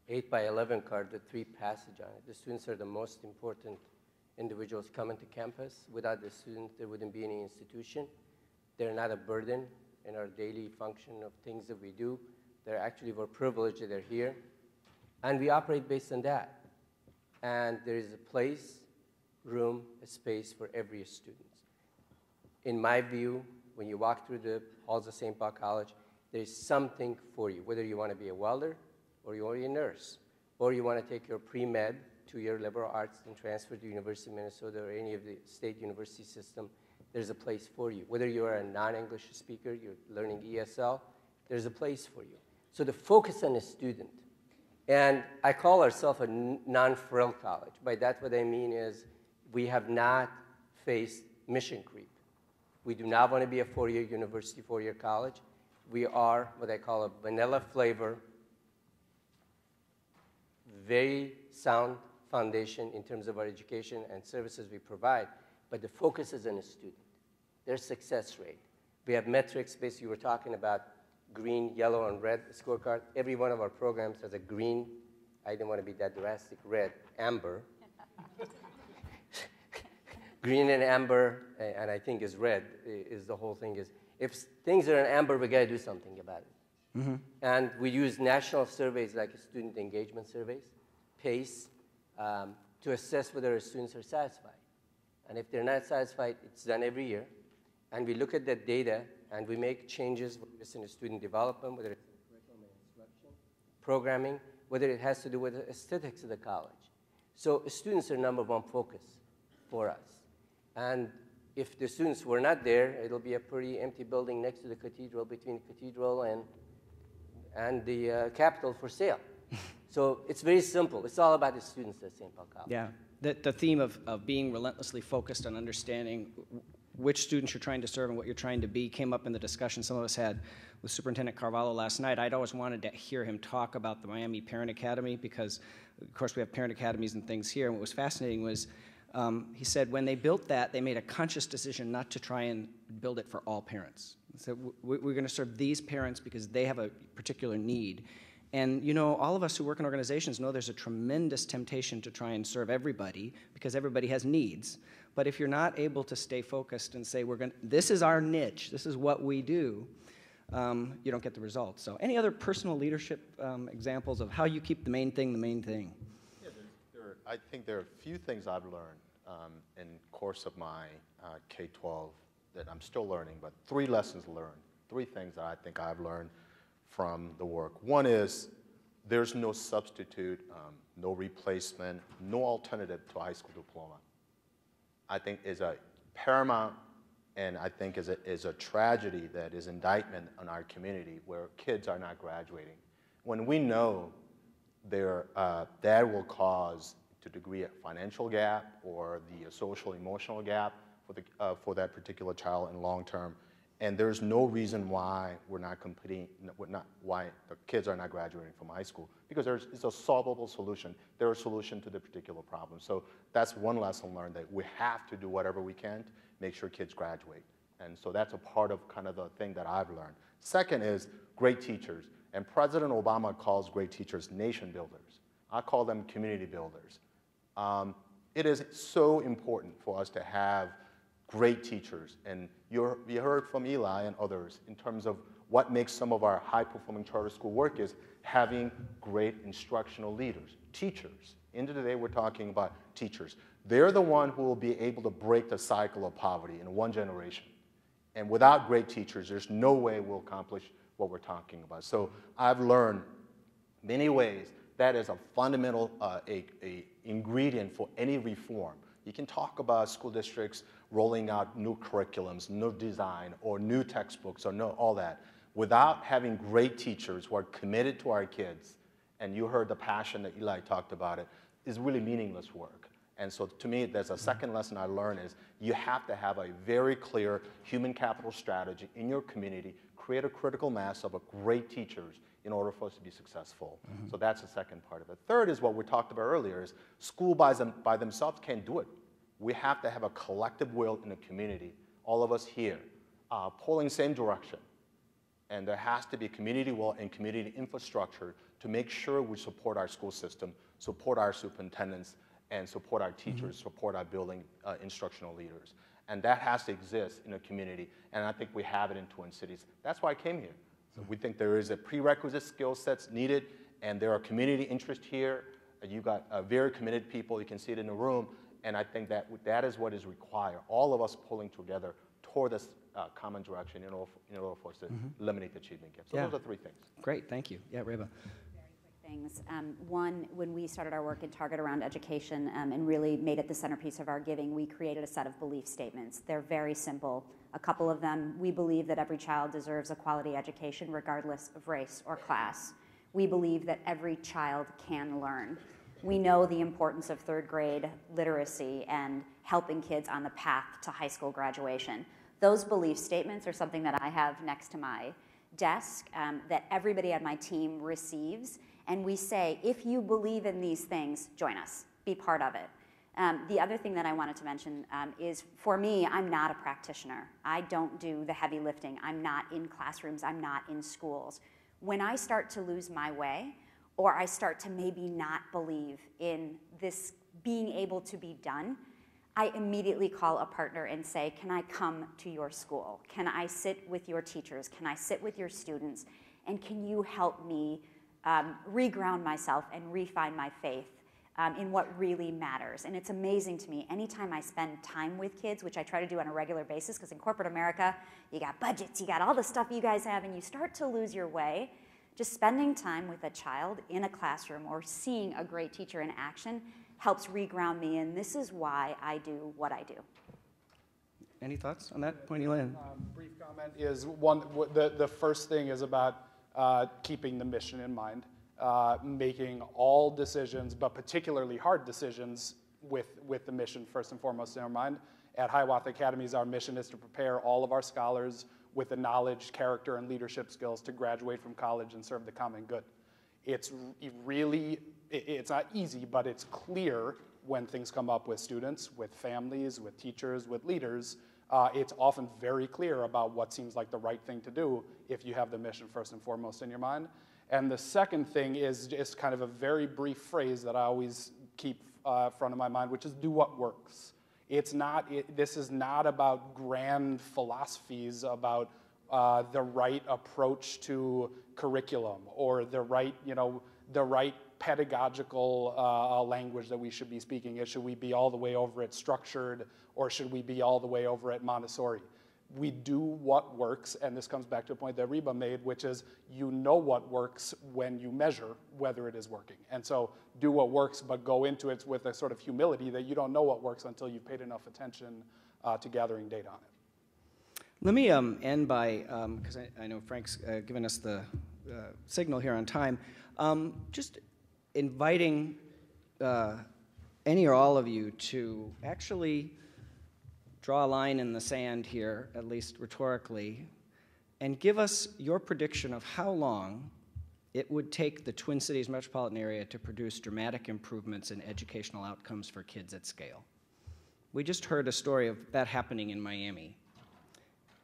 8x11 card with 3 passages on it. The students are the most important individuals coming to campus. Without the students, there wouldn't be any institution. They're not a burden in our daily function of things that we do. They're actually, we're privileged that they're here. And we operate based on that. And there is a place, room, a space for every student. In my view, when you walk through the halls of St. Paul College, there's something for you, whether you want to be a welder, or you want to be a nurse, or you want to take your pre-med 2-year liberal arts and transfer to University of Minnesota or any of the state university system, there's a place for you. Whether you're a non-English speaker, you're learning ESL, there's a place for you. So the focus on the student. And I call ourselves a non-frill college. By that, what I mean is we have not faced mission creep. We do not want to be a 4-year university, 4-year college. We are what I call a vanilla flavor, very sound foundation in terms of our education and services we provide, but the focus is on the student, their success rate. We have metrics, basically you were talking about green, yellow, and red scorecard. Every one of our programs has a green, I didn't want to be that drastic, red, amber. Green and amber, and I think is red, is the whole thing is, if things are in amber, we got to do something about it. Mm-hmm. And we use national surveys like student engagement surveys, PACE, to assess whether our students are satisfied. And if they're not satisfied, it's done every year. And we look at that data, and we make changes, whether it's in the student development, whether it's in curriculum and instruction, programming, whether it has to do with the aesthetics of the college. So students are #1 focus for us. And if the students were not there, it'll be a pretty empty building next to the cathedral, between the cathedral and the Capitol for sale. So it's very simple. It's all about the students at St. Paul College. Yeah, the theme of being relentlessly focused on understanding which students you're trying to serve and what you're trying to be came up in the discussion some of us had with Superintendent Carvalho last night. I'd always wanted to hear him talk about the Miami Parent Academy because, of course, we have parent academies and things here. And what was fascinating was he said when they built that, they made a conscious decision not to try and build it for all parents. So we're going to serve these parents because they have a particular need. And, you know, all of us who work in organizations know there's a tremendous temptation to try and serve everybody because everybody has needs. But if you're not able to stay focused and say, this is our niche, this is what we do, you don't get the results. So any other personal leadership examples of how you keep the main thing the main thing? Yeah, I think there are a few things I've learned in the course of my K-12 that I'm still learning, but 3 lessons learned, 3 things that I think I've learned from the work. One is there's no substitute, no replacement, no alternative to a high school diploma. I think is a paramount, and I think is a tragedy that is indictment on our community where kids are not graduating. When we know that will cause to degree a financial gap or the social emotional gap for that particular child in long term, and there's no reason why we're not competing, why the kids are not graduating from high school, because it's a solvable solution. There's a solution to the particular problem. So that's one lesson learned, that we have to do whatever we can to make sure kids graduate. And so that's a part of kind of the thing that I've learned. Second is great teachers. And President Obama calls great teachers nation builders. I call them community builders. It is so important for us to have great teachers, and you heard from Eli and others in terms of what makes some of our high-performing charter school work is having great instructional leaders, teachers. End of the day, we're talking about teachers. They're the one who will be able to break the cycle of poverty in one generation. And without great teachers, there's no way we'll accomplish what we're talking about. So I've learned many ways that is a fundamental ingredient for any reform. You can talk about school districts rolling out new curriculums, new design, or new textbooks, or all that. Without having great teachers who are committed to our kids and you heard the passion that Eli talked about it, is really meaningless work. And so to me, there's a second lesson I learned is you have to have a very clear human capital strategy in your community, create a critical mass of great teachers in order for us to be successful. So that's the second part of it. Third is what we talked about earlier is school by themselves can't do it. We have to have a collective will in the community, all of us here, pulling same direction. And there has to be community will and community infrastructure to make sure we support our school system, support our superintendents, and support our teachers, support our building instructional leaders. And that has to exist in a community, and I think we have it in Twin Cities. That's why I came here. So we think there is a prerequisite skill sets needed, and there are community interest here. You've got very committed people, you can see it in the room, and I think that that is what is required, all of us pulling together toward this common direction in order for us to eliminate the achievement gap. So those are three things. Great, thank you. Yeah, Reba. Things. One, when we started our work in Target around education and really made it the centerpiece of our giving, we created a set of belief statements. They're very simple. A couple of them, we believe that every child deserves a quality education regardless of race or class. We believe that every child can learn. We know the importance of third grade literacy and helping kids on the path to high school graduation. Those belief statements are something that I have next to my desk that everybody on my team receives. And we say, if you believe in these things, join us, be part of it. The other thing that I wanted to mention is, for me, I'm not a practitioner. I don't do the heavy lifting. I'm not in classrooms. I'm not in schools. When I start to lose my way, or I start to maybe not believe in this being able to be done, I immediately call a partner and say, can I come to your school? Can I sit with your teachers? Can I sit with your students? And can you help me reground myself and refine my faith in what really matters? And it's amazing to me, anytime I spend time with kids, which I try to do on a regular basis, because in corporate America, you got budgets, you got all the stuff you guys have, and you start to lose your way. Just spending time with a child in a classroom or seeing a great teacher in action helps reground me, and this is why I do what I do. Any thoughts on that point, Elaine? Brief comment is, the first thing is about keeping the mission in mind, making all decisions, but particularly hard decisions, with the mission first and foremost in our mind. At Hiawatha Academies, our mission is to prepare all of our scholars with the knowledge, character, and leadership skills to graduate from college and serve the common good. It's not easy, but it's clear when things come up with students, with families, with teachers, with leaders. It's often very clear about what seems like the right thing to do if you have the mission first and foremost in your mind. And the second thing is just kind of a very brief phrase that I always keep front of my mind, which is do what works. This is not about grand philosophies about the right approach to curriculum or the right pedagogical language that we should be speaking. Should we be all the way over at structured, or should we be all the way over at Montessori? We do what works, and this comes back to a point that Reba made, which is you know what works when you measure whether it is working. And so do what works, but go into it with a sort of humility that you don't know what works until you've paid enough attention to gathering data on it. Let me end by, because I know Frank's given us the signal here on time, just inviting any or all of you to actually draw a line in the sand here, at least rhetorically, and give us your prediction of how long it would take the Twin Cities metropolitan area to produce dramatic improvements in educational outcomes for kids at scale. We just heard a story of that happening in Miami.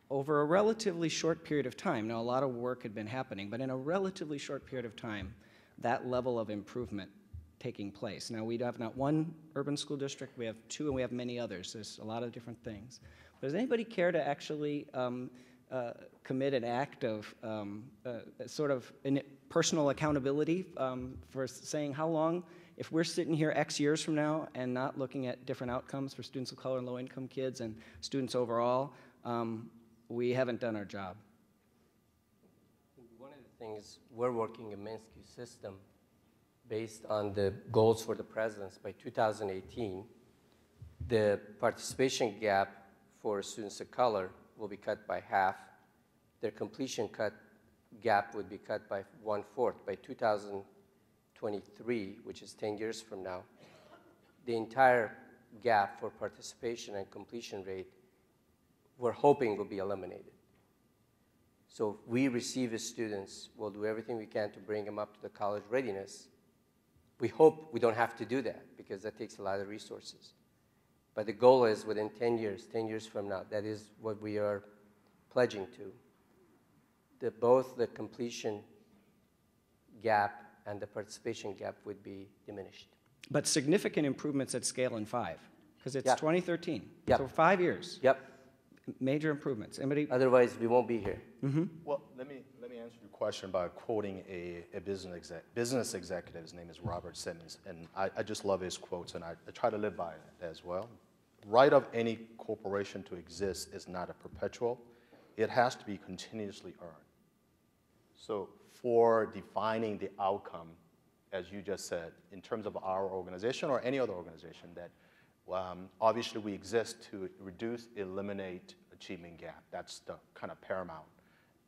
Over a relatively short period of time, now a lot of work had been happening, but in a relatively short period of time, that level of improvement taking place. Now, we have not one urban school district, we have two, and we have many others. There's a lot of different things. But does anybody care to actually commit an act of sort of personal accountability for saying how long, if we're sitting here X years from now and not looking at different outcomes for students of color and low-income kids and students overall, we haven't done our job? One of the things, we're working a Minsky system based on the goals for the presidents. By 2018, the participation gap for students of color will be cut by half. Their completion gap would be cut by 1/4. By 2018, 2023, which is 10 years from now, the entire gap for participation and completion rate, we're hoping will be eliminated. So if we receive as students, we'll do everything we can to bring them up to the college readiness. We hope we don't have to do that because that takes a lot of resources. But the goal is within 10 years from now, that is what we are pledging to, that both the completion gap and the participation gap would be diminished. But significant improvements at scale in 5, because it's 2013. Yep. So 5 years. Yep. Major improvements. Anybody? Otherwise, we won't be here. Mm-hmm. Well, let me answer your question by quoting a business executive. His name is Robert Simmons, and I just love his quotes, and I try to live by it as well. Right of any corporation to exist is not a perpetual. It has to be continuously earned. So for defining the outcome, as you just said, in terms of our organization or any other organization, that obviously we exist to reduce, eliminate achievement gap. That's the kind of paramount.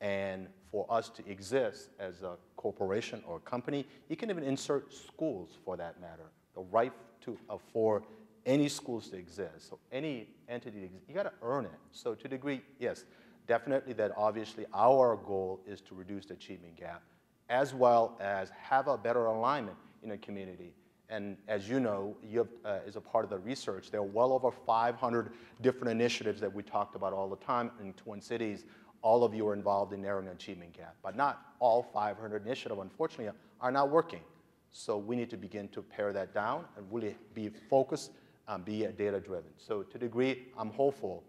And for us to exist as a corporation or a company, you can even insert schools for that matter. The right to for any schools to exist. So any entity, you got to earn it. So to a degree, yes, definitely that obviously our goal is to reduce the achievement gap, as well as have a better alignment in a community. And as you know, you have, as a part of the research, there are well over 500 different initiatives that we talked about all the time in Twin Cities. All of you are involved in narrowing the achievement gap, but not all 500 initiatives, unfortunately, are not working. So we need to begin to pare that down and really be focused, be data-driven. So to a degree, I'm hopeful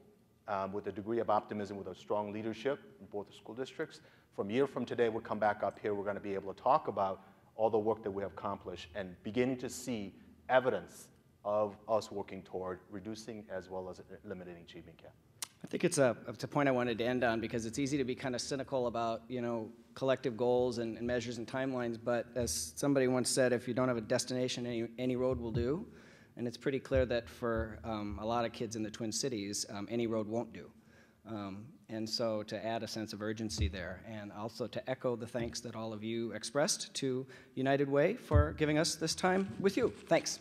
with a degree of optimism with a strong leadership in both the school districts. From a year from today, we'll come back up here, we're going to be able to talk about all the work that we have accomplished and beginning to see evidence of us working toward reducing as well as eliminating achievement gap. I think it's a point I wanted to end on because it's easy to be kind of cynical about, you know, collective goals and measures and timelines, but as somebody once said, if you don't have a destination, any road will do. And it's pretty clear that for a lot of kids in the Twin Cities, any road won't do. And so to add a sense of urgency there, and also to echo the thanks that all of you expressed to United Way for giving us this time with you. Thanks.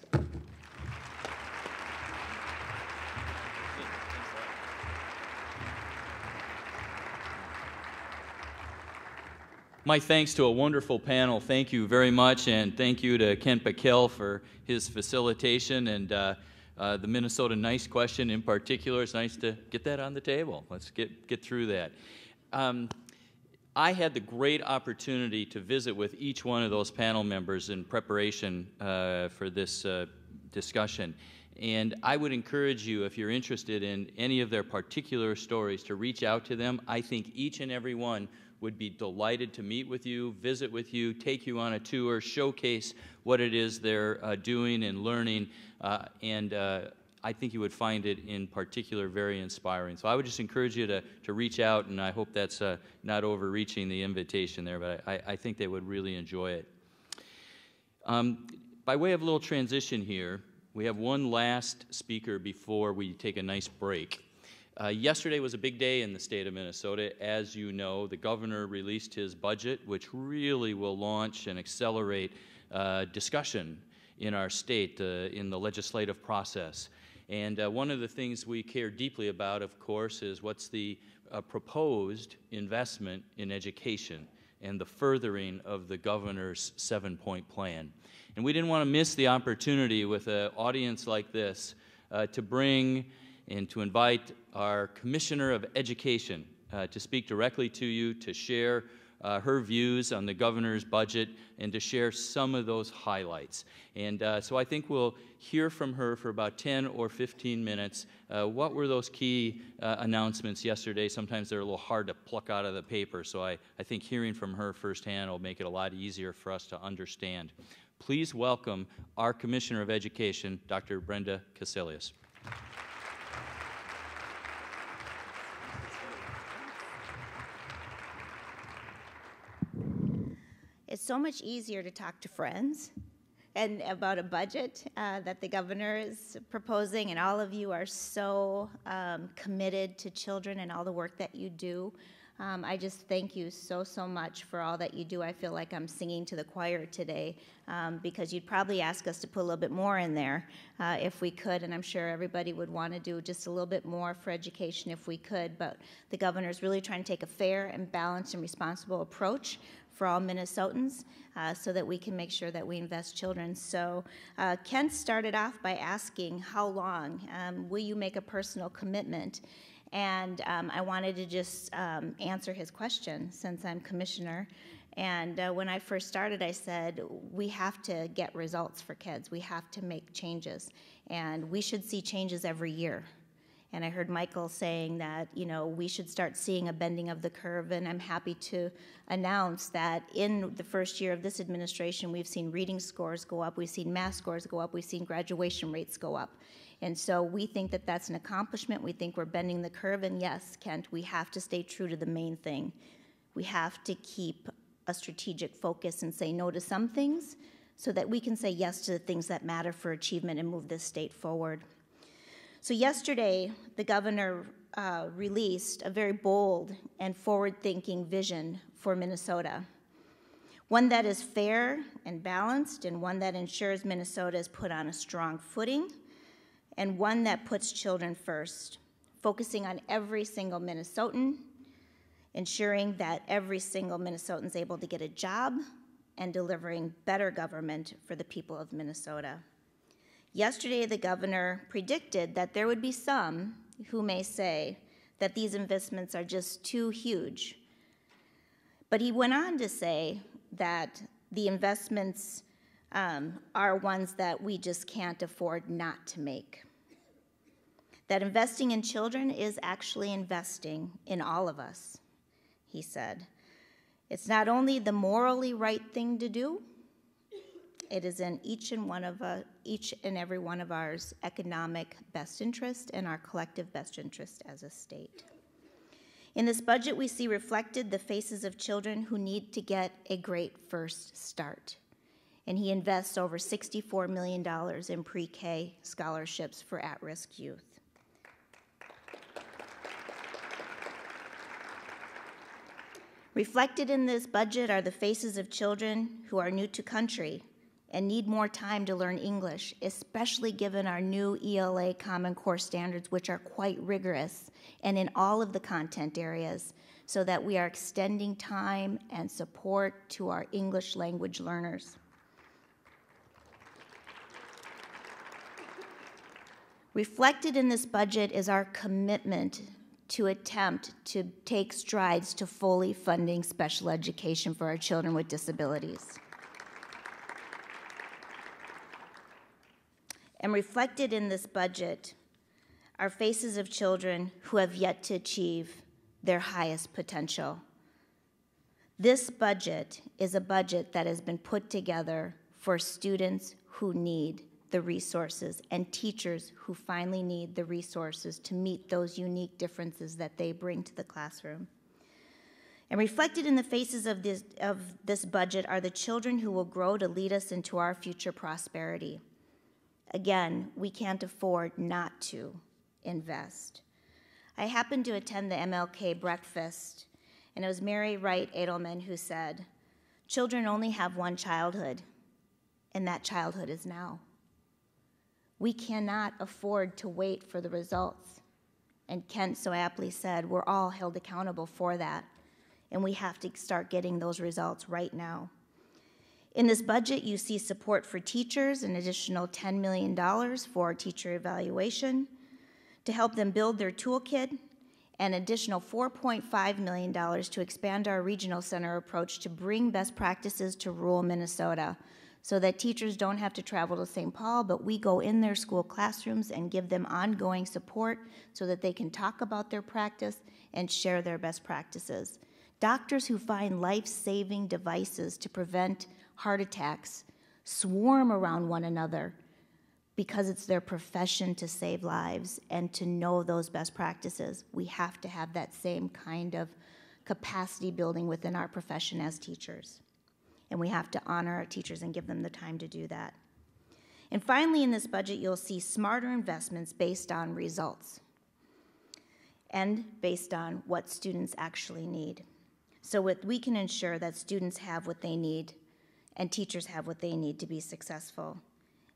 My thanks to a wonderful panel. Thank you very much, and thank you to Kent Backel for his facilitation and the Minnesota Nice question in particular. It's nice to get that on the table. Let's get through that. I had the great opportunity to visit with each one of those panel members in preparation for this discussion. And I would encourage you, if you're interested in any of their particular stories, to reach out to them. I think each and every one would be delighted to meet with you, visit with you, take you on a tour, showcase what it is they're doing and learning, and I think you would find it in particular very inspiring. So I would just encourage you to reach out, and I hope that's not overreaching the invitation there, but I think they would really enjoy it. By way of a little transition here, we have one last speaker before we take a nice break. Yesterday was a big day in the state of Minnesota. As you know, the governor released his budget, which really will launch and accelerate discussion in our state in the legislative process. And one of the things we care deeply about, of course, is what's the proposed investment in education and the furthering of the governor's 7-point plan. And we didn't want to miss the opportunity with an audience like this to bring and to invite our Commissioner of Education to speak directly to you, to share her views on the governor's budget, and to share some of those highlights. And so I think we'll hear from her for about 10 or 15 minutes. What were those key announcements yesterday? Sometimes they're a little hard to pluck out of the paper, so I think hearing from her firsthand will make it a lot easier for us to understand. Please welcome our Commissioner of Education, Dr. Brenda Casilius. It's so much easier to talk to friends and about a budget that the governor is proposing, and all of you are so committed to children and all the work that you do. I just thank you so, so much for all that you do. I feel like I'm singing to the choir today because you'd probably ask us to put a little bit more in there if we could, and I'm sure everybody would want to do just a little bit more for education if we could, but the governor's really trying to take a fair and balanced and responsible approach for all Minnesotans so that we can make sure that we invest children. So Kent started off by asking, how long? Will you make a personal commitment? And I wanted to just answer his question since I'm commissioner. And when I first started, I said, we have to get results for kids. We have to make changes. And we should see changes every year. And I heard Michael saying that, you know, we should start seeing a bending of the curve, and I'm happy to announce that in the first year of this administration, we've seen reading scores go up, we've seen math scores go up, we've seen graduation rates go up. And so we think that that's an accomplishment. We think we're bending the curve, and yes, Kent, we have to stay true to the main thing. We have to keep a strategic focus and say no to some things so that we can say yes to the things that matter for achievement and move this state forward. So yesterday, the governor released a very bold and forward-thinking vision for Minnesota, one that is fair and balanced, and one that ensures Minnesota is put on a strong footing, and one that puts children first, focusing on every single Minnesotan, ensuring that every single Minnesotan is able to get a job, and delivering better government for the people of Minnesota. Yesterday, the governor predicted that there would be some who may say that these investments are just too huge. But he went on to say that the investments are ones that we just can't afford not to make. That investing in children is actually investing in all of us, he said. It's not only the morally right thing to do, it is in each and every one of ours economic best interest and our collective best interest as a state. In this budget, we see reflected the faces of children who need to get a great first start. And he invests over $64 million in pre-K scholarships for at-risk youth. Reflected in this budget are the faces of children who are new to country and need more time to learn English, especially given our new ELA Common Core standards, which are quite rigorous and in all of the content areas, so that we are extending time and support to our English language learners. Reflected in this budget is our commitment to attempt to take strides to fully funding special education for our children with disabilities. And reflected in this budget are faces of children who have yet to achieve their highest potential. This budget is a budget that has been put together for students who need the resources and teachers who finally need the resources to meet those unique differences that they bring to the classroom. And reflected in the faces of this budget are the children who will grow to lead us into our future prosperity. Again, we can't afford not to invest. I happened to attend the MLK breakfast, and it was Mary Wright Edelman who said, "Children only have one childhood, and that childhood is now." We cannot afford to wait for the results. And Kent so aptly said, we're all held accountable for that, and we have to start getting those results right now. In this budget, you see support for teachers, an additional $10 million for teacher evaluation to help them build their toolkit, an additional $4.5 million to expand our regional center approach to bring best practices to rural Minnesota so that teachers don't have to travel to St. Paul, but we go in their school classrooms and give them ongoing support so that they can talk about their practice and share their best practices. Doctors who find life-saving devices to prevent heart attacks swarm around one another because it's their profession to save lives and to know those best practices. We have to have that same kind of capacity building within our profession as teachers. And we have to honor our teachers and give them the time to do that. And finally, in this budget, you'll see smarter investments based on results. and based on what students actually need. So we can ensure that students have what they need and teachers have what they need to be successful.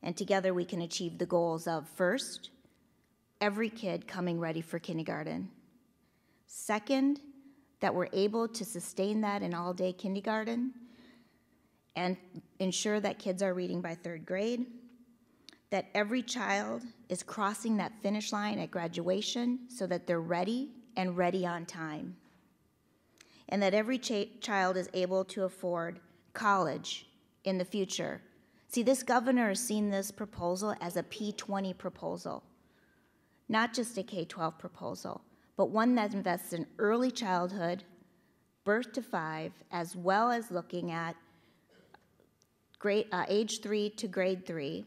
And together we can achieve the goals of, first, every kid coming ready for kindergarten. Second, that we're able to sustain that in all-day kindergarten and ensure that kids are reading by 3rd grade, that every child is crossing that finish line at graduation so that they're ready and ready on time, and that every child is able to afford college in the future. See, this governor has seen this proposal as a P20 proposal, not just a K-12 proposal, but one that invests in early childhood, birth to 5, as well as looking at age 3 to grade 3,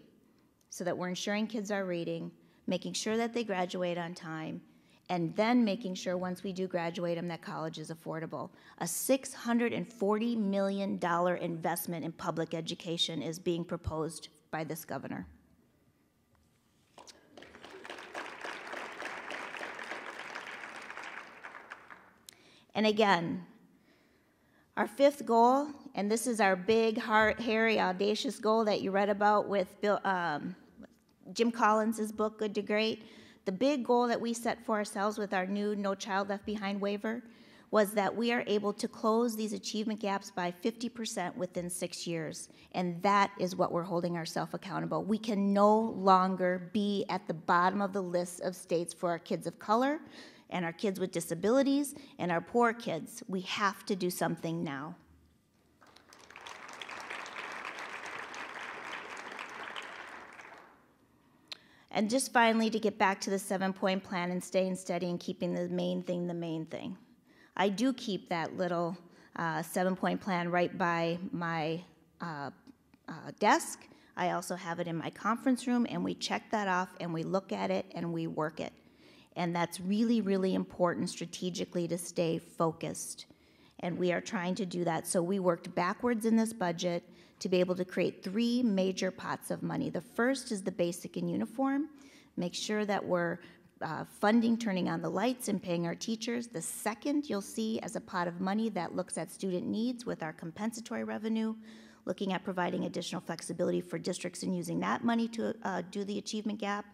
so that we're ensuring kids are reading, making sure that they graduate on time, and then making sure once we do graduate them that college is affordable. A $640 million investment in public education is being proposed by this governor. And again, our 5th goal, and this is our big, hairy, audacious goal that you read about with Jim Collins' book, Good to Great. The big goal that we set for ourselves with our new No Child Left Behind waiver was that we are able to close these achievement gaps by 50% within 6 years. And that is what we're holding ourselves accountable. We can no longer be at the bottom of the list of states for our kids of color and our kids with disabilities and our poor kids. We have to do something now. And just finally, to get back to the 7-point plan and staying steady and keeping the main thing the main thing. I do keep that little 7-point plan right by my desk. I also have it in my conference room, and we check that off, and we look at it, and we work it. And that's really, really important strategically to stay focused. And we are trying to do that. So we worked backwards in this budget to be able to create 3 major pots of money. The first is the basic and uniform. Make sure that we're funding turning on the lights and paying our teachers. The second you'll see as a pot of money that looks at student needs with our compensatory revenue, looking at providing additional flexibility for districts and using that money to do the achievement gap,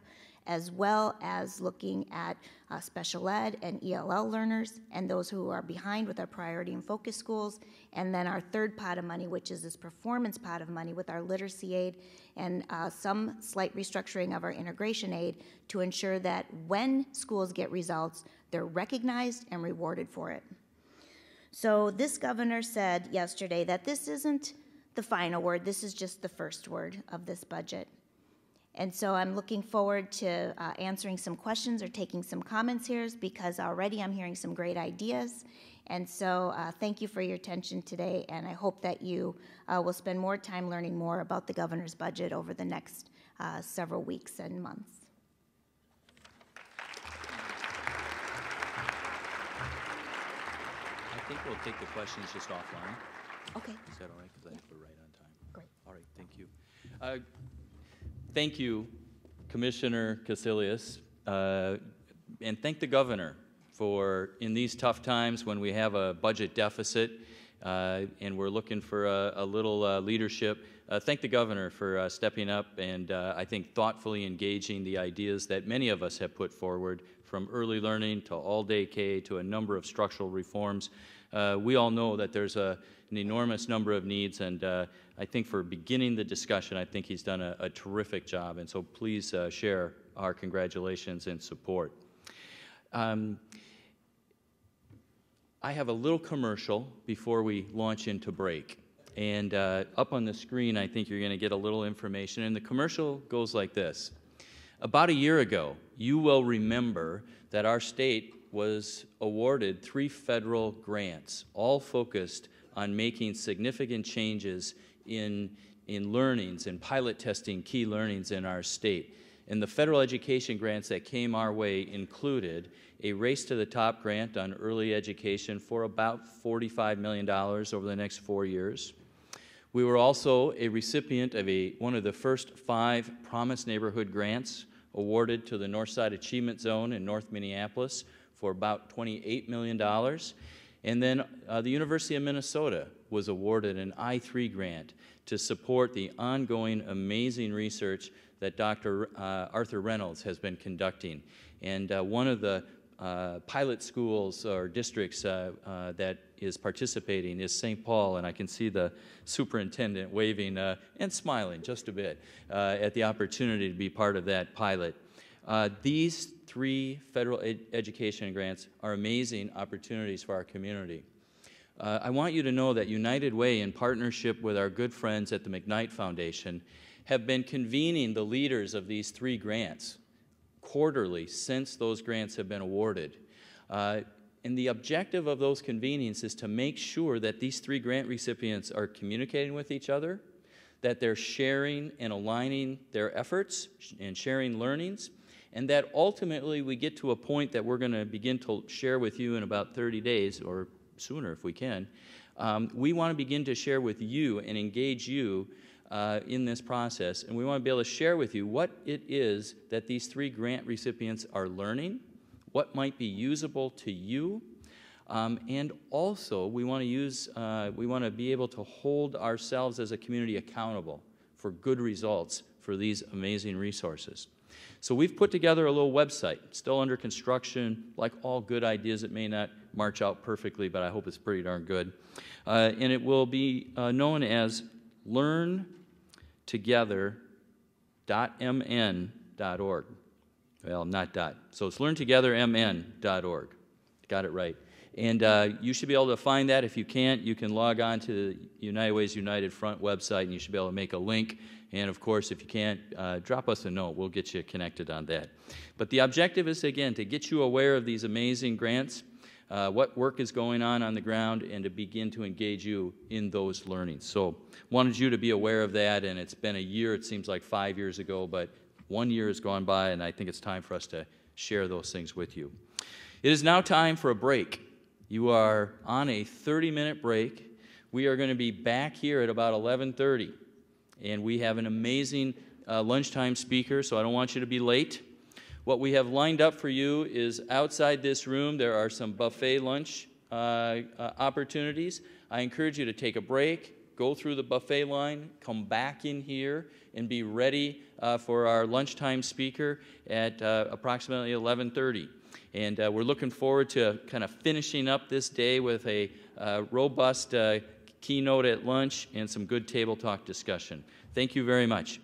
as well as looking at special ed and ELL learners and those who are behind with our priority and focus schools. And then our third pot of money, which is this performance pot of money with our literacy aid and some slight restructuring of our integration aid to ensure that when schools get results, they're recognized and rewarded for it. So this governor said yesterday that this isn't the final word, this is just the first word of this budget. And so I'm looking forward to answering some questions or taking some comments here because already I'm hearing some great ideas. And so thank you for your attention today, and I hope that you will spend more time learning more about the governor's budget over the next several weeks and months. I think we'll take the questions just offline. Okay. Is that all right? Because I think we're right on time. Great. All right, thank you. Thank you, Commissioner Casilius, and thank the governor for, in these tough times when we have a budget deficit and we're looking for a little leadership, thank the governor for stepping up and I think thoughtfully engaging the ideas that many of us have put forward, from early learning to all-day K to a number of structural reforms. We all know that there's an enormous number of needs, and I think for beginning the discussion, I think he's done a terrific job, and so please share our congratulations and support. I have a little commercial before we launch into break, and up on the screen I think you're going to get a little information, and the commercial goes like this. About a year ago, you will remember that our state was awarded 3 federal grants, all focused on making significant changes in learnings and pilot testing key learnings in our state. And the federal education grants that came our way included a Race to the Top grant on early education for about $45 million over the next 4 years. We were also a recipient of one of the first 5 Promise Neighborhood grants awarded to the Northside Achievement Zone in North Minneapolis for about $28 million. And then the University of Minnesota was awarded an I3 grant to support the ongoing amazing research that Dr. Arthur Reynolds has been conducting. And one of the pilot schools or districts that is participating is St. Paul, and I can see the superintendent waving and smiling just a bit at the opportunity to be part of that pilot. These 3 federal education grants are amazing opportunities for our community. I want you to know that United Way, in partnership with our good friends at the McKnight Foundation, have been convening the leaders of these 3 grants quarterly since those grants have been awarded. And the objective of those convenings is to make sure that these 3 grant recipients are communicating with each other, that they're sharing and aligning their efforts and sharing learnings, and that ultimately we get to a point that we're going to begin to share with you in about 30 days, or sooner if we can. We want to begin to share with you and engage you in this process, and we want to be able to share with you what it is that these 3 grant recipients are learning, what might be usable to you, and also we want to be able to hold ourselves as a community accountable for good results for these amazing resources. So we've put together a little website, still under construction. Like all good ideas, it may not march out perfectly, but I hope it's pretty darn good. And it will be known as learntogether.mn.org. Well, not dot. So it's learntogethermn.org. Got it right. And you should be able to find that. If you can't, you can log on to the United Way's United Front website, and you should be able to make a link. And, of course, if you can't, drop us a note. We'll get you connected on that. But the objective is, again, to get you aware of these amazing grants, what work is going on the ground, and to begin to engage you in those learnings. So wanted you to be aware of that, and it's been a year. It seems like 5 years ago, but 1 year has gone by, and I think it's time for us to share those things with you. It is now time for a break. You are on a 30-minute break. We are going to be back here at about 11:30, and we have an amazing lunchtime speaker, so I don't want you to be late. What we have lined up for you is outside this room. There are some buffet lunch opportunities. I encourage you to take a break, go through the buffet line, come back in here, and be ready for our lunchtime speaker at approximately 11:30. And we're looking forward to kind of finishing up this day with a robust keynote at lunch and some good table talk discussion. Thank you very much.